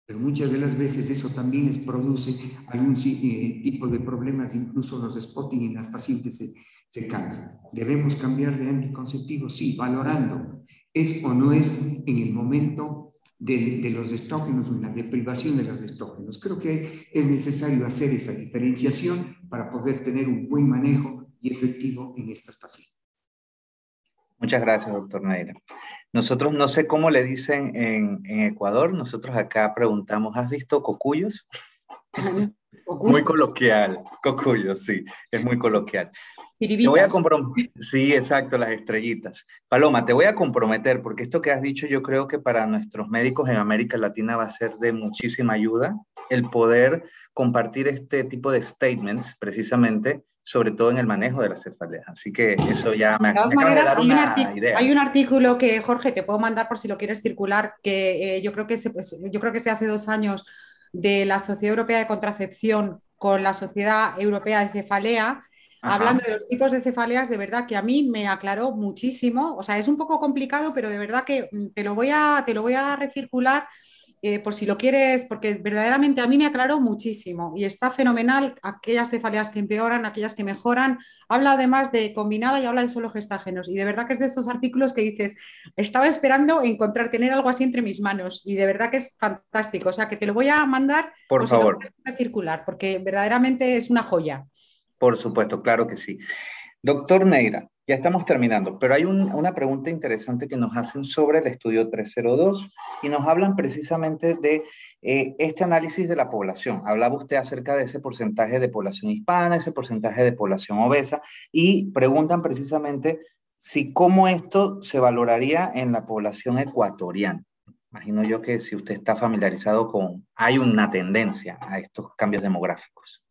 Pero muchas de las veces eso también produce algún tipo de problemas, incluso los spotting en las pacientes se cansan. ¿Debemos cambiar de anticonceptivos? Sí, valorando. ¿Es o no es en el momento de los estrógenos o en la deprivación de los estrógenos? Creo que es necesario hacer esa diferenciación para poder tener un buen manejo y efectivo en estas pacientes. Muchas gracias, doctor Neira. Nosotros no sé cómo le dicen en Ecuador, nosotros acá preguntamos, ¿has visto cocuyos? Muy coloquial, cocuyos, sí, es muy coloquial. Te voy a comprometer, sí, exacto, las estrellitas. Paloma, te voy a comprometer, porque esto que has dicho yo creo que para nuestros médicos en América Latina va a ser de muchísima ayuda el poder compartir este tipo de statements, precisamente, sobre todo en el manejo de la cefalea. Así que eso ya me acaba de dar una idea. Hay un artículo que, Jorge, te puedo mandar por si lo quieres circular, que yo creo que se hace 2 años, de la Sociedad Europea de Contracepción con la Sociedad Europea de Cefalea, hablando de los tipos de cefaleas, de verdad que a mí me aclaró muchísimo. O sea, es un poco complicado, pero de verdad que te lo voy a recircular por si lo quieres, porque verdaderamente a mí me aclaró muchísimo y está fenomenal. Aquellas cefaleas que empeoran, aquellas que mejoran. Habla además de combinada y habla de solo gestágenos. Y de verdad que es de esos artículos que dices, estaba esperando tener algo así entre mis manos y de verdad que es fantástico. O sea, que te lo voy a mandar por favor, recircular, porque verdaderamente es una joya. Por supuesto, claro que sí. Doctor Neira, ya estamos terminando, pero hay una pregunta interesante que nos hacen sobre el estudio 302 y nos hablan precisamente de este análisis de la población. Hablaba usted acerca de ese porcentaje de población hispana, ese porcentaje de población obesa y preguntan precisamente si cómo esto se valoraría en la población ecuatoriana. Imagino yo que si usted está familiarizado hay una tendencia a estos cambios demográficos.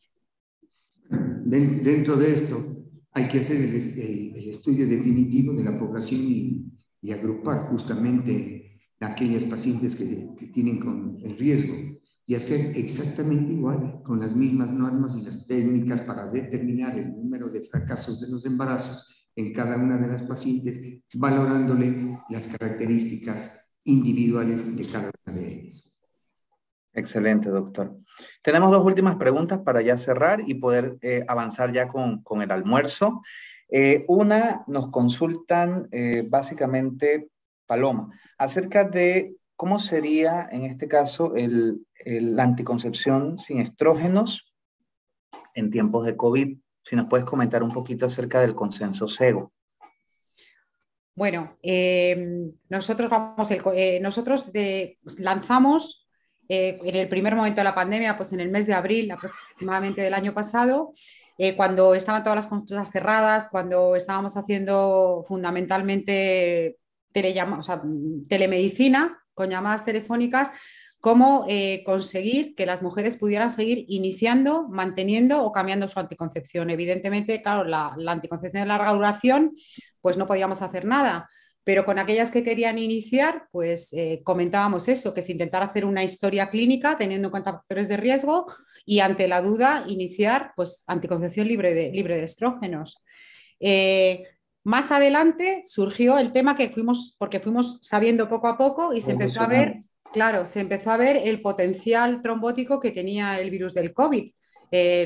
Dentro de esto hay que hacer el estudio definitivo de la población y agrupar justamente aquellas pacientes que tienen con el riesgo y hacer exactamente igual con las mismas normas y las técnicas para determinar el número de fracasos de los embarazos en cada una de las pacientes, valorándole las características individuales de cada una de ellas. Excelente, doctor. Tenemos 2 últimas preguntas para ya cerrar y poder avanzar ya con el almuerzo. Una, nos consultan básicamente, Paloma, acerca de cómo sería en este caso la anticoncepción sin estrógenos en tiempos de COVID. Si nos puedes comentar un poquito acerca del consenso SEGO. Bueno, nosotros lanzamos en el primer momento de la pandemia, pues en el mes de abril aproximadamente del año pasado, cuando estaban todas las consultas cerradas, cuando estábamos haciendo fundamentalmente telemedicina con llamadas telefónicas, cómo conseguir que las mujeres pudieran seguir iniciando, manteniendo o cambiando su anticoncepción. Evidentemente, claro, la anticoncepción de larga duración, pues no podíamos hacer nada. pero con aquellas que querían iniciar, pues comentábamos eso, que se intentara hacer una historia clínica teniendo en cuenta factores de riesgo y ante la duda iniciar pues anticoncepción libre de estrógenos. Más adelante surgió el tema porque fuimos sabiendo poco a poco y se empezó a ver, claro, se empezó a ver el potencial trombótico que tenía el virus del COVID.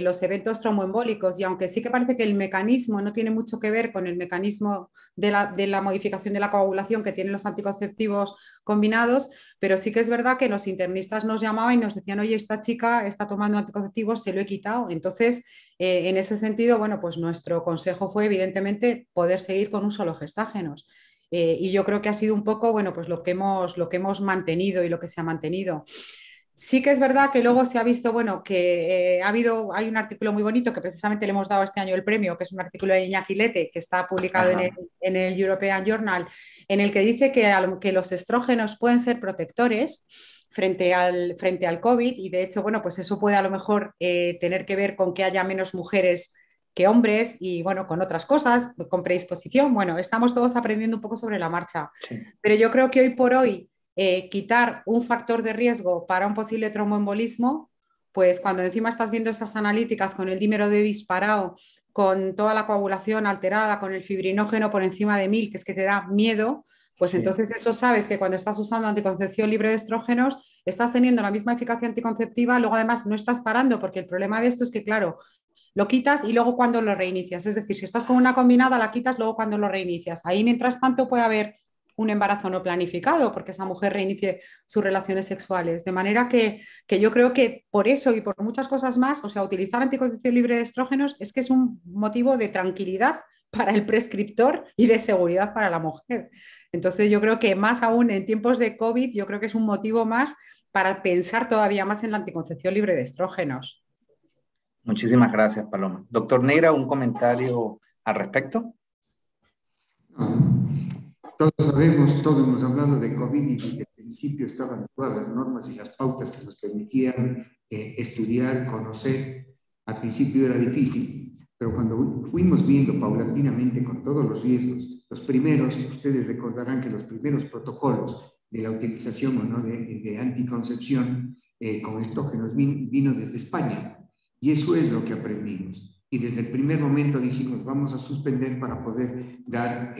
Los eventos tromboembólicos, y aunque sí que parece que el mecanismo no tiene mucho que ver con el mecanismo de la modificación de la coagulación que tienen los anticonceptivos combinados, pero sí que es verdad que los internistas nos llamaban y nos decían, oye, esta chica está tomando anticonceptivos, se lo he quitado. Entonces, en ese sentido, bueno, pues nuestro consejo fue evidentemente poder seguir con un solo gestágenos. Y yo creo que ha sido un poco, bueno, pues lo que hemos mantenido y lo que se ha mantenido. Sí que es verdad que luego se ha visto, bueno, que hay un artículo muy bonito que precisamente le hemos dado este año el premio, que es un artículo de Iñaki Lete, que está publicado en el European Journal, en el que dice que los estrógenos pueden ser protectores frente al COVID y de hecho, bueno, pues eso puede a lo mejor tener que ver con que haya menos mujeres que hombres y bueno, con otras cosas, con predisposición. Bueno, estamos todos aprendiendo un poco sobre la marcha, sí. Pero yo creo que hoy por hoy quitar un factor de riesgo para un posible tromboembolismo, pues cuando encima estás viendo esas analíticas con el dímero D disparado, con toda la coagulación alterada, con el fibrinógeno por encima de 1000, que es que te da miedo, pues sí. Entonces eso sabes que cuando estás usando anticoncepción libre de estrógenos, estás teniendo la misma eficacia anticonceptiva, luego además no estás parando, porque el problema de esto es que, claro, lo quitas y luego cuando lo reinicias, es decir, si estás con una combinada, la quitas luego cuando lo reinicias. Ahí, mientras tanto, puede haber un embarazo no planificado porque esa mujer reinicie sus relaciones sexuales. De manera que yo creo que por eso y por muchas cosas más, o sea, utilizar anticoncepción libre de estrógenos es que es un motivo de tranquilidad para el prescriptor y de seguridad para la mujer. Entonces yo creo que más aún en tiempos de COVID, yo creo que es un motivo más para pensar todavía más en la anticoncepción libre de estrógenos. Muchísimas gracias, Paloma. Doctor Neira, ¿un comentario al respecto? Todos sabemos, todos hemos hablado de COVID y desde el principio estaban todas las normas y las pautas que nos permitían estudiar, conocer. Al principio era difícil, pero cuando fuimos viendo paulatinamente con todos los riesgos, los primeros, ustedes recordarán que los primeros protocolos de la utilización o no de anticoncepción con estrógenos vino desde España. Y eso es lo que aprendimos. Y desde el primer momento dijimos, vamos a suspender para poder dar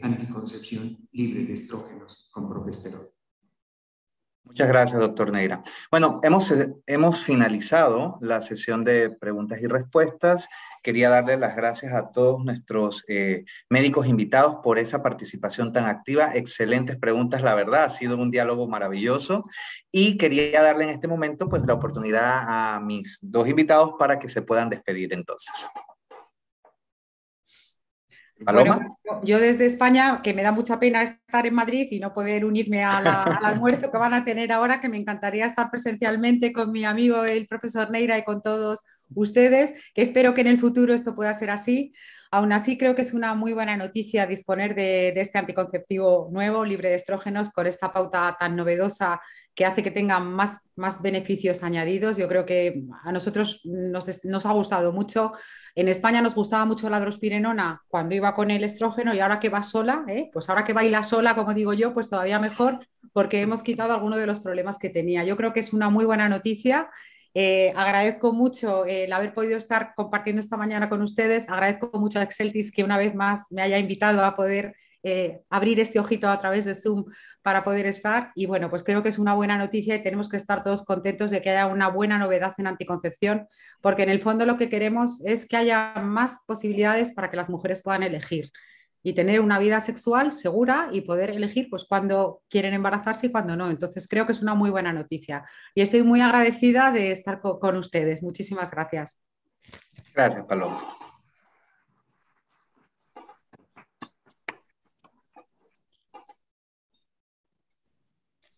anticoncepción libre de estrógenos con progesterona. Muchas gracias, doctor Neira. Bueno, hemos finalizado la sesión de preguntas y respuestas. Quería darle las gracias a todos nuestros médicos invitados por esa participación tan activa. Excelentes preguntas, la verdad, ha sido un diálogo maravilloso. Y quería darle en este momento pues, la oportunidad a mis dos invitados para que se puedan despedir entonces. Paloma. Bueno, yo desde España, que me da mucha pena estar en Madrid y no poder unirme al almuerzo que van a tener ahora, que me encantaría estar presencialmente con mi amigo el profesor Neira y con todos ustedes, que espero que en el futuro esto pueda ser así. Aún así, creo que es una muy buena noticia disponer de este anticonceptivo nuevo, libre de estrógenos, con esta pauta tan novedosa que hace que tengan más beneficios añadidos. Yo creo que a nosotros nos ha gustado mucho. En España nos gustaba mucho la drospirenona cuando iba con el estrógeno y ahora que va sola, pues ahora que baila sola, como digo yo, pues todavía mejor porque hemos quitado algunos de los problemas que tenía. Yo creo que es una muy buena noticia. Agradezco mucho el haber podido estar compartiendo esta mañana con ustedes. Agradezco mucho a Exceltis que una vez más me haya invitado a poder abrir este ojito a través de Zoom para poder estar. Y bueno, pues creo que es una buena noticia y tenemos que estar todos contentos de que haya una buena novedad en anticoncepción, porque en el fondo lo que queremos es que haya más posibilidades para que las mujeres puedan elegir y tener una vida sexual segura y poder elegir pues cuándo quieren embarazarse y cuándo no. Entonces creo que es una muy buena noticia y estoy muy agradecida de estar con ustedes. Muchísimas gracias. Gracias, Paloma.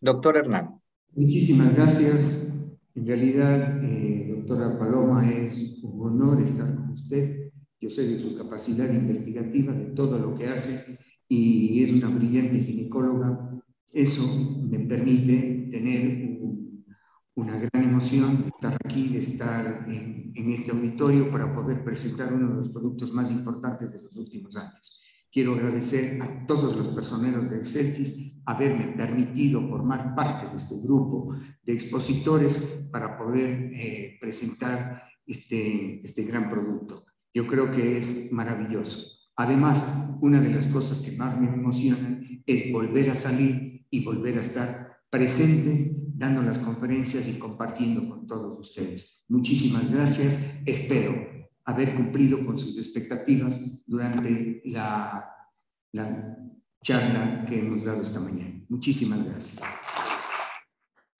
Doctor Hernán. Muchísimas gracias. En realidad, doctora Paloma, es un honor estar con usted. Yo sé de su capacidad investigativa, de todo lo que hace, y es una brillante ginecóloga. Eso me permite tener una gran emoción de estar aquí, de estar en este auditorio para poder presentar uno de los productos más importantes de los últimos años. Quiero agradecer a todos los personeros de Exceltis haberme permitido formar parte de este grupo de expositores para poder presentar este gran producto. Yo creo que es maravilloso. Además, una de las cosas que más me emocionan es volver a salir y volver a estar presente, dando las conferencias y compartiendo con todos ustedes. Muchísimas gracias. Espero haber cumplido con sus expectativas durante la charla que hemos dado esta mañana. Muchísimas gracias.